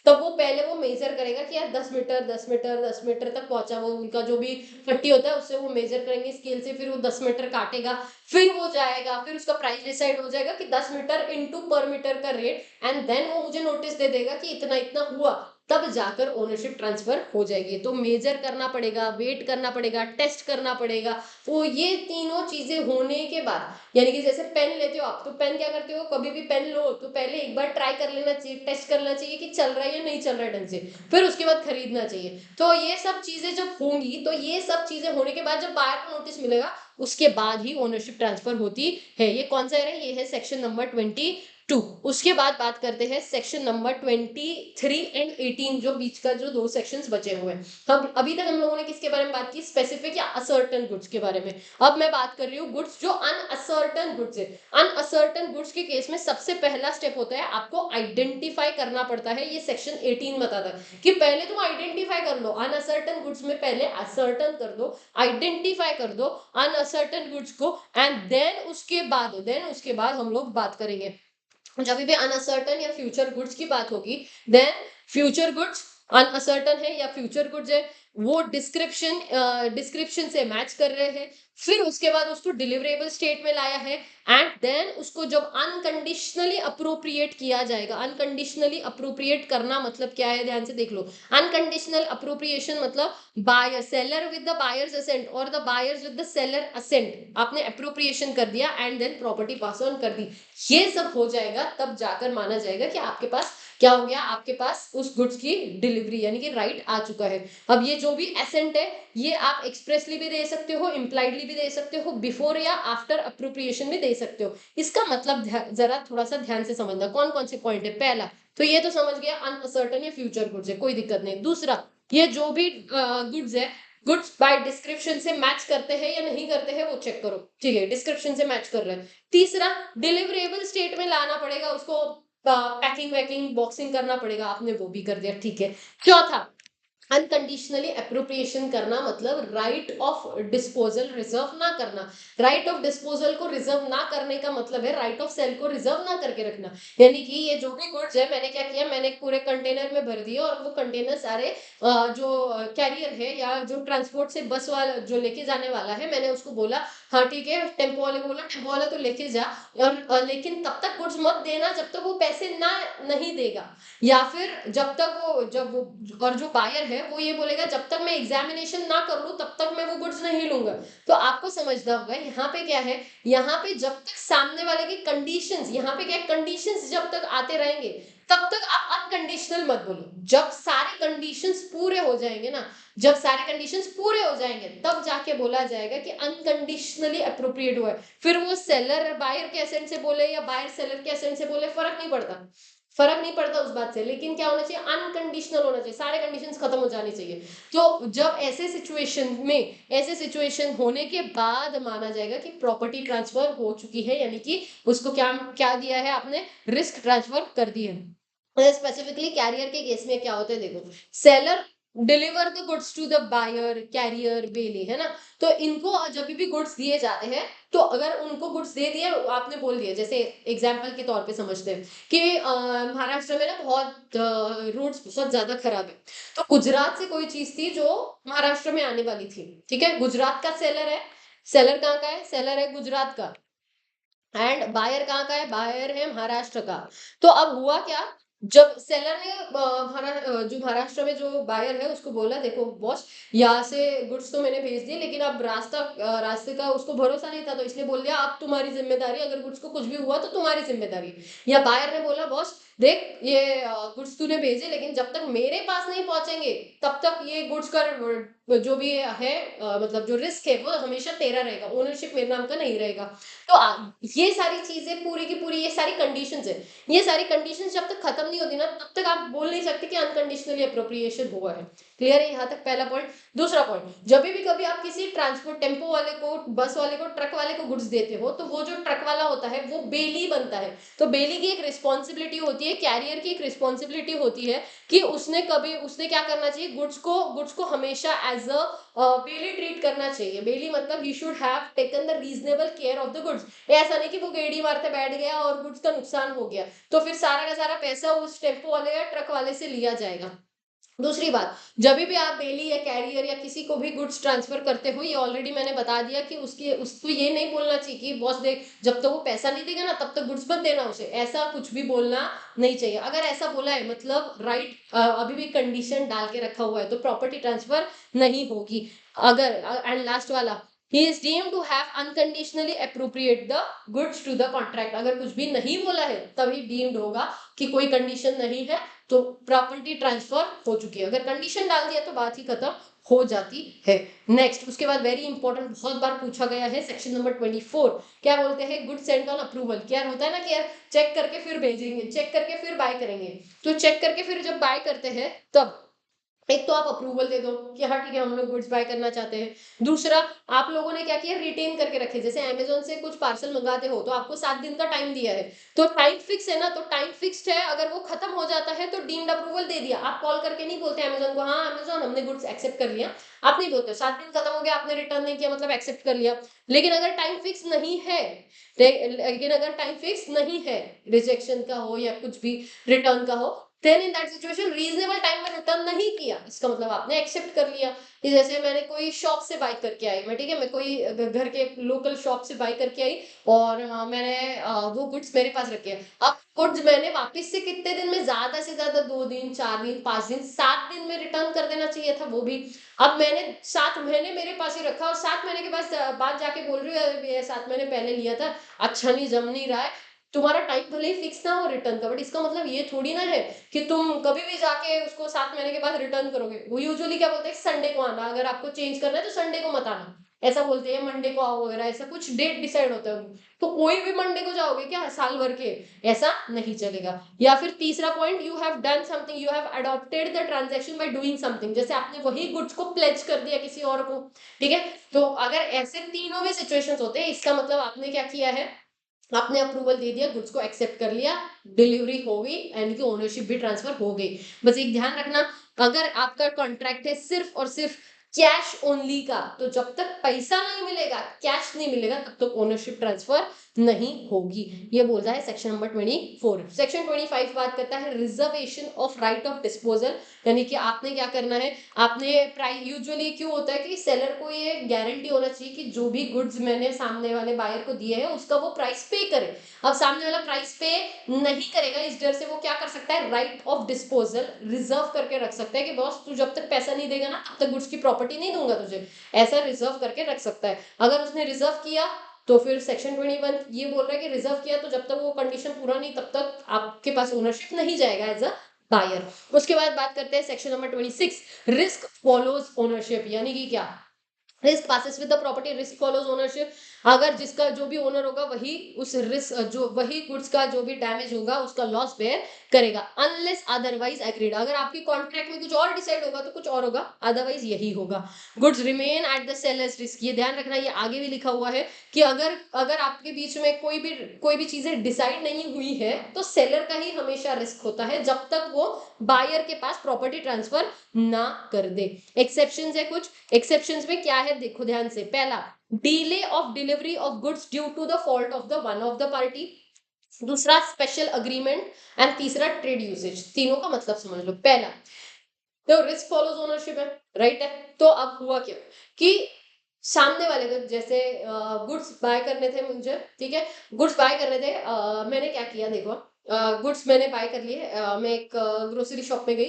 तब वो पहले वो मेजर करेगा कि यार 10 मीटर 10 मीटर 10 मीटर तक पहुंचा, वो उनका जो भी पट्टी होता है उससे वो मेजर करेंगे स्केल से, फिर वो 10 मीटर काटेगा, फिर वो जाएगा, फिर उसका प्राइस डिसाइड हो जाएगा कि 10 मीटर इंटू पर मीटर का रेट, एंड देन वो मुझे नोटिस दे देगा कि इतना इतना हुआ, तब जाकर ओनरशिप ट्रांसफर हो जाएगी। तो मेजर करना पड़ेगा, वेट करना पड़ेगा, टेस्ट करना पड़ेगा, वो ये तीनों चीजें होने के बाद, यानी कि जैसे पेन लेते हो आप, तो पेन क्या करते हो, कभी भी पेन लो तो पहले एक बार ट्राई कर लेना चाहिए, टेस्ट करना चाहिए कि चल रहा है या नहीं चल रहा है ढंग से, फिर उसके बाद खरीदना चाहिए। तो ये सब चीजें जब होंगी, तो ये सब चीजें होने के बाद जब बायर को नोटिस मिलेगा, उसके बाद ही ओनरशिप ट्रांसफर होती है। ये कौन सा है? ये है सेक्शन नंबर 22। उसके बाद बात करते हैं सेक्शन नंबर 23 एंड 18, जो बीच का जो 2 सेक्शंस बचे हुए हैं। हम अभी तक हम लोगों ने किसके बारे में बात की? स्पेसिफिक या असर्टेन गुड्स के बारे में। अब मैं बात कर रही हूँ गुड्स जो अनअसर्टेन गुड्स है। अनअसर्टेन गुड्स के केस में सबसे पहला स्टेप होता है आपको आइडेंटिफाई करना पड़ता है। ये सेक्शन 18 बताता है कि पहले तुम आइडेंटिफाई कर लो अनअसर्टेन गुड्स में, पहले असर्टेन कर दो, आइडेंटिफाई कर दो अनअसर्टेन गुड्स को, एंड देन उसके बाद हम लोग बात करेंगे, जब भी अनअसर्टेन या फ्यूचर गुड्स की बात होगी, देन फ्यूचर गुड्स अनअसर्टेन है या फ्यूचर गुड्स है, वो डिस्क्रिप्शन से मैच कर रहे हैं, फिर उसके बाद उसको डिलीवरेबल स्टेट में लाया है, एंड देन उसको जब अनकंडीशनली अप्रोप्रिएट किया जाएगा। अनकंडीशनली अप्रोप्रिएट करना मतलब क्या है, ध्यान से देख लो। अनकंडीशनल अप्रोप्रिएशन मतलब buyer seller with the buyer's assent or the buyer's with the seller assent, आपने अप्रोप्रिएशन कर दिया and then property pass on कर दी। ये सब हो जाएगा तब जाकर माना जाएगा कि आपके पास क्या हो गया, आपके पास उस गुड्स की डिलीवरी यानी कि राइट आ चुका है। अब ये जो भी एसेंट है, ये आप एक्सप्रेसली भी दे सकते हो, इम्प्लाइडली भी दे सकते हो, बिफोर या आफ्टर अप्रोप्रिएशन भी दे सकते हो। इसका मतलब जरा थोड़ा सा ध्यान से समझना कौन कौन से पॉइंट है। पहला तो ये तो समझ गया, अनसर्टन या फ्यूचर गुड्स है, कोई दिक्कत नहीं। दूसरा, ये जो भी गुड्स है, गुड्स बाय डिस्क्रिप्शन से मैच करते हैं या नहीं करते हैं वो चेक करो, ठीक है, डिस्क्रिप्शन से मैच कर रहे हैं। तीसरा, डिलीवरेबल स्टेट में लाना पड़ेगा उसको, पैकिंग वैकिंग बॉक्सिंग करना पड़ेगा, आपने वो भी कर दिया, ठीक है। चौथा, अनकंडीशनली अप्रोप्रिएशन करना मतलब राइट ऑफ डिस्पोजल रिजर्व ना करना। राइट ऑफ डिस्पोजल को रिजर्व ना करने का मतलब है राइट ऑफ सेल को रिजर्व ना करके रखना। यानी कि ये जो भी गुड्स है, मैंने क्या किया, मैंने एक पूरे कंटेनर में भर दिया और वो कंटेनर सारे जो कैरियर है या जो ट्रांसपोर्ट से बस वाला जो लेके जाने वाला है, मैंने उसको बोला हाँ ठीक है, टेम्पो वाले को बोला टेम्पो वाला तो लेके जा, और लेकिन तब तक गुड्स मत देना जब तक वो पैसे ना नहीं देगा, या फिर जब तक वो जब वो और जो बायर है वो ये बोलेगा जब तक मैं एग्जामिनेशन ना कर लूं तब तक मैं वो गुड्स नहीं लूंगा। तो आपको समझना होगा यहाँ पे क्या है, यहाँ पे जब तक सामने वाले की कंडीशंस, यहाँ पे क्या कंडीशंस जब तक आते रहेंगे तब तक आप अनकंडीशनल मत बोलो। जब सारे कंडीशंस पूरे हो जाएंगे ना, जब सारे कंडीशंस पूरे हो जाएंगे तब जाके बोला जाएगा कि अनकंडीशनली अप्रोप्रिएट हुआ है। फिर वो सेलर बायर के एसेंट से बोले या बायर सेलर के एसेंट से बोले, फर्क नहीं पड़ता, फर्क नहीं पड़ता उस बात से, लेकिन क्या होना चाहिए, अनकंडीशनल होना चाहिए, सारे कंडीशंस खत्म हो जानी चाहिए। तो जब ऐसे सिचुएशन में, ऐसे सिचुएशन होने के बाद माना जाएगा कि प्रॉपर्टी ट्रांसफर हो चुकी है, यानी कि उसको क्या क्या दिया है आपने, रिस्क ट्रांसफर कर दी है। स्पेसिफिकली कैरियर के केस में क्या होता है देखो, seller deliver the goods to the buyer, carrier, bailee, है ना। तो इनको जब भी गुड्स दिए जाते हैं, तो अगर उनको गुड्स दे दिए, आपने बोल दिया, जैसे एग्जाम्पल के तौर पे समझते हैं कि महाराष्ट्र में ना बहुत रोड्स बहुत ज्यादा खराब है, तो गुजरात से कोई चीज थी जो महाराष्ट्र में आने वाली थी, ठीक है, गुजरात का सेलर है, सेलर कहाँ का है, सेलर है गुजरात का, एंड बायर कहाँ का है, बायर है महाराष्ट्र का। तो अब हुआ क्या, जब सेलर ने जो महाराष्ट्र में जो बायर है उसको बोला देखो बॉस, यहाँ से गुड्स तो मैंने भेज दिए, लेकिन अब रास्ते का उसको भरोसा नहीं था, तो इसलिए बोल दिया अब तुम्हारी जिम्मेदारी, अगर गुड्स को कुछ भी हुआ तो तुम्हारी जिम्मेदारी। या बायर ने बोला बॉस देख ये गुड्स तूने भेजे, लेकिन जब तक मेरे पास नहीं पहुंचेंगे तब तक ये गुड्स का जो भी है मतलब जो रिस्क है वो हमेशा तेरा रहेगा, ओनरशिप मेरे नाम का नहीं रहेगा। तो ये सारी चीजें पूरी की पूरी, ये सारी कंडीशंस है, ये सारी कंडीशंस जब तक खत्म नहीं होती ना तब तक आप बोल नहीं सकते कि अनकंडीशनली अप्रोप्रिएशन हुआ है। क्लियर है यहाँ तक पहला पॉइंट। दूसरा पॉइंट, जब भी कभी आप किसी ट्रांसपोर्ट टेम्पो वाले को, बस वाले को, ट्रक वाले को गुड्स देते हो, तो वो जो ट्रक वाला होता है वो बेली बनता है। तो बेली की एक रिस्पॉन्सिबिलिटी होती है, कैरियर की एक रिस्पॉन्सिबिलिटी होती है कि उसने क्या करना चाहिए, गुड्स को हमेशा एज अ बेली ट्रीट करना चाहिए। बेली मतलब he should have taken the reasonable care of the goods. ऐसा नहीं कि वो गेड़ी मारते बैठ गया और गुड्स का नुकसान हो गया तो फिर सारा का सारा पैसा उस टेम्पो वाले या ट्रक वाले से लिया जाएगा। दूसरी बात, जब भी आप बेली या कैरियर या किसी को भी गुड्स ट्रांसफर करते हो, ये ऑलरेडी मैंने बता दिया कि उसको ये नहीं बोलना चाहिए कि बॉस देख जब तक वो पैसा नहीं देगा ना तब तक गुड्स मत देना उसे, ऐसा कुछ भी बोलना नहीं चाहिए। अगर ऐसा बोला है मतलब राइट अभी भी कंडीशन डाल के रखा हुआ है तो प्रॉपर्टी ट्रांसफर नहीं होगी। अगर एंड लास्ट वाला, he is deemed to have unconditionally appropriate the goods to the contract, अगर कुछ भी नहीं बोला है तभी डीम्ड होगा कि कोई कंडीशन नहीं है तो प्रॉपर्टी ट्रांसफर हो चुकी है। अगर कंडीशन डाल दिया तो बात ही खत्म हो जाती है। नेक्स्ट, उसके बाद वेरी इंपॉर्टेंट, बहुत बार पूछा गया है, सेक्शन नंबर 24 क्या बोलते हैं, गुड सेंट ऑन अप्रूवल। क्या होता है ना कि यार चेक करके फिर भेजेंगे, चेक करके फिर बाय करेंगे, तो चेक करके फिर जब बाय करते हैं तब एक तो आप अप्रूवल दे दो कि हाँ ठीक है हम लोग गुड्स बाय करना चाहते हैं। दूसरा, आप लोगों ने क्या किया, रिटेन करके रखे, जैसे अमेजोन से कुछ पार्सल मंगाते हो तो आपको 7 दिन का टाइम दिया है, तो टाइम फिक्स है ना, तो टाइम फिक्स्ड है, अगर वो खत्म हो जाता है तो डीम्ड अप्रूवल दे दिया। आप कॉल करके नहीं बोलते अमेजोन को हाँ अमेजोन हमने गुड्स एक्सेप्ट कर लिया, आप नहीं बोलते, 7 दिन खत्म हो गया आपने रिटर्न नहीं किया मतलब एक्सेप्ट कर लिया। लेकिन अगर टाइम फिक्स नहीं है, लेकिन अगर टाइम फिक्स नहीं है, रिजेक्शन का हो या कुछ भी रिटर्न का हो, then in that situation reasonable time में रिटर्न नहीं किया, इसका मतलब आपने एक्सेप्ट कर लिया कि जैसे मैंने कोई शॉप से बाय करके आई, मैं ठीक है, मैं कोई घर के लोकल शॉप से बाय करके आई और मैंने वो गुड्स मेरे पास रखे हैं। अब गुड्स मैंने वापस से कितने दिन में, ज्यादा से ज्यादा 2 दिन, 4 दिन, 5 दिन, 7 दिन में रिटर्न कर देना चाहिए था वो भी। अब मैंने 7 महीने मेरे पास ही रखा और 7 महीने के बाद जाके बोल रही हूँ "अरे ये 7 महीने पहले लिया था, अच्छा नहीं, जम नहीं रहा है"। तुम्हारा टाइम भले ही फिक्स ना हो रिटर्न का, बट इसका मतलब ये थोड़ी ना है कि तुम कभी भी जाके उसको 7 महीने के बाद रिटर्न करोगे। वो यूजुअली क्या बोलते हैं, संडे को आना, अगर आपको चेंज करना है तो संडे को मत आना, ऐसा बोलते हैं, मंडे को आओ वगैरह, ऐसा कुछ डेट डिसाइड होता है। तो कोई भी मंडे को जाओगे क्या साल भर के, ऐसा नहीं चलेगा। या फिर तीसरा point, you have done something, you have adopted the transaction by doing something, जैसे आपने वही गुड्स को प्लेज कर दिया किसी और को, ठीक है। तो अगर ऐसे तीनों में सिचुएशंस होते हैं, इसका मतलब आपने क्या किया है, आपने अप्रूवल दे दिया, गुड्स को एक्सेप्ट कर लिया, डिलीवरी हो गई एंड की ओनरशिप भी ट्रांसफर हो गई। बस एक ध्यान रखना, अगर आपका कॉन्ट्रैक्ट है सिर्फ और सिर्फ कैश ओनली का, तो जब तक पैसा नहीं मिलेगा, कैश नहीं मिलेगा, तब तक ओनरशिप ट्रांसफर नहीं होगी। ये बोल रहा है सेक्शन नंबर 24। सेक्शन 25 बात करता है reservation of right of disposal, यानी कि आपने क्या करना है, आपने प्राइस, यूजुअली क्यों होता है कि सेलर को ये गारंटी होना चाहिए कि जो भी गुड्स मैंने सामने वाले बायर को दिए हैं उसका वो प्राइस पे करे। अब सामने वाला प्राइस पे नहीं करेगा, इस डर से वो क्या कर सकता है, राइट ऑफ डिस्पोजल रिजर्व करके रख सकता है कि बॉस तू जब तक पैसा नहीं देगा ना, तब तक गुड्स की प्रॉपर्टी नहीं दूंगा तुझे, ऐसा रिजर्व करके रख सकता है। अगर उसने रिजर्व किया तो फिर सेक्शन 21 ये बोल रहा है कि रिजर्व किया तो जब तक वो कंडीशन पूरा नहीं, तब तक आपके पास ओनरशिप नहीं जाएगा एज अ बायर। उसके बाद बात करते हैं section number 26, risk follows ownership, यानी कि क्या, risk passes with the property, risk follows ownership. अगर जिसका जो भी ओनर होगा वही उस रिस्क, जो वही गुड्स का जो भी डैमेज होगा उसका लॉस बेयर करेगा, अनलेस अदरवाइज एग्रीड। अगर आपकी कॉन्ट्रैक्ट में कुछ और डिसाइड होगा तो कुछ और होगा, अदरवाइज यही होगा। Goods remain at the sellers risk, ये ध्यान रखना, ये आगे भी लिखा हुआ है कि अगर अगर आपके बीच में कोई भी चीजें डिसाइड नहीं हुई है तो सेलर का ही हमेशा रिस्क होता है, जब तक वो बायर के पास प्रॉपर्टी ट्रांसफर ना कर दे। एक्सेप्शंस है कुछ, एक्सेप्शंस में क्या है देखो ध्यान से, पहला, delay of delivery of goods due to the fault of the one of the party, दूसरा स्पेशल अग्रीमेंट एंड तीसरा ट्रेड यूसेज। तीनों का मतलब समझ लो। पहला तो रिस्क फॉलोज ओनरशिप है, राइट है। तो अब हुआ क्या कि सामने वाले को जैसे गुड्स बाय करने थे मुझे, ठीक है, गुड्स बाय करने थे, मैंने क्या किया देखो, गुड्स मैंने बाय कर लिए, मैं एक ग्रोसरी शॉप में गई,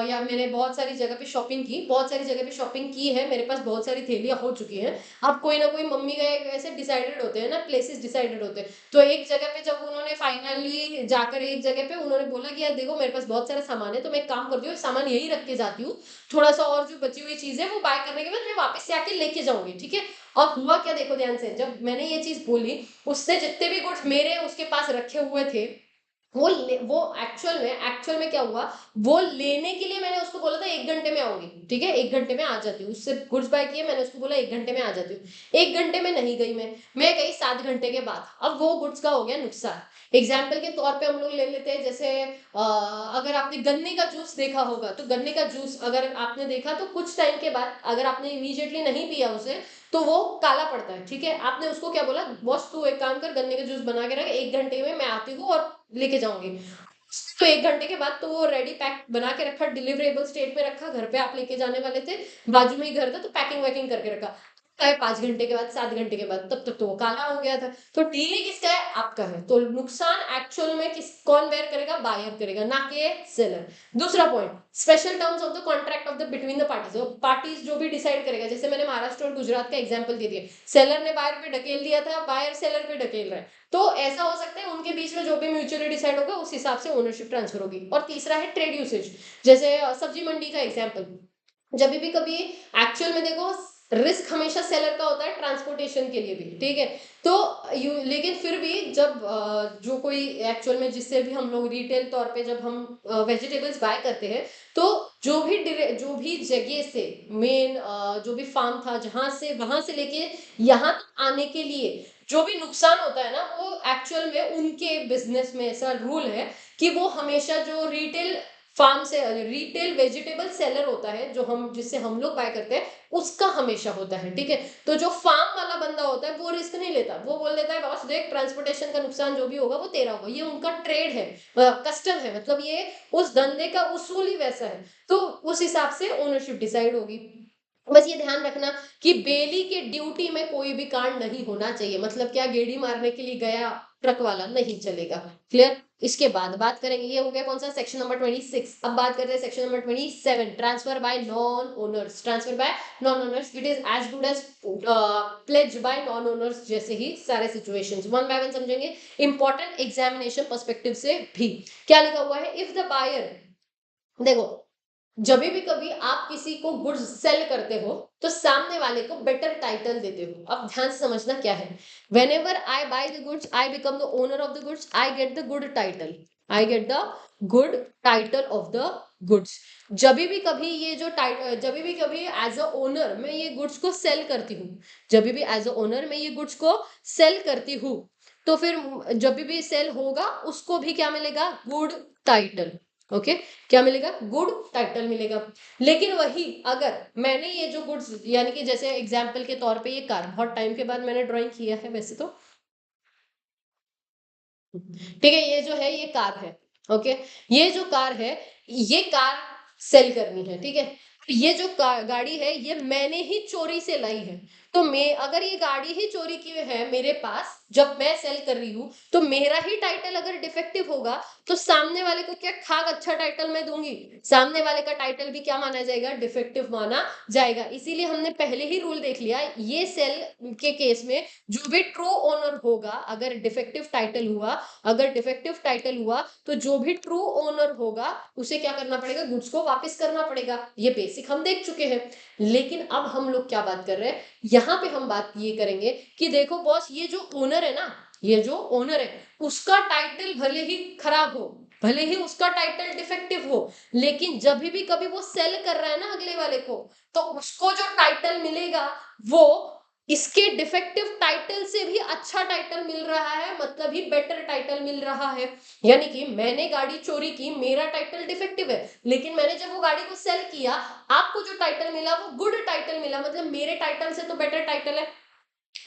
या मैंने बहुत सारी जगह पे शॉपिंग की, बहुत सारी जगह पे शॉपिंग की है, मेरे पास बहुत सारी थैलियां हो चुकी हैं। अब कोई ना कोई मम्मी का एक ऐसे डिसाइडेड होते हैं ना, प्लेसेस डिसाइडेड होते हैं। तो एक जगह पे जब उन्होंने फाइनली जाकर एक जगह पे उन्होंने बोला कि यार देखो मेरे पास बहुत सारा सामान है, तो मैं एक काम करती हूँ, सामान यही रख के जाती हूँ, थोड़ा सा और जो बची हुई चीज है वो बाय करने के बाद मैं वापस से आके लेके जाऊंगी, ठीक है। और हुआ क्या देखो ध्यान से, जब मैंने ये चीज बोली, उससे जितने भी गुड्स मेरे उसके पास रखे हुए थे, वो एक्चुअल में क्या हुआ, वो लेने के लिए मैंने उसको बोला था 1 घंटे में आऊंगी, ठीक है, 1 घंटे में आ जाती हूँ, उससे गुड्स बाय किए, मैंने उसको बोला 1 घंटे में आ जाती हूँ, 1 घंटे में नहीं गई मैं गई 7 घंटे के बाद। अब वो गुड्स का हो गया नुकसान। एग्जाम्पल के तौर पे हम लोग ले लेते हैं, जैसे अगर आपने गन्ने का जूस देखा होगा, तो गन्ने का जूस अगर आपने देखा तो कुछ टाइम के बाद अगर आपने इमीडिएटली नहीं पिया उसे, तो वो काला पड़ता है, ठीक है। आपने उसको क्या बोला, बॉस तू एक काम कर, गन्ने का जूस बना के रख, 1 घंटे में मैं आती हूँ और लेके जाऊंगी। तो 1 घंटे के बाद तो वो रेडी पैक बना के रखा, डिलीवरेबल स्टेट में रखा, घर पे आप लेके जाने वाले थे, बाजू में ही घर था, तो पैकिंग वैकिंग करके रखा। 5 घंटे के बाद, 7 घंटे के बाद, तब तक तो वो काला हो गया था। तो डिले किसका है, आपका है। तो नुकसान एक्चुअल में कौन बेयर करेगा, बायर करेगा, ना कि सेलर। दूसरा point, special terms of the contract of the between the parties, parties जो भी डिसाइड करेगा, जैसे मैंने महाराष्ट्र और गुजरात का एग्जाम्पल दे दिया, सेलर ने बायर पे ढकेल दिया था, बायर सेलर पे ढकेल रहा है, तो ऐसा हो सकता है उनके बीच में जो भी म्यूचुअली डिसाइड होगा उस हिसाब से ओनरशिप ट्रांसफर होगी। और तीसरा है ट्रेड यूसेज, जैसे सब्जी मंडी का एग्जाम्पल, जब भी कभी एक्चुअल में देखो, रिस्क हमेशा सेलर का होता है ट्रांसपोर्टेशन के लिए भी, ठीक है। तो लेकिन फिर भी जब जो कोई एक्चुअल में, जिससे भी हम लोग रिटेल तौर पे जब हम वेजिटेबल्स बाय करते हैं, तो जो भी जगह से मेन जो भी फार्म था, जहां से वहां से लेके यहाँ तक आने के लिए जो भी नुकसान होता है ना, वो एक्चुअल में उनके बिजनेस में ऐसा रूल है कि वो हमेशा जो रिटेल फार्म से रिटेल वेजिटेबल सेलर होता है जो हम जिससे हम लोग बाय करते हैं, उसका हमेशा होता है, ठीक है। तो जो फार्म वाला बंदा होता है वो रिस्क नहीं लेता, वो बोल देता है बॉस देख ट्रांसपोर्टेशन का नुकसान जो भी होगा वो तेरा होगा, ये उनका ट्रेड है, कस्टम है, मतलब ये उस धंधे का उसूल ही वैसा है। तो उस हिसाब से ओनरशिप डिसाइड होगी। बस ये ध्यान रखना कि बेली के ड्यूटी में कोई भी कांड नहीं होना चाहिए, मतलब क्या गेड़ी मारने के लिए गया ट्रक वाला नहीं चलेगा। क्लियर। इसके बाद बात करेंगे, ये हो गया कौन सा, सेक्शन नंबर 26। अब बात करते हैं section number 27, transfer by non owners. Transfer by non owners it is as good as pledge by non owners जैसे ही सारे सिचुएशंस, वन बाय वन समझेंगे, इंपॉर्टेंट एग्जामिनेशन पर्सपेक्टिव से भी। क्या लिखा हुआ है, इफ द बायर, देखो जब भी कभी आप किसी को गुड्स सेल करते हो तो सामने वाले को बेटर टाइटल देते हो। अब ध्यान से समझना क्या है, when ever I bye the goods I become the owner of the goods, I get the good title, I get the good title of the goods. जब भी कभी ये जो जब भी कभी एज अ ओनर मैं ये गुड्स को सेल करती हूँ, जब भी एज अ ओनर मैं ये गुड्स को सेल करती हूँ, तो फिर जब भी सेल होगा उसको भी क्या मिलेगा, गुड टाइटल। ओके, क्या मिलेगा, गुड टाइटल मिलेगा। लेकिन वही अगर मैंने ये जो गुड्स, यानी कि जैसे एग्जाम्पल के तौर पे ये कार, बहुत टाइम के बाद मैंने ड्राइंग किया है वैसे तो, ठीक है, ये जो है ये कार है। ओके, ये जो कार है, ये कार सेल करनी है, ठीक है। ये जो गाड़ी है ये मैंने ही चोरी से लाई है, तो मैं अगर ये गाड़ी ही चोरी की है मेरे पास जब मैं सेल कर रही हूँ, तो मेरा ही टाइटल अगर डिफेक्टिव होगा तो सामने वाले को क्या खाक अच्छा टाइटल मैं दूंगी, सामने वाले का टाइटल भी क्या माना जाएगा, डिफेक्टिव माना जाएगा। इसीलिए हमने पहले ही रूल देख लिया, ये सेल के केस में जो भी ट्रू ओनर होगा, अगर डिफेक्टिव टाइटल हुआ, अगर डिफेक्टिव टाइटल हुआ तो जो भी ट्रू ओनर होगा उसे क्या करना पड़ेगा, गुड्स को वापस करना पड़ेगा। ये बेसिक हम देख चुके हैं। लेकिन अब हम लोग क्या बात कर रहे हैं, यहाँ पे हम बात ये करेंगे कि देखो बॉस, ये जो ओनर है ना, ये जो ओनर है उसका टाइटल भले ही खराब हो, भले ही उसका टाइटल डिफेक्टिव हो, लेकिन जब भी कभी वो सेल कर रहा है ना अगले वाले को, तो उसको जो टाइटल मिलेगा वो इसके डिफेक्टिव टाइटल से भी अच्छा टाइटल मिल रहा है, मतलब ही बेटर टाइटल मिल रहा है। यानी कि मैंने गाड़ी चोरी की, मेरा टाइटल डिफेक्टिव है, लेकिन मैंने जब वो गाड़ी को सेल किया, आपको जो टाइटल मिला वो गुड टाइटल मिला, मतलब मेरे टाइटल से तो बेटर टाइटल है,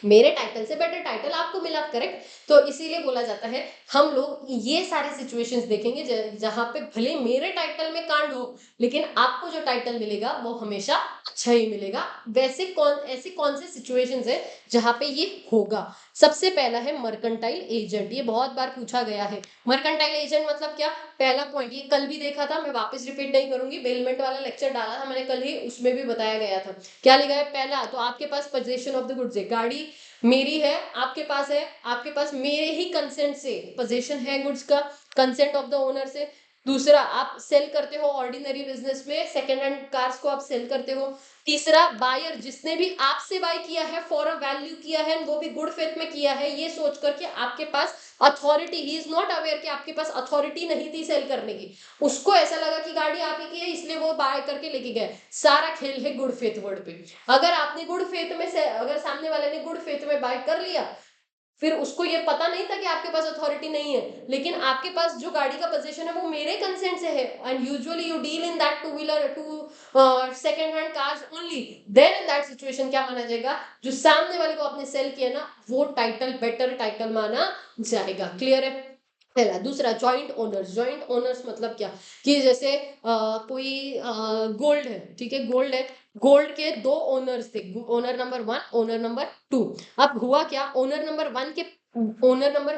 मेरे टाइटल से बेटर टाइटल आपको मिला, करेक्ट। तो इसीलिए बोला जाता है हम लोग ये सारे सिचुएशंस देखेंगे जहां पे भले मेरे टाइटल में कांड हो, लेकिन आपको जो टाइटल मिलेगा वो हमेशा अच्छा ही मिलेगा। वैसे ऐसे कौन से सिचुएशंस है जहां पे ये होगा। सबसे पहला है मर्केंटाइल एजेंट, ये बहुत बार पूछा गया है। मर्केंटाइल एजेंट मतलब क्या, पहला पॉइंट ये कल भी देखा था, मैं वापस रिपीट नहीं करूंगी, बेलमेंट वाला लेक्चर डाला था मैंने कल ही, उसमें भी बताया गया था। क्या लिखा है, पहला तो आपके पास पोजीशन ऑफ द गुड्स है, गाड़ी मेरी है, आपके पास है, आपके पास मेरे ही कंसेंट से पोजीशन है गुड्स का, कंसेंट ऑफ द ओनर से। दूसरा, आप सेल करते हो ऑर्डिनरी बिजनेस में, सेकेंड हैंड कार्स को आप सेल करते हो। तीसरा, बायर जिसने भी आपसे बाय किया है फॉर अ वैल्यू किया है, वो भी गुड फेथ में किया है, ये सोच करके आपके पास authority, he is not aware कि आपके पास अथॉरिटी नहीं थी सेल करने की, उसको ऐसा लगा कि गाड़ी आप ही की है इसलिए वो बाय करके लेके गए। सारा खेल है गुड फेथ वर्ड पे। अगर आपने गुड फेथ में से, अगर सामने वाले ने गुड फेथ में बाय कर लिया, फिर उसको ये पता नहीं था कि आपके पास अथॉरिटी नहीं है, लेकिन आपके पास जो गाड़ी का पोजीशन है वो मेरे कंसेंट से है, and usually you deal in that two wheeler to second hand cars only, then in that situation क्या माना जाएगा, जो सामने वाले को आपने सेल किया ना वो टाइटल बेटर टाइटल माना जाएगा। क्लियर है, पहला। दूसरा, जॉइंट ओनर्स। जॉइंट ओनर्स मतलब क्या, कि जैसे कोई गोल्ड है, ठीक है, गोल्ड है, गोल्ड के दो ओनर्स थे, ओनर नंबर 1, ओनर नंबर 2। अब हुआ क्या, ओनर नंबर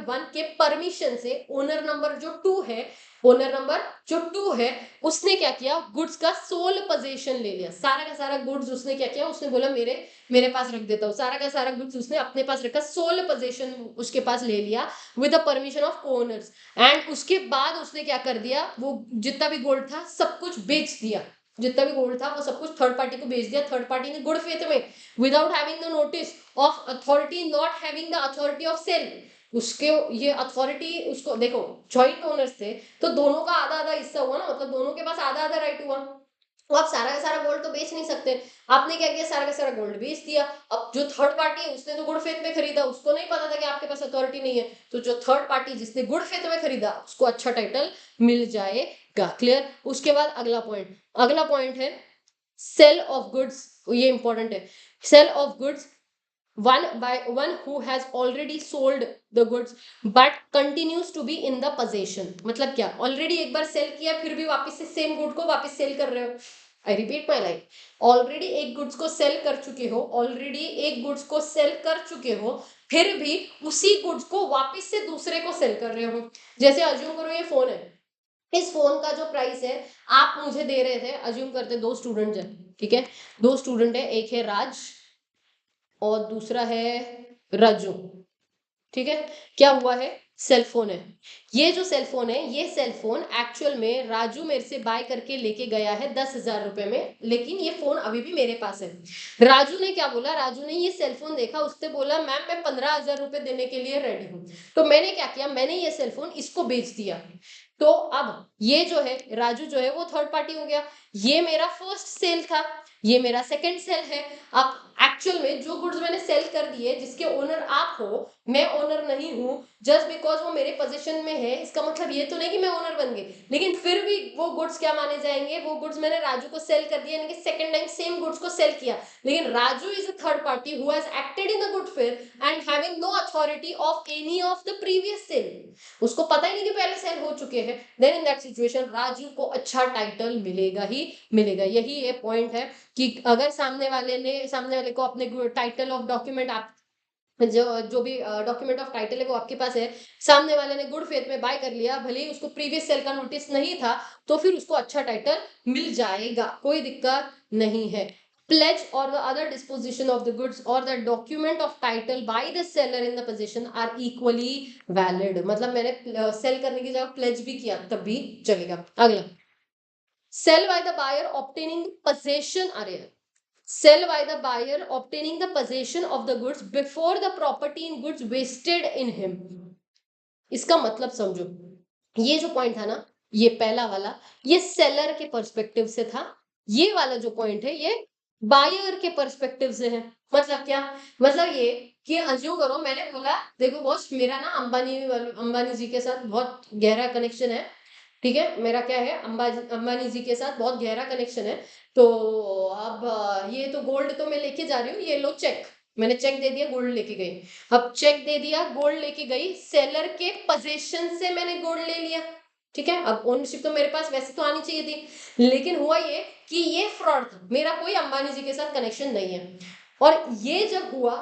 वन के परमिशन से ओनर नंबर जो 2 है, ओनर नंबर जो 2 है उसने क्या किया, गुड्स का सोल पोजीशन ले लिया, सारा का सारा गुड्स उसने क्या किया, उसने बोला मेरे मेरे पास रख देता हूँ, सारा का सारा गुड्स उसने अपने पास रखा, सोल पोजीशन उसके पास ले लिया with the permission of owners. And उसके बाद उसने क्या कर दिया, वो जितना भी गोल्ड था सब कुछ बेच दिया, जितना भी गोल्ड था वो सब कुछ थर्ड पार्टी को बेच दिया, थर्ड पार्टी ने गुड फेथ में, without having the notice of authority, not having the authority of sale. उसके ये अथॉरिटी, उसको देखो जॉइंट ओनर्स थे तो दोनों का आधा आधा हिस्सा हुआ ना, मतलब दोनों के पास आधा आधा राइट हुआ। तो आप सारा का सारा गोल्ड तो बेच नहीं सकते। आपने क्या किया, सारा का सारा गोल्ड बेच दिया। अब जो थर्ड पार्टी है उसने तो गुड फेथ में खरीदा, उसको नहीं पता था कि आपके पास अथॉरिटी नहीं है, तो जो थर्ड पार्टी जिसने गुड फेथ में खरीदा उसको अच्छा टाइटल मिल जाएगा। क्लियर। उसके बाद अगला पॉइंट है सेल ऑफ गुड्स। ये इंपॉर्टेंट है। Sale of goods one who has already sold the goods but continues to be in the possession। मतलब क्या, ऑलरेडी एक बार सेल किया फिर भी वापस से सेम गुड को वापस सेल कर रहे हो। I repeat my life, already एक गुड्स को सेल कर चुके हो, ऑलरेडी एक गुड्स को सेल कर चुके हो, फिर भी उसी गुड्स को वापस से दूसरे को सेल कर रहे हो। जैसे अज्यूम करो ये फोन है, इस फोन का जो प्राइस है आप मुझे दे रहे थे, अज्यूम करते दो स्टूडेंट है, ठीक है, दो स्टूडेंट है, एक है राज और दूसरा है राजू, ठीक है। क्या हुआ है, सेल फोन है। ये जो सेल फोन है, ये सेल फोन एक्चुअल में राजू मेरे से बाय करके लेके गया है 10,000 रुपए में, लेकिन ये फोन अभी भी मेरे पास है। राजू ने क्या बोला, राजू ने ये सेल फोन देखा, उसने बोला मैम मैं 15,000 रुपए देने के लिए रेडी हूँ। तो मैंने क्या किया, मैंने ये सेल फोन इसको बेच दिया। तो अब ये जो है राजू जो है वो थर्ड पार्टी हो गया। ये मेरा फर्स्ट सेल था, ये मेरा सेकंड सेल है। अब एक्चुअल में जो गुड्स मैंने सेल कर दिए जिसके ओनर आप हो, मैं ओनर नहीं हूं, जस्ट बिकॉज वो मेरे पोजीशन में है, इसका मतलब ये तो नहीं कि मैं ओनर बन गई, लेकिन फिर भी वो गुड्स क्या माने जाएंगे, वो गुड्स मैंने राजू को सेल कर दिया, यानी कि सेकंड टाइम सेम गुड्स को सेल किया। लेकिन Raju is a third party who has acted in the good faith and having no authority of any of the previous sale. उसको पता ही नहीं कि पहले सेल हो चुके हैं। Then in that situation Raju को अच्छा टाइटल मिलेगा ही मिलेगा। यही ये पॉइंट है कि अगर सामने वाले को अपने टाइटल ऑफ डॉक्यूमेंट आप जो जो भी डॉक्यूमेंट ऑफ टाइटल है वो आपके पास है, सामने वाले ने गुड फेथ में बाय कर लिया, भले ही उसको प्रीवियस सेल का नोटिस नहीं था, तो फिर उसको अच्छा टाइटल मिल जाएगा, कोई दिक्कत नहीं है। pledge or the other disposition of the goods or the document of title by the seller in the possession are equally valid। मतलब मैंने सेल करने की जगह प्लेज भी किया तब भी चलेगा। अगला, sell by the buyer obtaining possession, अरे sell by the buyer obtaining the possession of the goods before the property in goods wasted in him। इसका मतलब समझो, ये जो पॉइंट था ना, ये पहला वाला, ये सेलर के पर्सपेक्टिव से था। ये वाला जो पॉइंट है ये बायर के पर्सपेक्टिव से है। मतलब क्या, मतलब ये कि अज्यूम करो मैंने बोला देखो बॉस मेरा ना अंबानी जी के साथ बहुत गहरा कनेक्शन है, ठीक है, मेरा क्या है अंबानी जी के साथ बहुत गहरा कनेक्शन है। तो अब ये तो गोल्ड तो मैं लेके जा रही हूँ, ये लो चेक, मैंने चेक दे दिया, गोल्ड लेके गई। अब चेक दे दिया, गोल्ड लेके गई, सेलर के पोजीशन से मैंने गोल्ड ले लिया, ठीक है। अब ओनरशिप तो मेरे पास वैसे तो आनी चाहिए थी, लेकिन हुआ ये कि ये फ्रॉड था, मेरा कोई अंबानी जी के साथ कनेक्शन नहीं है। और ये जब हुआ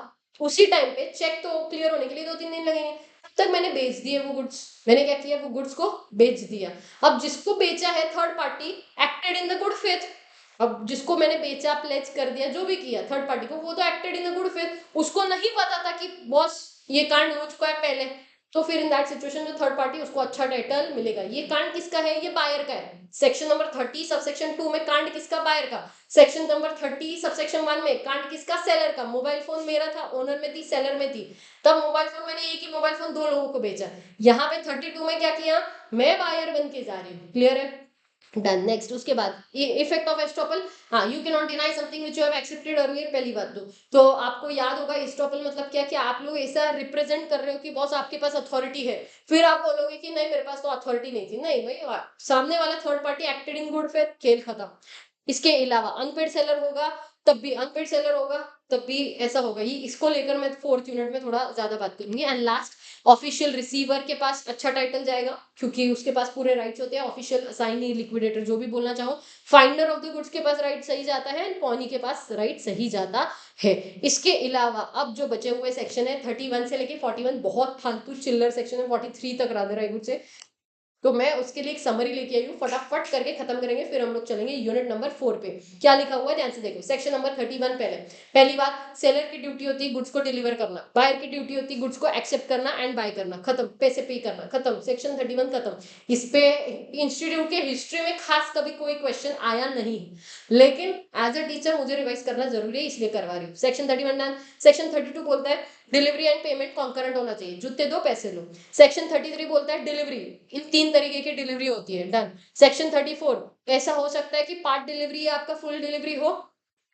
उसी टाइम पे चेक तो क्लियर होने के लिए 2-3 दिन लगेंगे, तब तक मैंने बेच दिए वो गुड्स। मैंने क्या किया, वो गुड्स को बेच दिया। अब जिसको बेचा है third party acted in the good faith. अब जिसको मैंने बेचा, प्लेज कर दिया, जो भी किया थर्ड पार्टी को, वो तो acted in the good faith. उसको नहीं पता था कि बॉस ये कांड हो चुका है पहले, तो फिर इन दैट सिचुएशन जो थर्ड पार्टी उसको अच्छा टाइटल मिलेगा। ये कांड किसका है, ये बायर का है। सेक्शन नंबर 30 सबसेक्शन 2 में कांड किसका, बायर का। सेक्शन नंबर 30 सबसेक्शन 1 में कांड किसका, सेलर का। मोबाइल फोन मेरा था, ओनर में थी, सेलर में थी। तब मोबाइल फोन मैंने एक ही मोबाइल फोन दो लोगों को बेचा। यहाँ पे 32 में क्या किया, मैं बायर बन के जा रही हूँ। क्लियर है, डन। नेक्स्ट, उसके बाद इफेक्ट ऑफ एस्टॉपल। हाँ, you can not deny something which you have accepted earlier, पहली बात तो आपको याद होगा एस्टॉपल मतलब क्या, कि आप लोग ऐसा रिप्रेजेंट कर रहे हो कि बॉस आपके पास अथॉरिटी है, फिर आप बोलोगे कि नहीं मेरे पास तो अथॉरिटी नहीं थी। नहीं भाई, सामने वाला third party acted in good faith, खेल खत्म। इसके अलावा अनपेड सेलर होगा, तब भी अनपेड सेलर होगा, तब भी ऐसा होगा ही। इसको लेकर मैं फोर्थ यूनिट में थोड़ा ज्यादा बात करूंगी। एंड लास्ट, ऑफिशियल रिसीवर के पास अच्छा टाइटल जाएगा, क्योंकि उसके पास पूरे राइट्स होते हैं। ऑफिशियल असाइनी, लिक्विडेटर, जो भी बोलना चाहो। फाइंडर ऑफ द गुड्स के पास राइट सही जाता है, एंड पॉनी के पास राइट सही जाता है। इसके अलावा अब जो बचे हुए सेक्शन है 31 से लेके 41, बहुत फालतू चिल्लर सेक्शन है, 43 तक राधर आई वुड से। तो मैं उसके लिए एक समरी लेके आई हूँ, फटाफट करके खत्म करेंगे, फिर हम लोग चलेंगे यूनिट नंबर 4 पे। क्या लिखा हुआ है ध्यान से देखो। सेक्शन नंबर 31 पहली बात, सेलर की ड्यूटी होती है गुड्स को डिलीवर करना, बायर की ड्यूटी होती है गुड्स को एक्सेप्ट करना एंड बाय करना, खत्म, पैसे पे करना, खत्म। सेक्शन 31 खत्म। इस पे इंस्टीट्यूट के हिस्ट्री में खास कभी कोई क्वेश्चन आया नहीं, लेकिन एज अ टीचर मुझे रिवाइज करना जरूरी है, इसलिए करवा रही हूँ। Section 31 done. सेक्शन 32 बोलता है डिलीवरी एंड पेमेंट कॉन्करेंट होना चाहिए, जूते दो पैसे लो। सेक्शन 33 बोलता है डिलीवरी, इन 3 तरीके की डिलीवरी होती है, डन। सेक्शन 34 ऐसा हो सकता है कि पार्ट डिलीवरी या आपका फुल डिलीवरी हो,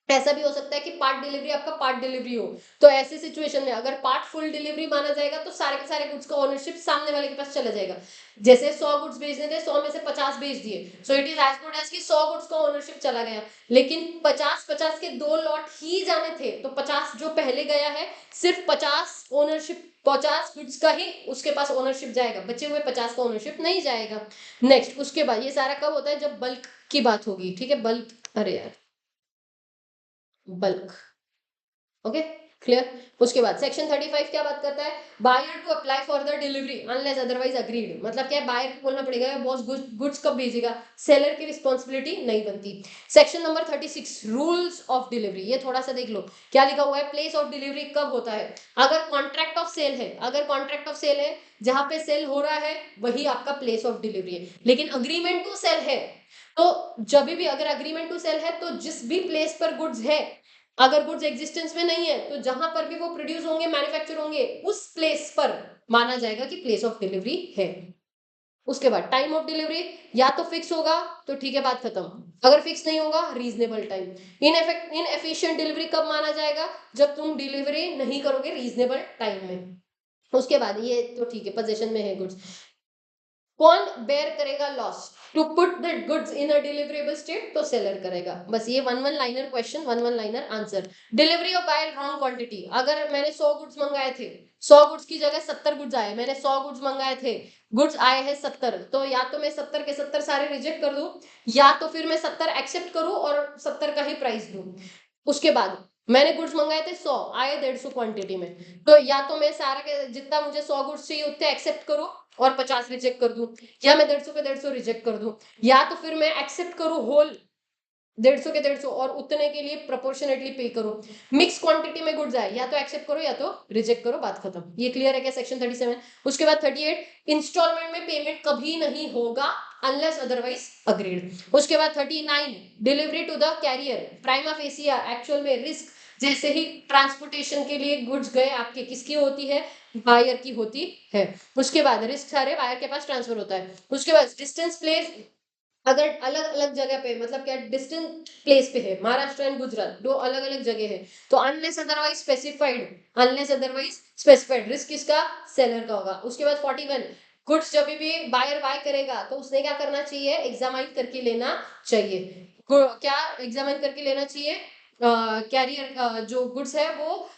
ऐसा भी हो सकता है कि पार्ट डिलीवरी आपका पार्ट डिलीवरी हो। तो ऐसी सिचुएशन में अगर पार्ट फुल डिलीवरी माना जाएगा तो सारे के सारे गुड्स का ओनरशिप सामने वाले के पास चला जाएगा। जैसे 100 गुड्स बेचने थे, 100 में से 50 बेच दिए, so it is as good as कि 100 गुड्स का ओनरशिप चला गया। लेकिन 50-50 के 2 लॉट ही जाने थे, तो 50 जो पहले गया है सिर्फ 50 ओनरशिप 50 गुड्स का ही उसके पास ओनरशिप जाएगा, बचे हुए 50 का ओनरशिप नहीं जाएगा। नेक्स्ट, उसके बाद ये सारा कब होता है, जब बल्क की बात होगी, ठीक है, बल्क, अरे यार बल्क, ओके क्लियर। उसके बाद सेक्शन 35 क्या बात करता है, buyer to apply for the delivery unless otherwise agreed, मतलब क्या है, बायर को बोलना पड़ेगा बॉस गुड्स कब भेजेगा, सेलर की रिस्पॉन्सिबिलिटी नहीं बनती। Section number 36 rules of delivery, ये थोड़ा सा देख लो क्या लिखा हुआ है, प्लेस ऑफ डिलीवरी कब होता है, अगर कॉन्ट्रैक्ट ऑफ सेल है, अगर कॉन्ट्रैक्ट ऑफ सेल है जहां पे सेल हो रहा है वही आपका प्लेस ऑफ डिलीवरी है। लेकिन अग्रीमेंट टू सेल है तो जब भी अगर अग्रीमेंट टू सेल है तो जिस भी प्लेस पर गुड्स है, अगर गुड्स एग्जिस्टेंस में नहीं है तो जहां पर भी वो प्रोड्यूस होंगे, मैन्युफैक्चर होंगे, उस प्लेस पर माना जाएगा कि प्लेस ऑफ डिलीवरी है। उसके बाद टाइम ऑफ डिलीवरी या तो फिक्स होगा तो ठीक है, बात खत्म, अगर फिक्स नहीं होगा रीजनेबल टाइम। इनएफिशिएंट डिलीवरी कब माना जाएगा, जब तुम डिलीवरी नहीं करोगे रीजनेबल टाइम में। उसके बाद ये तो ठीक है, पोजीशन में है गुड्स, कौन बेयर करेगा loss, to put the goods in a deliverable state, तो सेलर करेगा। बस ये one liner question, one liner answer. Delivery of by wrong quantity, अगर मैंने 100 गुड्स मंगाए थे, 100 गुड्स की जगह 70 गुड्स आए, मैंने 100 गुड्स मंगाए थे, गुड्स आए हैं 70, तो या तो मैं 70 के 70 सारे रिजेक्ट कर दूं, या तो फिर मैं 70 एक्सेप्ट करूं और 70 का ही प्राइस दूं। उसके बाद मैंने गुड्स मंगाए थे 100, आए 150 क्वांटिटी में, तो या तो मैं सारा के जितना मुझे 100 गुड्स चाहिए उतने एक्सेप्ट करूं और 50 रिजेक्ट कर दूं, या मैं 150 के 150 रिजेक्ट कर दूं, या तो फिर मैं एक्सेप्ट करूं होल 150 के 150 और उतने के लिए प्रोपोर्शनेटली पे करो। मिक्स क्वांटिटी में गुड्स आए, या तो एक्सेप्ट करो या तो रिजेक्ट करो, बात खत्म। ये क्लियर है क्या सेक्शन 37। उसके बाद 38 इंस्टॉलमेंट में पेमेंट कभी नहीं होगा अनलेस अदरवाइज अग्रीड। उसके बाद 39 delivery to the carrier prima facie actual में रिस्क, जैसे ही ट्रांसपोर्टेशन के लिए गुड्स गए आपके, किसकी होती है, बायर की होती है। उसके बाद रिस्क सारे बायर के पास ट्रांसफर होता है। उसके बाद डिस्टेंस प्लेस, अगर अलग अलग जगह पे, मतलब क्या डिस्टेंट प्लेस पे है, महाराष्ट्र एंड गुजरात दो अलग अलग जगह है, तो unless otherwise specified, unless otherwise specified risk किसका, सेलर का होगा। उसके बाद 41 गुड्स जब भी बायर बाय करेगा तो उसने क्या करना चाहिए, एग्जामाइन करके लेना चाहिए। क्या एग्जामाइन करके लेना चाहिए, कैरियर जो गुड्स है वो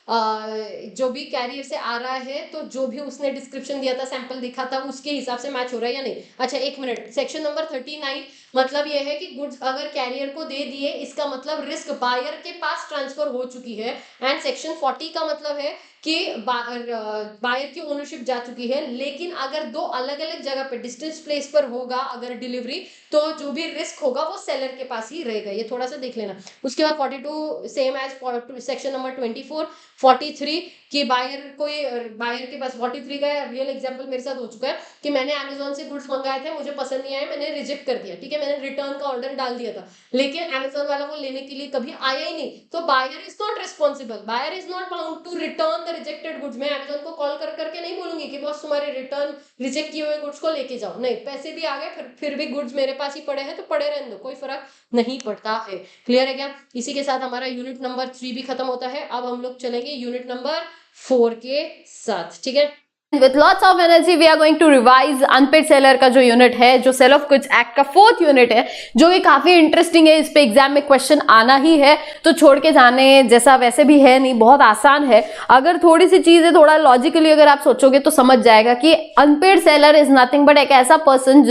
जो भी कैरियर से आ रहा है तो जो भी उसने डिस्क्रिप्शन दिया था, सैंपल दिखा था, उसके हिसाब से मैच हो रहा है या नहीं। अच्छा एक मिनट, सेक्शन नंबर 39 मतलब ये है कि गुड्स अगर कैरियर को दे दिए इसका मतलब रिस्क बायर के पास ट्रांसफर हो चुकी है। एंड सेक्शन 40 का मतलब है कि बायर की ओनरशिप जा चुकी है। लेकिन अगर दो अलग अलग जगह पे डिस्टेंस प्लेस पर होगा अगर डिलीवरी, तो जो भी रिस्क होगा वो सेलर के पास ही रहेगा, ये थोड़ा सा देख लेना। उसके बाद 42 सेम एज सेक्शन नंबर 24 43 कि बायर के पास 43 का रियल एग्जांपल मेरे साथ हो चुका है कि मैंने अमेजोन से गुड्स मंगाए थे, मुझे पसंद नहीं आए, मैंने रिजेक्ट कर दिया, ठीक है, मैंने रिटर्न का ऑर्डर डाल दिया था, लेकिन अमेजोन वाला वो लेने के लिए कभी आया ही नहीं, तो buyer is not responsible, buyer is not bound to return the rejected goods. मैं अमेजोन को कॉल कर करके नहीं बोलूंगी कि बॉस तुम्हारे रिटर्न रिजेक्ट किए हुए गुड्स को लेके जाओ, नहीं, पैसे भी आ गए फिर भी गुड्स मेरे पास ही पड़े हैं तो पड़े रहने दो, कोई फर्क नहीं पड़ता है। क्लियर है क्या। इसी के साथ हमारा यूनिट नंबर 3 भी खत्म होता है। अब हम लोग चलेंगे यूनिट नंबर 4 के साथ, ठीक है। With lots of energy we are going to revise unpaid seller का जो यूनिट है, जो सेल ऑफ गुड्स एक्ट का 4th यूनिट है, जो कि काफी इंटरेस्टिंग है। इस पे एग्जाम में क्वेश्चन आना ही है, तो छोड़ के जाने जैसा वैसे भी है नहीं, बहुत आसान है। अगर थोड़ी सी चीजें थोड़ा लॉजिकली अगर आप सोचोगे तो समझ जाएगा कि unpaid seller is nothing but एक ऐसा पर्सन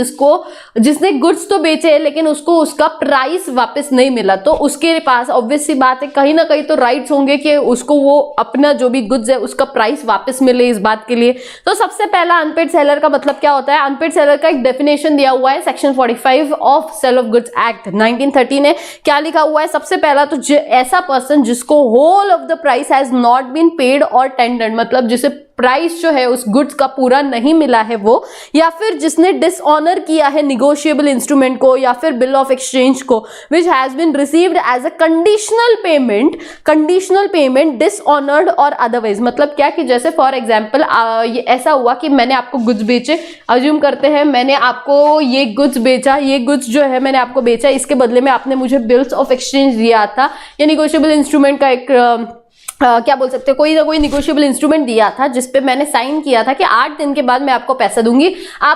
जिसने गुड्स तो बेचे लेकिन उसको उसका प्राइस वापस नहीं मिला, तो उसके पास ऑब्वियस सी बात है कहीं ना कहीं तो राइट्स होंगे कि उसको वो अपना जो भी गुड्स है उसका प्राइस वापस मिले। इस बात के लिए तो सबसे पहला अनपेड सेलर का मतलब क्या होता है, अनपेड सेलर का एक डेफिनेशन दिया हुआ है section 45 of sale of goods act 1913 ने। क्या लिखा हुआ है, सबसे पहला तो ऐसा पर्सन जिसको whole of the price has not been paid or tendered, मतलब जिसे प्राइस जो है उस गुड्स का पूरा नहीं मिला है वो, या फिर जिसने डिसऑनर किया है निगोशिएबल इंस्ट्रूमेंट को या फिर बिल ऑफ एक्सचेंज को, which has been received as a conditional payment dishonoured or otherwise. मतलब क्या कि जैसे फॉर एग्जांपल ये ऐसा हुआ कि मैंने आपको गुड्स बेचे, अज्यूम करते हैं मैंने आपको ये गुड्स बेचा, ये गुड्स जो है मैंने आपको बेचा, इसके बदले में आपने मुझे बिल्स ऑफ एक्सचेंज दिया था या निगोशिएबल इंस्ट्रूमेंट का एक क्या बोल सकते हैं, कोई ना कोई निगोशिएबल इंस्ट्रूमेंट दिया था जिसपे मैंने साइन किया था कि 8 दिन के बाद मैं आपको पैसा दूंगी।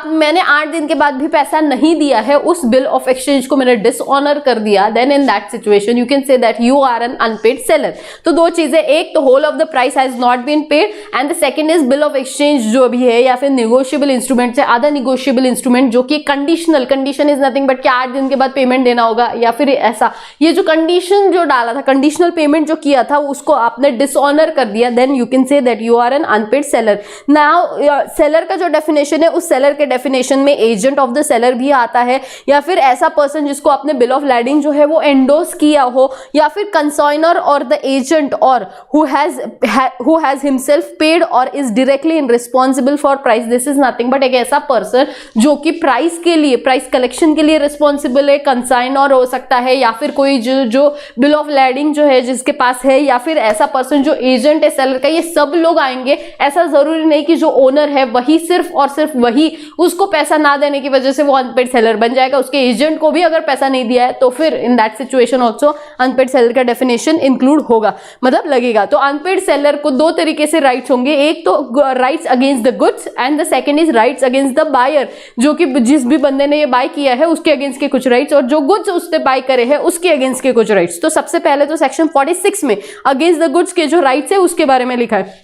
मैंने 8 दिन के बाद भी पैसा नहीं दिया है, उस बिल ऑफ एक्सचेंज को मैंने डिसऑनर कर दिया, then in that situation you can say that you are an unpaid seller. तो दो चीजें, एक तो whole of the price has not been paid and the second is bill of exchange जो भी है या फिर निगोशिएबल इंस्ट्रूमेंट से अदर निगोशिएबल इंस्ट्रूमेंट जो कि conditional, condition is nothing but कि 8 दिन के बाद पेमेंट देना होगा या फिर ऐसा, ये जो कंडीशन जो डाला था, कंडीशनल पेमेंट जो किया था उसको आपने डिसऑनर कर दिया, then you can say that you are an unpaid seller. Now seller का जो डेफिनेशन है उस सेलर के डेफिनेशन में एजेंट ऑफ द सेलर भी आता है या फिर ऐसा पर्सन जिसको आपने बिल ऑफ लैडिंग जो है वो एंडोर्स किया हो या फिर कंसाइनर और द एजेंट और who has himself paid or is directly responsible for price। this is nothing but एक ऐसा पर्सन जो कि प्राइस के लिए, प्राइस कलेक्शन के लिए रिस्पॉन्सिबल है, कंसाइनर हो सकता है या फिर कोई जो बिल ऑफ लैडिंग जो है जिसके पास है या फिर ऐसा पर्सन जो एजेंट है सेलर का। ये सब लोग आएंगे, ऐसा जरूरी नहीं कि जो ओनर है वही सिर्फ और सिर्फ वही, उसको पैसा ना देने की वजह से वो अनपेड सेलर बन जाएगा। उसके एजेंट को भी अगर पैसा नहीं दिया है तो फिर in that situation also unpaid seller का डेफिनेशन इंक्लूड होगा, मतलब लगेगा। तो अनपेड सेलर को दो तरीके से राइट्स होंगे, एक तो rights against the goods and the second is rights against the buyer, जो कि जिस भी बंदे ने ये बाय किया है उसके अगेंस्ट के कुछ राइट्स और जो गुड्स उसने बाय करे हैं उसके अगेंस्ट के कुछ राइट्स। तो सबसे पहले तो सेक्शन 46 में अगेंस्ट द गुड्स के जो राइट्स है उसके बारे में लिखा है,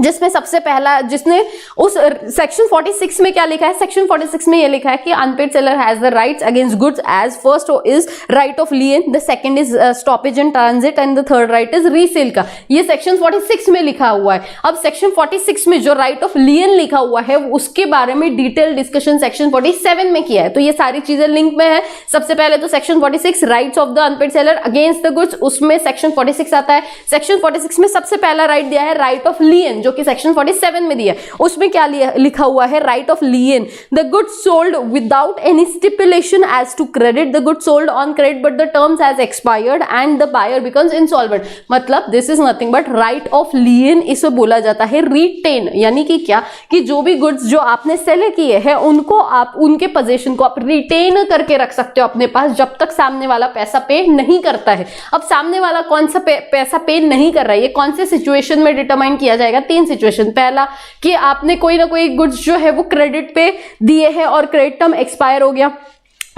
जिसमें सबसे पहला जिसने उस सेक्शन 46 में क्या लिखा है, सेक्शन 46 में ये लिखा है कि unpaid seller has the rights against goods as first is right of lien, the second is stoppage and transit and the third right is resale का। ये सेक्शन 46 में लिखा हुआ है। अब सेक्शन 46 में जो राइट ऑफ लियन लिखा हुआ है उसके बारे में डिटेल डिस्कशन सेक्शन 47 में किया है। तो ये सारी चीजें लिंक में है। सबसे पहले तो section 46 rights of the unpaid seller against the goods, उसमें सेक्शन 46 आता है। सेक्शन 46 में सबसे पहला राइट दिया है राइट ऑफ लियन जो कि सेक्शन 47 में दिया। उसमें क्या लिखा हुआ है, right of lien, the goods sold without any stipulation as to credit, the goods sold on credit but the terms has expired and the buyer becomes insolvent. मतलब this is nothing but right of lien, इसे बोला जाता है retain, यानी कि क्या कि जो भी गुड्स जो आपने सेल किए हैं उनको आप उनके पोजीशन को आप रिटेन करके रख सकते हो अपने पास जब तक सामने वाला पैसा पे नहीं करता है। अब सामने वाला कौन सा पैसा पे नहीं कर रहा है, ये कौन से सिचुएशन में डिटरमाइन किया जाएगा? 3 सिचुएशन। पहला कि आपने कोई ना कोई गुड्स जो है वो क्रेडिट पे दिए हैं और क्रेडिट टर्म एक्सपायर हो गया।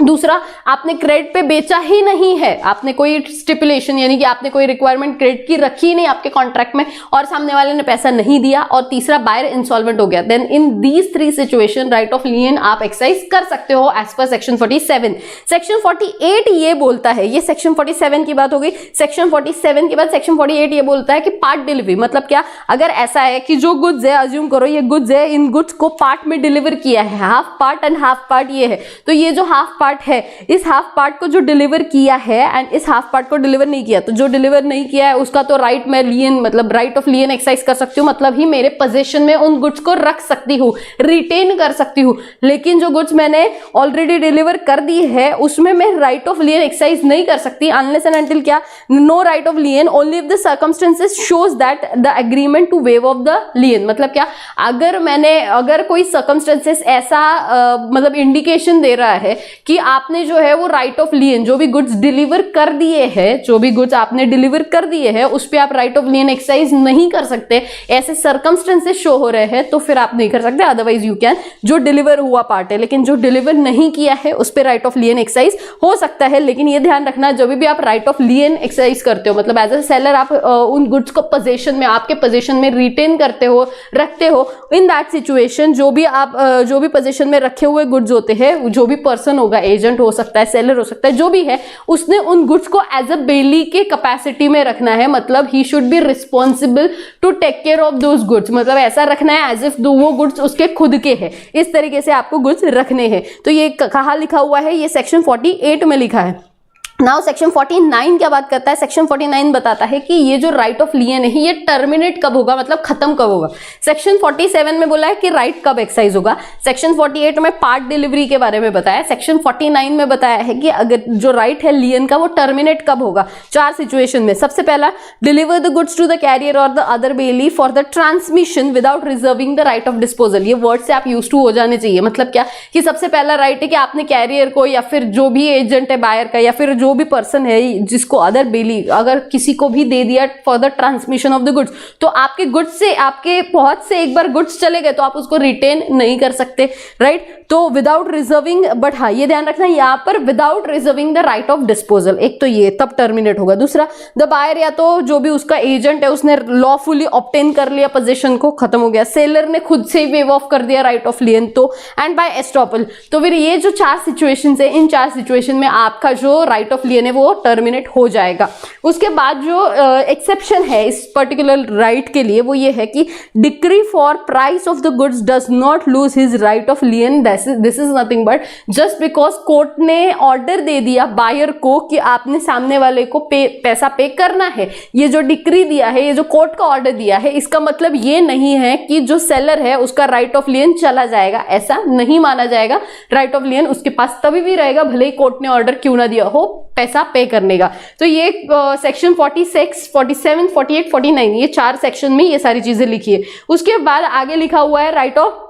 दूसरा, आपने क्रेडिट पे बेचा ही नहीं है, आपने कोई स्टिपुलेशन यानी कि आपने कोई रिक्वायरमेंट क्रेडिट की रखी ही नहीं आपके कॉन्ट्रैक्ट में और सामने वाले ने पैसा नहीं दिया। और तीसरा, बायर इंसॉल्वेंट हो गया। Then in these 3 situation right of lien आप एक्सरसाइज कर सकते हो एज पर सेक्शन 47। सेक्शन 48 ये बोलता है, ये सेक्शन 47 की बात हो गई। सेक्शन 47 के बाद सेक्शन 48 ये बोलता है कि पार्ट डिलीवरी, मतलब क्या, अगर ऐसा है कि जो गुड्स है, अज्यूम करो ये गुड्स है, इन गुड्स को पार्ट में डिलीवर किया है, half part and half part ये है, तो ये जो हाफ पार्ट है, इस हाफ पार्ट को जो डिलीवर किया है एंड इस हाफ पार्ट को डिलीवर नहीं किया, तो जो डिलीवर नहीं किया है उसका तो राइट मैं लियन, मतलब राइट ऑफ लियन एक्सरसाइज कर सकती हूँ, मतलब ही मेरे पोजीशन में उन गुड्स को रख सकती हूँ, रिटेन कर सकती हूँ। लेकिन जो गुड्स मैंने ऑलरेडी डिलीवर कर दी है उसमें मैं राइट ऑफ लियन एक्सरसाइज नहीं कर सकती अनलेस एंड अनटिल क्या, no right of lien only if the circumstances shows that the agreement to waive of the lien. मतलब क्या, अगर कोई सर्कमस्टेंसेस ऐसा मतलब इंडिकेशन दे रहा है कि आपने जो है वो राइट ऑफ लियन, जो भी गुड्स डिलीवर कर दिए हैं, जो भी गुड्स आपने डिलीवर कर दिए हैं उस पे आप राइट ऑफ लियन एक्सरसाइज नहीं कर सकते, ऐसे सर्कमस्टेंसेस शो हो रहे हैं तो फिर आप नहीं कर सकते। अदरवाइज यू कैन, जो डिलीवर हुआ पार्ट है लेकिन जो डिलीवर नहीं किया है उस पे राइट ऑफ लियन एक्सरसाइज हो सकता है। लेकिन ये ध्यान रखना, जब भी आप राइट ऑफ लियन एक्सरसाइज करते हो, मतलब एज ए सेलर आप उन गुड्स को पोजीशन में, आपके पोजीशन में रिटेन करते हो, रखते हो, इन दैट सिचुएशन जो भी पोजीशन में रखे हुए गुड्स होते हैं, जो भी पर्सन होगा, एजेंट हो सकता है, सेलर हो सकता है, जो भी है, उसने उन गुड्स को एज अ बेली के कैपेसिटी में रखना है। मतलब he should be responsible to take care of those goods, मतलब ऐसा रखना है एज इफ वो गुड्स उसके खुद के हैं। इस तरीके से आपको गुड्स रखने हैं। तो ये कहाँ लिखा हुआ है? ये सेक्शन 48 में लिखा है। नाउ सेक्शन 49 क्या बात करता है? सेक्शन 49 बताता है कि ये जो राइट ऑफ लियन है ये टर्मिनेट कब होगा, मतलब खत्म कब होगा। सेक्शन 47 में बोला है कि राइट कब एक्सरसाइज होगा। सेक्शन 48 में पार्ट डिलीवरी के बारे में बताया। सेक्शन 49 में बताया है कि अगर जो राइट है लियन का वो टर्मिनेट कब होगा। 4 सिचुएशन में। सबसे पहला, deliver the goods to the carrier और the other bailee for the transmission without reserving the right of disposal. ये वर्ड से आप यूज टू हो जाने चाहिए। मतलब क्या कि सबसे पहला राइट है कि आपने कैरियर को या फिर जो भी एजेंट है बायर का या फिर जो भी पर्सन है जिसको अदर बेली अगर किसी को भी दे दिया for the transmission of the goods, तो आपके गुड्स से आपके पहुंच से एक बार गुड्स चले गए तो आप उसको रिटेन नहीं कर सकते, राइट। तो विदाउट रिजर्विंग, बट हाँ ये ध्यान रखना यहाँ पर without reserving the right of disposal, एक तो ये तब टर्मिनेट होगा। दूसरा, द बायर या तो जो भी उसका एजेंट है उसने लॉफुली ऑब्टेन कर लिया पोजीशन को, खत्म हो गया। सेलर ने खुद से वेव ऑफ कर दिया राइट ऑफ लियन, तो एंड बाय एस्टॉपल। तो फिर ये जो 4 सिचुएशन है, इन 4 सिचुएशन में आपका जो राइट ऑफ लियन है वो टर्मिनेट हो जाएगा। उसके बाद जो एक्सेप्शन है इस पर्टिकुलर राइट के लिए वो ये है कि decree for price of the goods does not lose his right of लियन। This is nothing but just because court ने ऑर्डर दे दिया बायर को कि आपने सामने वाले को पैसा पे करना है, ये जो डिक्री दिया है, ये जो कोर्ट का ऑर्डर दिया है, इसका मतलब ये नहीं है कि जो सेलर है उसका राइट ऑफ लियन चला जाएगा, ऐसा नहीं माना जाएगा। राइट ऑफ लियन उसके पास तभी भी रहेगा भले ही कोर्ट ने ऑर्डर क्यों ना दिया हो पैसा पे करने का। तो ये सेक्शन 46, 47, 48, 49 ये 4 सेक्शन में ये सारी चीजें लिखी है। उसके बाद आगे लिखा हुआ है right of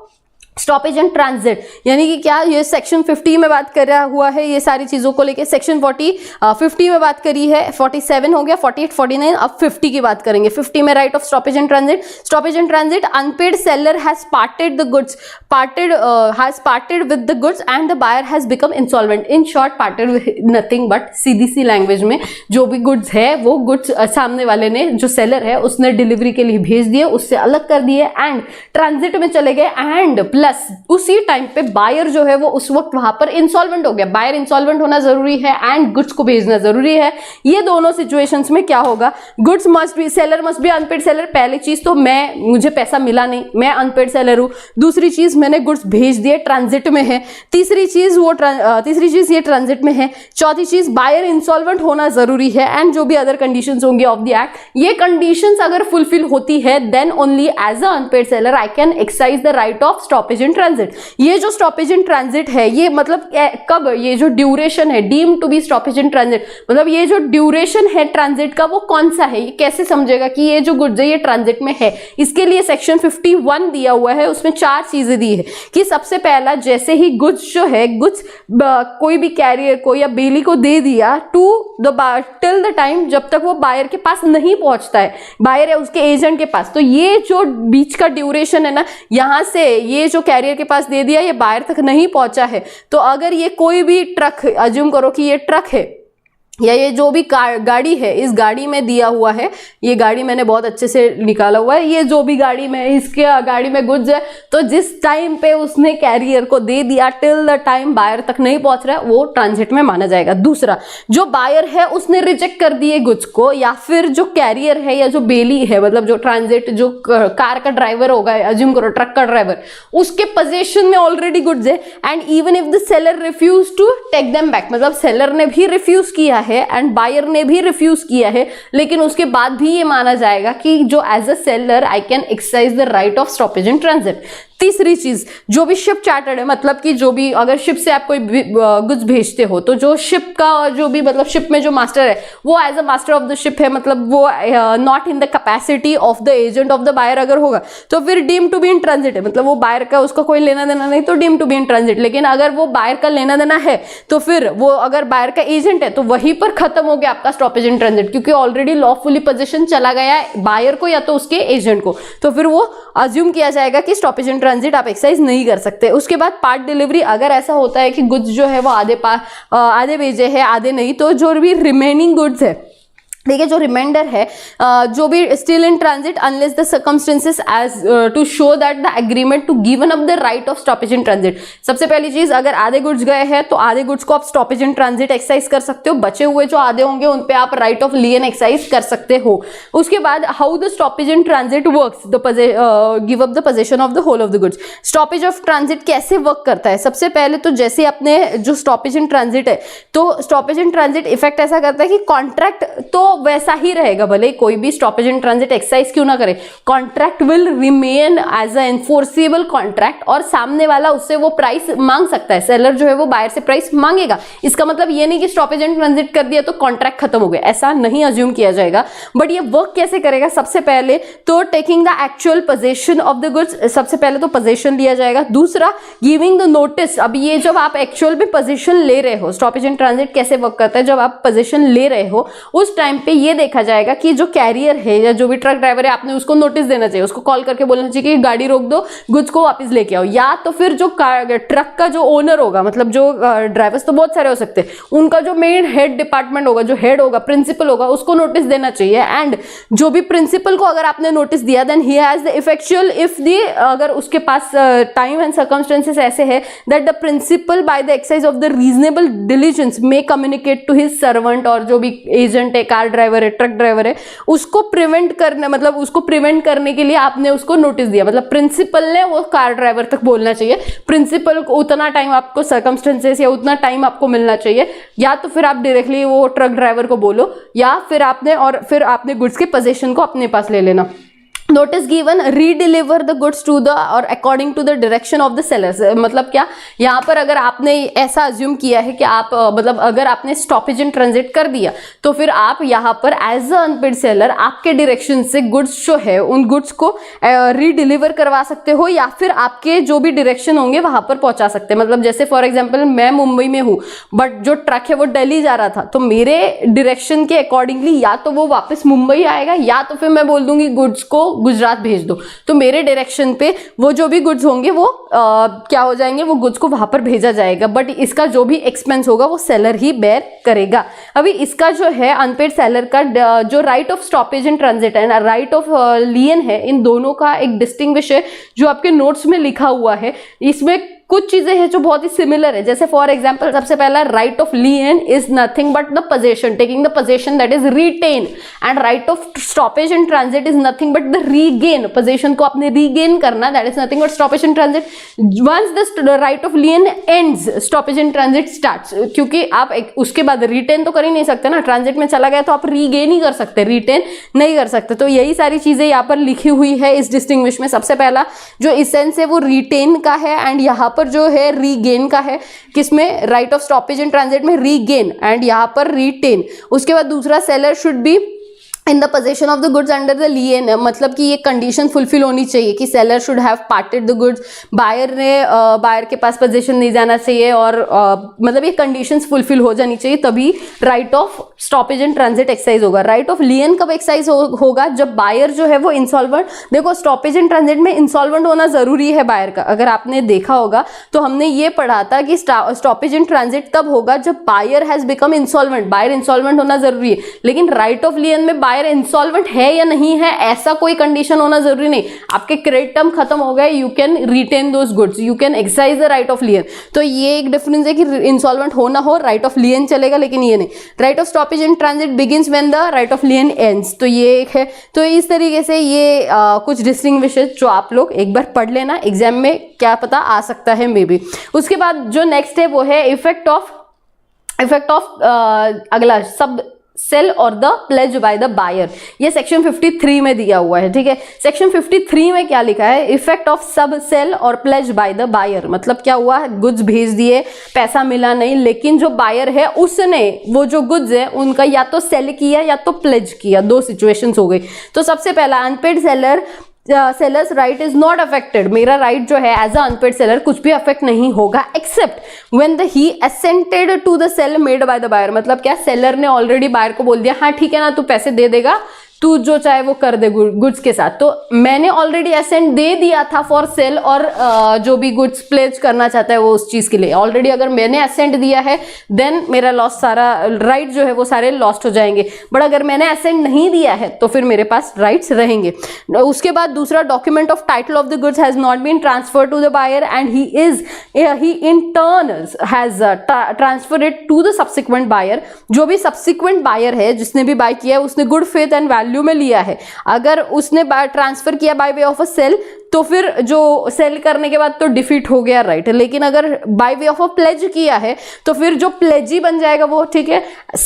stoppage and transit, यानी कि क्या ये सेक्शन 50 में बात कर रहा हुआ है ये सारी चीजों को लेके। सेक्शन 50 में बात करी है, 47 हो गया, 48, 49, अब 50 की बात करेंगे। 50 में right of stoppage and transit. Stoppage and transit, unpaid seller has parted the goods, parted with the goods and the buyer has become insolvent. In short, parted with nothing but सीधी सी लैंग्वेज में जो भी goods है वो goods सामने वाले ने, जो सेलर है उसने डिलीवरी के लिए भेज दिए, उससे अलग कर दिए एंड ट्रांजिट में चले गए एंड उसी टाइम पे बायर जो है वो उस वक्त वहां पर इंसॉल्वेंट हो गया। बायर इंसॉल्वेंट होना जरूरी है एंड गुड्स को भेजना जरूरी है। ये दोनों सिचुएशंस में क्या होगा, goods must be, seller must be unpaid seller. पहली चीज तो मुझे पैसा मिला नहीं, मैं अनपेड सेलर हूं। दूसरी चीज मैंने गुड्स भेज दिए, ट्रांजिट में है। तीसरी चीज ये ट्रांजिट में है। चौथी चीज बायर इंसॉल्वेंट होना जरूरी है एंड जो भी अदर कंडीशंस होंगे ऑफ द एक्ट, ये कंडीशंस अगर फुलफिल होती है then only as a unpaid seller I can exercise the right of stoppage in transit. ये जो स्टॉपेज इन ट्रांजिट है ये मतलब कब, ये जो ड्यूरेशन है deem to be stoppage in transit, मतलब ये जो ड्यूरेशन है ट्रांजिट का वो कौन सा है, ये कैसे समझेगा कि ये जो गुड्स है ये ट्रांजिट में है। इसके लिए सेक्शन 51 दिया हुआ है, उसमें 4 चीजें दी है कि सबसे पहला, जैसे ही गुड्स जो है, गुड्स कोई भी कैरियर को या बेली को दे दिया to the till the time जब तक वो बायर के पास नहीं पहुंचता है, बायर है उसके एजेंट के पास, तो ये जो बीच का ड्यूरेशन है ना, यहां से ये जो कैरियर के पास दे दिया ये बायर तक नहीं पहुंचा है, तो अगर ये कोई भी ट्रक, अज्यूम करो कि ये ट्रक है या ये जो भी गाड़ी है, इस गाड़ी में दिया हुआ है, ये गाड़ी मैंने बहुत अच्छे से निकाला हुआ है, ये जो भी गाड़ी में, इसके गाड़ी में गुड्स है, तो जिस टाइम पे उसने कैरियर को दे दिया टिल द टाइम बायर तक नहीं पहुंच रहा है वो ट्रांजिट में माना जाएगा। दूसरा, जो बायर है उसने रिजेक्ट कर दिए गुड्स को, या फिर जो कैरियर है या जो बेली है, मतलब जो ट्रांजिट, जो कार का ड्राइवर होगा, अज्यूम करो ट्रक का ड्राइवर, उसके पोजीशन में ऑलरेडी गुड्स है and even if the seller refuse to take them back, मतलब सेलर ने भी रिफ्यूज किया है एंड बायर ने भी रिफ्यूज किया है, लेकिन उसके बाद भी ये माना जाएगा कि जो as a seller I can exercise the right of stoppage in transit. तीसरी चीज, जो भी शिप चार्टर्ड है, मतलब कि जो भी अगर शिप से आप कोई गुड्स भेजते हो तो जो शिप का जो भी, मतलब शिप में जो मास्टर है वो as a master of the ship है, मतलब वो not in the capacity of the agent of the buyer अगर होगा तो फिर deem to be in transit है, मतलब वो बायर का उसका कोई लेना देना नहीं तो deem to be in transit. लेकिन अगर वो बायर का लेना देना है तो फिर वो अगर बायर का एजेंट है तो वहीं पर खत्म हो गया आपका स्टॉपेज इन ट्रांजिट, क्योंकि ऑलरेडी लॉफुली पोजीशन चला गया है बायर को या तो उसके एजेंट को, तो फिर वो अज्यूम किया जाएगा कि स्टॉपेज इन ट्रांजिट आप एक्सरसाइज नहीं कर सकते। उसके बाद पार्ट डिलीवरी, अगर ऐसा होता है कि गुड्स जो है वो आधे भेजे हैं आधे नहीं, तो जो भी रिमेनिंग गुड्स है ठीक है, जो रिमाइंडर है जो भी still in transit unless the circumstances as to show that the agreement to given up the right of stoppage in transit. सबसे पहली चीज, अगर आधे गुड्स गए हैं तो आधे गुड्स को आप स्टॉपेज इन ट्रांजिट एक्सरसाइज कर सकते हो, बचे हुए जो आधे होंगे उन पे आप राइट ऑफ लियन एक्सरसाइज कर सकते हो। उसके बाद how the stoppage in transit works, give up the position of the whole of the goods. Stoppage of transit कैसे वर्क करता है? सबसे पहले तो जैसे अपने जो स्टॉपेज इन ट्रांजिट है, तो स्टॉपेज इन ट्रांजिट इफेक्ट ऐसा करता है कि कॉन्ट्रैक्ट तो वैसा ही रहेगा, भले कोई भी स्टॉपेज इन ट्रांजिट एक्सरसाइज क्यों ना करे, contract will remain as a enforceable contract, और सामने वाला उससे वो प्राइस मांग सकता है, सेलर जो है वो बायर से प्राइस मांगेगा। इसका मतलब ये नहीं कि स्टॉपेज इन ट्रांजिट कर दिया तो कॉन्ट्रैक्ट खत्म हो गया, ऐसा नहीं अज्यूम किया जाएगा। बट ये वर्क कैसे करेगा? सबसे पहले तो taking the actual position of the goods, सबसे पहले तो पोजीशन लिया जाएगा। दूसरा, गिविंग द नोटिस। अब ये जब आप एक्चुअल में पोजीशन ले रहे हो, स्टॉपेज इन ट्रांजिट कैसे वर्क करता है, जब आप पोजीशन ले रहे हो उस टाइम पे ये देखा जाएगा कि जो कैरियर है या जो भी ट्रक ड्राइवर है, आपने उसको नोटिस देना चाहिए, उसको कॉल करके बोलना चाहिए कि गाड़ी रोक दो, गुड्स को वापस लेके आओ। या तो फिर जो ट्रक का जो ओनर होगा, मतलब जो ड्राइवर्स तो बहुत सारे हो सकते हैं, उनका जो मेन हेड डिपार्टमेंट होगा, जो हेड होगा, प्रिंसिपल होगा, उसको नोटिस देना चाहिए। एंड जो भी प्रिंसिपल को अगर आपने नोटिस दिया, then he has the effectual if the, अगर उसके पास टाइम एंड सर्कमस्टेंसेस ऐसे है that the principal by the exercise of the reasonable diligence may communicate to his servant, और जो भी एजेंट है, कार ड्राइवर है, ट्रक ड्राइवर है, उसको प्रिवेंट करना, मतलब उसको प्रिवेंट करने के लिए आपने उसको नोटिस दिया, मतलब प्रिंसिपल ने वो कार ड्राइवर तक बोलना चाहिए, प्रिंसिपल को उतना टाइम आपको सर्कमस्टेंसेस या उतना टाइम आपको मिलना चाहिए, या तो फिर आप डायरेक्टली वो ट्रक ड्राइवर को बोलो, या फिर आपने गुड्स के पोजीशन को अपने पास ले लेना। Notice given, redeliver the goods to the or according to the direction of the sellers. मतलब क्या, यहाँ पर अगर आपने ऐसा अज्यूम किया है कि आप मतलब अगर आपने स्टॉपेज इन ट्रांजिट कर दिया तो फिर आप यहाँ पर एज अ अनपेड सेलर आपके डायरेक्शन से गुड्स जो है उन गुड्स को रीडिलीवर करवा सकते हो, या फिर आपके जो भी डायरेक्शन होंगे वहां पर पहुंचा सकते हैं। मतलब जैसे फॉर एग्जाम्पल मैं मुंबई में हूँ बट जो ट्रक है वो दिल्ली जा रहा था, तो मेरे डायरेक्शन के अकॉर्डिंगली या तो वो वापस मुंबई आएगा, या तो फिर मैं बोल दूंगी गुड्स को गुजरात भेज दो, तो मेरे डायरेक्शन पे वो जो भी गुड्स होंगे वो क्या हो जाएंगे, वो गुड्स को वहां पर भेजा जाएगा, बट इसका जो भी एक्सपेंस होगा वो सेलर ही बेयर करेगा। अभी इसका जो है अनपेड सेलर का जो right of stoppage in transit है, राइट ऑफ लियन है, इन दोनों का एक डिस्टिंग्विश है जो आपके नोट्स में लिखा हुआ है। इसमें कुछ चीजें हैं जो बहुत ही सिमिलर है, जैसे फॉर एग्जांपल सबसे पहला, right of lien is nothing but the possession, taking the possession that is retain, and right of stoppage in transit is nothing but the regain, possession को आपने रीगेन करना, that is nothing but stoppage in transit. Once the right of lien ends, stoppage in transit starts, क्योंकि आप उसके बाद retain तो कर ही नहीं सकते ना, ट्रांजिट में चला गया तो आप रीगेन ही कर सकते, रिटेन नहीं कर सकते। तो यही सारी चीजें यहाँ पर लिखी हुई है इस डिस्टिंग्विश में। सबसे पहला जो इसेंस है वो रिटेन का है, एंड यहाँ पर जो है रीगेन का है, किसमें, right of stoppage in transit में रीगेन, एंड यहाँ पर रिटेन। उसके बाद दूसरा, seller should be in the position of the goods under the lien, मतलब कि ये कंडीशन फुलफिल होनी चाहिए कि seller should have parted the goods, buyer के पास पोजीशन नहीं जाना चाहिए, और मतलब ये कंडीशंस फुलफिल हो जानी चाहिए, तभी right of stoppage in transit exercise होगा। राइट ऑफ लियन कब एक्सरसाइज होगा, जब बायर जो है वो इंसॉल्वेंट, देखो स्टॉपेज इन ट्रांजिट में इंसॉल्वेंट होना जरूरी है बायर का, अगर आपने देखा होगा तो हमने ये पढ़ा था कि स्टॉपेज इन ट्रांजिट तब होगा जब buyer has become insolvent, buyer insolvent होना जरूरी है। लेकिन राइट ऑफ लियन में बायर इंसॉल्वेंट है या नहीं है ऐसा कोई कंडीशन होना जरूरी नहीं, आपके क्रेडिट टर्म खत्म हो गए, you can retain those goods, you can exercise the right of lien. तो ये एक डिफरेंस है कि इंसॉल्वेंट हो ना हो, राइट ऑफ लियन चलेगा, लेकिन ये नहीं। Right of stoppage in transit begins when the right of lien ends, तो ये एक है। तो इस तरीके से ये कुछ डिस्टिंग्विशेस जो आप लोग एक बार पढ़ लेना, एग्जाम में क्या पता आ सकता है मे बी। उसके बाद जो नेक्स्ट है वो है इफेक्ट ऑफ अगला सब सेल और the pledge by the buyer, ये सेक्शन 53 में दिया हुआ है। ठीक है, सेक्शन 53 में क्या लिखा है, इफेक्ट ऑफ सब सेल और प्लेज बाय द बायर, मतलब क्या हुआ, गुड्स भेज दिए, पैसा मिला नहीं, लेकिन जो बायर है उसने वो जो गुड्स है उनका या तो सेल किया या तो प्लेज किया, दो सिचुएशंस हो गई। तो सबसे पहला, unpaid seller's right is not affected, मेरा राइट जो है एज अ अनपेड सेलर कुछ भी अफेक्ट नहीं होगा except when the he assented to the sale made by the buyer, मतलब क्या, सेलर ने ऑलरेडी बायर को बोल दिया हाँ ठीक है ना तू पैसे दे देगा तू जो चाहे वो कर दे गुड्स के साथ। तो मैंने ऑलरेडी एसेंट दे दिया था फॉर सेल, और जो भी गुड्स प्लेज करना चाहता है वो उस चीज के लिए ऑलरेडी अगर मैंने एसेंट दिया है देन मेरा लॉस सारा राइट जो है वो सारे लॉस्ट हो जाएंगे। बट अगर मैंने एसेंट नहीं दिया है तो फिर मेरे पास राइट्स रहेंगे। उसके बाद दूसरा, document of title of the goods has not been transferred to the buyer and he in turn has transfer it to the subsequent buyer. जो भी सब्सिक्वेंट बायर है जिसने भी बाय किया है उसने गुड फेथ एंड वैल्यू में लिया है। अगर उसने ट्रांसफर किया by way of a sale तो फिर जो सेल करने के बाद तो डिफीट हो गया राइट। लेकिन अगर by way of a pledge किया है तो फिर जो प्लेजी बन जाएगा वो, ठीक है,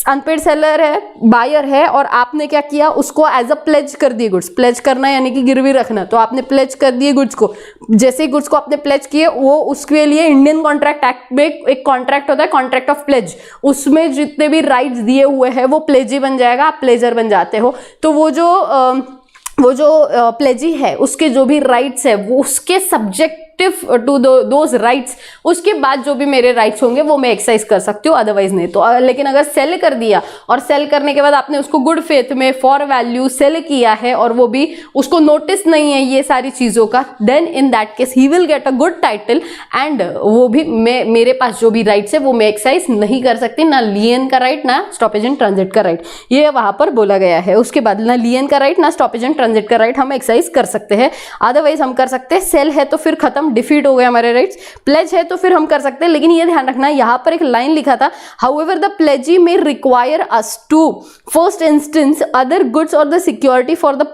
अनपेड सेलर है, बायर है, और आपने क्या किया, उसको एज अ प्लेज कर दिए गुड्स। प्लेज करना यानी कि गिरवी रखना, तो आपने प्लेज कर दिए गुड्स को। जैसे ही गुड्स को आपने प्लेज किए वो उसके लिए इंडियन कॉन्ट्रैक्ट एक्ट में एक कॉन्ट्रैक्ट होता है, कॉन्ट्रैक्ट ऑफ प्लेज, उसमें जितने भी राइट्स दिए हुए हैं वो प्लेजी बन जाएगा, आप प्लेजर बन जाते हो। तो वो जो प्लेजी है उसके जो भी राइट्स है वो उसके सब्जेक्टिव टू दोज राइट्स, उसके बाद जो भी मेरे राइट्स होंगे वो मैं एक्सरसाइज कर सकती हूँ, अदरवाइज नहीं। तो लेकिन अगर सेल कर दिया और सेल करने के बाद आपने उसको गुड फेथ में फॉर वैल्यू सेल किया है और वो भी उसको नोटिस नहीं है ये सारी चीजों का, then in that case he will get a good title एंड वो भी मेरे पास जो भी राइट्स है वो मैं एक्सरसाइज नहीं कर सकती, ना लियन का राइट ना स्टॉपेज एंड ट्रांजिट का राइट, ये वहां पर बोला गया है। उसके बाद ना लियन का राइट ना स्टॉपेज एंड ट्रांजिट का राइट हम एक्सरसाइज कर सकते हैं, अदरवाइज हम कर सकते हैं। सेल है तो फिर खत्म, डिफीट हो गए हमारे राइट्स। प्लेज है तो फिर हम कर सकते हैं, लेकिन ये ध्यान रखना यहां पर एक लाइन लिखा था, however the pledgee may require us to first instance other goods or the security for the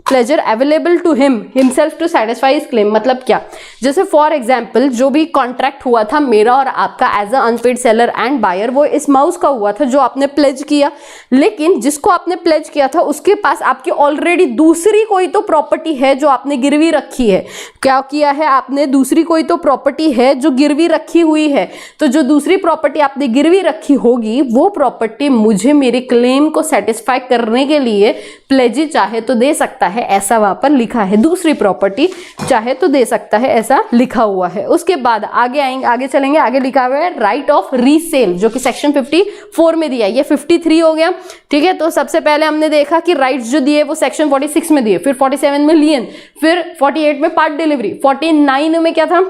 pledger available to himself to satisfy his claim. मतलब क्या, जैसे फॉर एग्जाम्पल जो भी कॉन्ट्रैक्ट हुआ था मेरा और आपका as a unpaid seller and buyer, वो इस माउस का हुआ था जो आपने प्लेज किया, लेकिन जिसको आपने प्लेज किया था उसके पास आपकी ऑलरेडी दूसरी कोई तो प्रॉपर्टी है जो आपने गिरवी रखी है। क्या किया है आपने, दूसरी कोई तो प्रॉपर्टी है जो गिरवी रखी हुई है। तो जो दूसरी प्रॉपर्टी आपने गिरवी रखी होगी वो प्रॉपर्टी मुझे मेरे क्लेम को सेटिस्फाई करने के लिए प्लेजी चाहे तो दे सकता है, ऐसा वहां पर लिखा है। दूसरी प्रॉपर्टी चाहे तो दे सकता है, ऐसा लिखा हुआ है। उसके बाद आगे चलेंगे, आगे लिखा हुआ है राइट ऑफ रीसेल, जो कि सेक्शन 54 में दिया है। ये 53 हो गया, ठीक है। तो सबसे पहले हमने देखा कि राइट्स जो दिए वो सेक्शन 46 में दिए, फिर 47 में लियन, फिर 48 में पार्ट डिलीवरी, 49 में क्या था,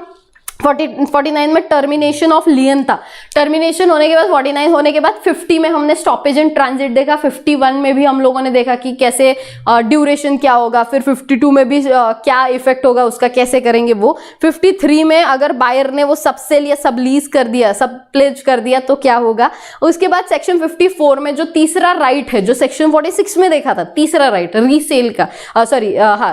49 में टर्मिनेशन ऑफ लियन था। टर्मिनेशन होने के बाद 49 होने के बाद 50 में हमने स्टॉपेज एंड ट्रांजिट देखा, 51 में भी हम लोगों ने देखा कि कैसे ड्यूरेशन क्या होगा, फिर 52 में भी क्या इफेक्ट होगा उसका, कैसे करेंगे वो। 53 में अगर बायर ने वो सब सेल या सब लीज कर दिया, सब प्लेज कर दिया तो क्या होगा। उसके बाद सेक्शन 54 में जो तीसरा राइट है जो सेक्शन 46 में देखा था, तीसरा राइट रीसेल का,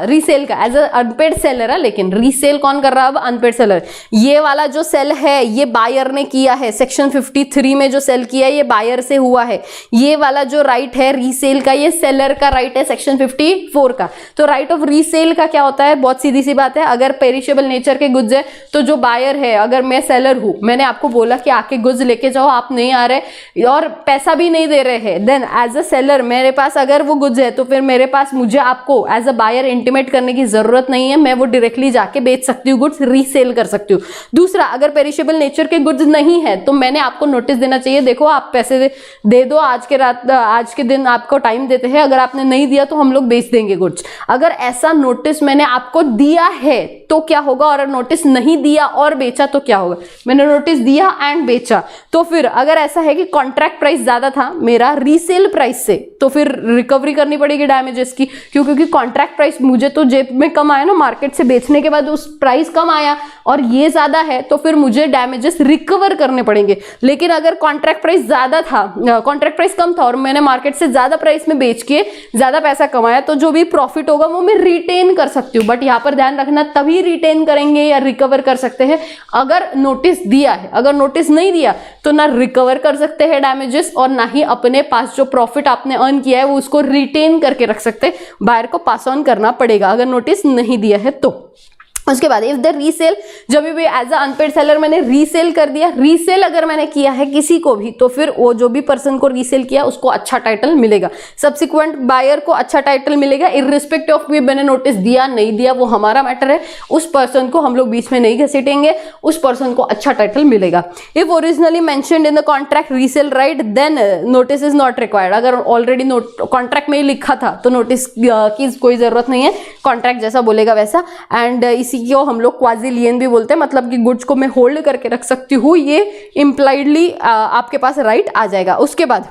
रीसेल का एज अ अनपेड सेलर है, लेकिन रीसेल कौन कर रहा है, अब अनपेड सेलर। ये वाला जो सेल है ये बायर ने किया है, सेक्शन 53 में जो सेल किया है ये बायर से हुआ है। ये वाला जो राइट है रीसेल का ये सेलर का राइट है सेक्शन 54 का। तो राइट ऑफ रीसेल का क्या होता है, बहुत सीधी सी बात है, अगर पेरिशेबल नेचर के गुड्स है तो जो बायर है, अगर मैं सेलर हूं, मैंने आपको बोला कि आके गुड्स लेके जाओ, आप नहीं आ रहे और पैसा भी नहीं दे रहे हैं, देन एज अ सेलर मेरे पास अगर वो गुड्स है तो फिर मेरे पास, मुझे आपको एज अ बायर इंटीमेट करने की जरूरत नहीं है, मैं वो डायरेक्टली जाके बेच सकती हूँ, गुड्स रीसेल कर सकती हूँ। दूसरा, अगर पेरिशेबल नेचर के गुड्स नहीं है तो मैंने आपको नोटिस देना चाहिए, देखो आप पैसे दे दो, आज के दिन आपको टाइम देते हैं, अगर आपने नहीं दिया तो हम लोग बेच देंगे गुड्स। अगर ऐसा नोटिस मैंने आपको दिया है तो क्या होगा, और नोटिस नहीं दिया और बेचा तो क्या होगा। मैंने नोटिस दिया एंड बेचा, तो फिर अगर ऐसा है कि कॉन्ट्रैक्ट प्राइस ज्यादा था मेरा रीसेल प्राइस से, तो फिर रिकवरी करनी पड़ेगी डैमेजेस की, क्योंकि कॉन्ट्रैक्ट प्राइस मुझे तो जेब में कम आया ना, मार्केट से बेचने के बाद उस प्राइस कम आया और ये ज्यादा है, तो फिर मुझे डैमेजेस रिकवर करने पड़ेंगे। लेकिन अगर कॉन्ट्रैक्ट प्राइस ज्यादा था, कॉन्ट्रैक्ट प्राइस कम था और मैंने मार्केट से ज्यादा प्राइस में बेच के ज्यादा पैसा कमाया, तो जो भी प्रॉफिट होगा वो मैं रिटेन कर सकती हूँ। बट यहाँ पर ध्यान रखना, तभी रिटेन करेंगे या रिकवर कर सकते हैं अगर नोटिस दिया है। अगर नोटिस नहीं दिया तो ना रिकवर कर सकते हैं डैमेजेस और ना ही अपने पास जो प्रॉफिट आपने अर्न किया है वो उसको रिटेन करके रख सकते, बायर को पास ऑन करना पड़ेगा अगर नोटिस नहीं दिया है तो। उसके बाद इफ द रीसेल, जब भी एज अ अनपेड सेलर मैंने रीसेल कर दिया, रीसेल अगर मैंने किया है किसी को भी, तो फिर वो जो भी पर्सन को रीसेल किया उसको अच्छा टाइटल मिलेगा, सब्सिक्वेंट बायर को अच्छा टाइटल मिलेगा, इररिस्पेक्टिव ऑफ मैंने नोटिस दिया नहीं दिया वो हमारा मैटर है, उस पर्सन को हम लोग बीच में नहीं घसीटेंगे, उस पर्सन को अच्छा टाइटल मिलेगा। If originally mentioned in the contract resale right then notice is not required, अगर ऑलरेडी कॉन्ट्रैक्ट में ही लिखा था तो नोटिस की कोई जरूरत नहीं है, कॉन्ट्रैक्ट जैसा बोलेगा वैसा। एंड इसी को हम लोग क्वाजीलियन भी बोलते हैं, मतलब कि गुड्स को मैं होल्ड करके रख सकती हूँ, ये इम्प्लाइडली आपके पास राइट आ जाएगा। उसके बाद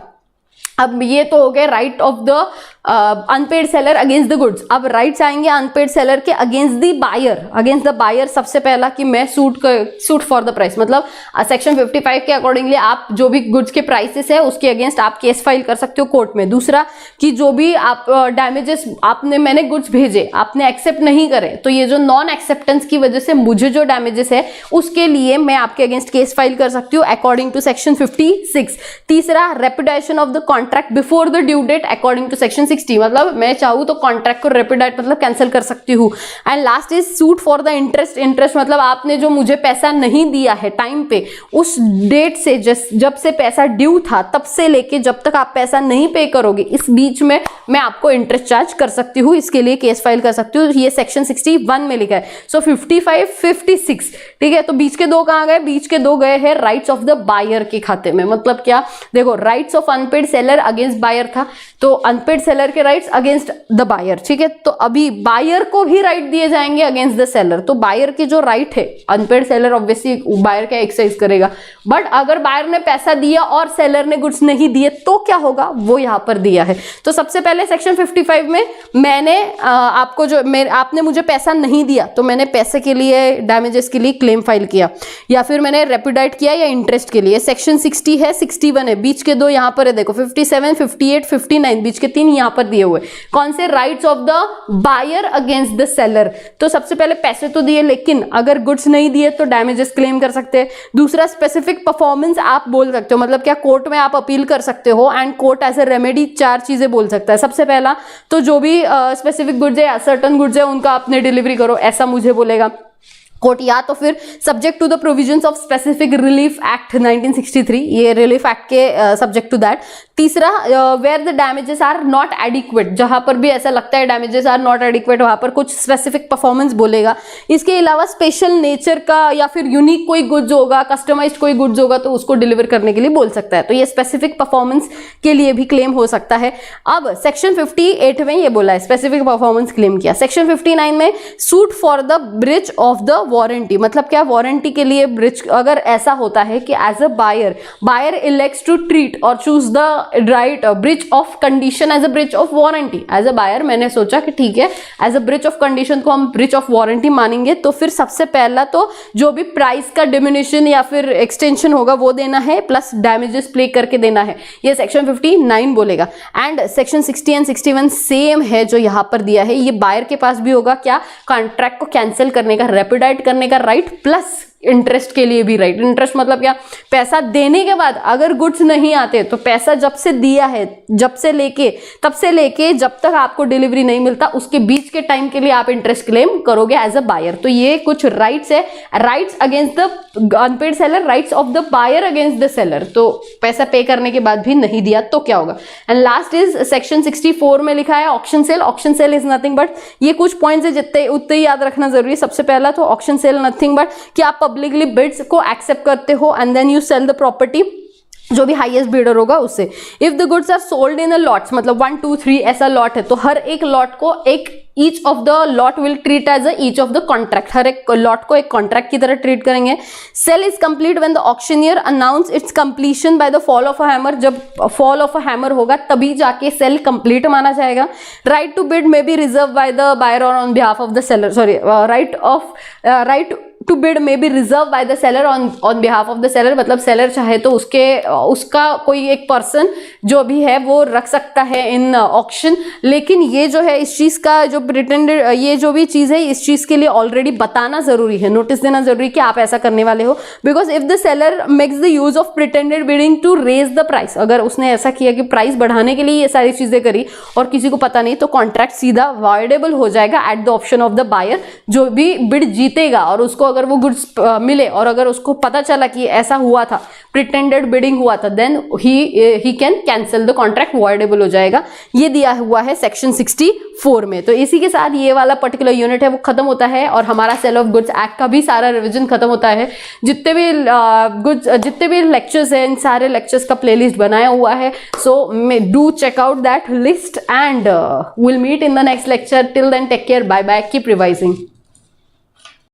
अब ये तो हो गया right of the unpaid seller against the goods. अब राइट्स आएंगे अनपेड सेलर के against the buyer. Against the buyer सबसे पहला कि मैं सूट फॉर द प्राइस, मतलब सेक्शन 55 के अकॉर्डिंगली आप जो भी गुड्स के प्राइसेस है उसके अगेंस्ट आप केस फाइल कर सकते हो कोर्ट में। दूसरा कि जो भी आप डैमेजेस मैंने गुड्स भेजे आपने एक्सेप्ट नहीं करे, तो ये जो नॉन एक्सेप्टेंस की वजह से मुझे जो डैमेजेस है उसके लिए मैं आपके अगेंस्ट केस फाइल कर सकती हूँ अकॉर्डिंग टू सेक्शन 56। तीसरा repudiation of the contract before the due date according to section 60, मतलब मैं चाहूँ तो कॉन्ट्रैक्ट को रेपिडाइट मतलब कैंसिल कर सकती हूँ। And last is suit for the interest. Interest मतलब आपने जो मुझे पैसा नहीं दिया है टाइम पे, उस डेट से जब से पैसा ड्यू था तब से लेके जब तक आप पैसा नहीं पे करोगे इस बीच में मैं आपको इंटरेस्ट चार्ज कर सकती हूँ, इसके लिए केस फाइल कर सकती हूँ। ये सेक्शन 61 में लिखा है। सो 55, 56 ठीक है। तो बीच के दो कहाँ गए? बीच के दो गए हैं राइट्स ऑफ द बायर के खाते में। मतलब क्या, देखो rights of unpaid seller against buyer था, तो अनपेड सेलर के राइट्स अगेंस्ट द बायर, ठीक है। तो अभी बायर को भी राइट दिए जाएंगे अगेंस्ट द सेलर। तो बायर की जो राइट है, अनपेड सेलर ऑब्वियसली बायर का एक्सरसाइज करेगा, बट अगर बायर ने पैसा दिया और सेलर ने गुड्स नहीं दिए तो क्या होगा, वो यहां पर दिया है। तो सबसे पहले सेक्शन 55 में मैंने आपको जो आपने मुझे पैसा नहीं दिया तो मैंने पैसे के लिए डैमेजेस के लिए क्लेम फाइल किया, या फिर मैंने रेपुडाइट किया या इंटरेस्ट के लिए। सेक्शन 60 है, 61 है, बीच के दो यहां पर है, देखो 57, 58, 59, बीच के तीन यहां पर दिए हुए। कौन से? Rights of the buyer against the seller. तो सबसे पहले पैसे तो दिए, लेकिन अगर गुड्स नहीं दिए तो डैमेजेस क्लेम कर सकते हैं। दूसरा स्पेसिफिक परफॉर्मेंस आप बोल सकते हो, मतलब क्या कोर्ट में आप अपील कर सकते हो and court as a remedy 4 चीजें बोल सकता है। सबसे पहला तो जो भी स्पेसिफिक गुड्स है या सर्टन गुड्स है उनका आपने डिलीवरी करो, ऐसा मुझे बोलेगा कोर्ट, या तो फिर subject to the provisions of specific relief act 1963, ये रिलीफ एक्ट के सब्जेक्ट टू दैट। तीसरा where the damages are not adequate, जहां पर भी ऐसा लगता है डैमेजेस आर नॉट एडिक्वेट वहां पर कुछ स्पेसिफिक परफॉर्मेंस बोलेगा। इसके अलावा स्पेशल नेचर का या फिर यूनिक कोई गुड्स होगा, कस्टमाइज्ड कोई गुड्स होगा तो उसको डिलीवर करने के लिए बोल सकता है। तो ये स्पेसिफिक परफॉर्मेंस के लिए भी क्लेम हो सकता है। अब सेक्शन 58 में ये बोला है स्पेसिफिक परफॉर्मेंस क्लेम किया। सेक्शन 59 में suit for the breach of the warranty, मतलब क्या वारंटी के लिए ब्रिज, अगर ऐसा होता है कि as a buyer elects to treat or choose the right breach of condition as a breach of warranty. As a buyer मैंने सोचा कि ठीक है as a breach of condition को हम ब्रिज ऑफ वारंटी मानेंगे, तो फिर सबसे पहला तो जो भी प्राइस का डिमिनिशन या फिर एक्सटेंशन होगा वो देना है, प्लस डैमेजेस प्ले करके देना है, ये सेक्शन 59 बोलेगा। एंड सेक्शन 60 एंड 61 सेम है जो यहां पर दिया है, ये बायर के पास भी होगा। क्या? कॉन्ट्रैक्ट को कैंसिल करने का, रेपिडाइट करने का राइट, प्लस इंटरेस्ट के लिए भी राइट। इंटरेस्ट मतलब क्या? पैसा देने के बाद अगर गुड्स नहीं आते तो पैसा जब से दिया है तब से लेके जब तक आपको डिलीवरी नहीं मिलता उसके बीच के टाइम के लिए आप इंटरेस्ट क्लेम करोगे एज अ बायर। तो ये कुछ राइट्स है, rights against the unpaid seller, rights of the buyer against the seller. तो पैसा पे करने के बाद भी नहीं दिया तो क्या होगा। एंड लास्ट इज सेक्शन 64 में लिखा है auction sale. Auction sale is nothing but, ये कुछ पॉइंट्स है जितने उतने ही याद रखना जरूरी है। सबसे पहला तो ऑक्शन सेल नथिंग बट कि आप पब्लिकली बिड्स को एक्सेप्ट करते हो and then you sell the property, जो भी हाईएस्ट बिडर होगा उससे। If the goods are sold in a lots, मतलब 1, 2, 3 ऐसा लॉट है तो हर एक लॉट को each of the lot will treat as each of the contract, हर एक लॉट को एक कॉन्ट्रैक्ट की तरह ट्रीट करेंगे। Sale is complete when the auctioneer announce its completion by the fall of a hammer, जब फॉल ऑफ अ हैमर होगा तभी जाके सेल कंप्लीट माना जाएगा। Right to bid may be reserve by the buyer or on behalf of the seller, sorry right to bid may be reserve by the seller on behalf of the seller, मतलब seller चाहे तो उसका कोई एक person जो भी है वो रख सकता है इन ऑक्शन। लेकिन ये जो है इस चीज का जो प्रिटेंडेड ये जो भी चीज है इस चीज के लिए ऑलरेडी बताना जरूरी है, नोटिस देना जरूरी कि आप ऐसा करने वाले हो। Because if the seller makes the use of pretended bidding to raise the price, अगर उसने ऐसा किया कि प्राइस बढ़ाने के लिए ये सारी चीजें करी और किसी को पता नहीं, तो कॉन्ट्रैक्ट सीधा वॉइडेबल हो जाएगा at the option of the buyer. जो भी बिड जीतेगा और उसको अगर वो गुड्स मिले और अगर उसको पता चला कि ऐसा हुआ था, प्रिटेंडेड बिडिंग हुआ था, then he can cancel the contract, voidable हो जाएगा। ये दिया हुआ है सेक्शन 64 में। तो इसी के साथ ये वाला पर्टिकुलर यूनिट है वो खत्म होता है और हमारा सेल ऑफ गुड्स एक्ट का भी सारा रिवीजन खत्म होता है। जितने भी लेक्चर्स हैं इन सारे लेक्चर्स का प्लेलिस्ट बनाया हुआ है, so do check out that list and will meet in the next lecture. Till then, take care. Bye bye. Keep revising.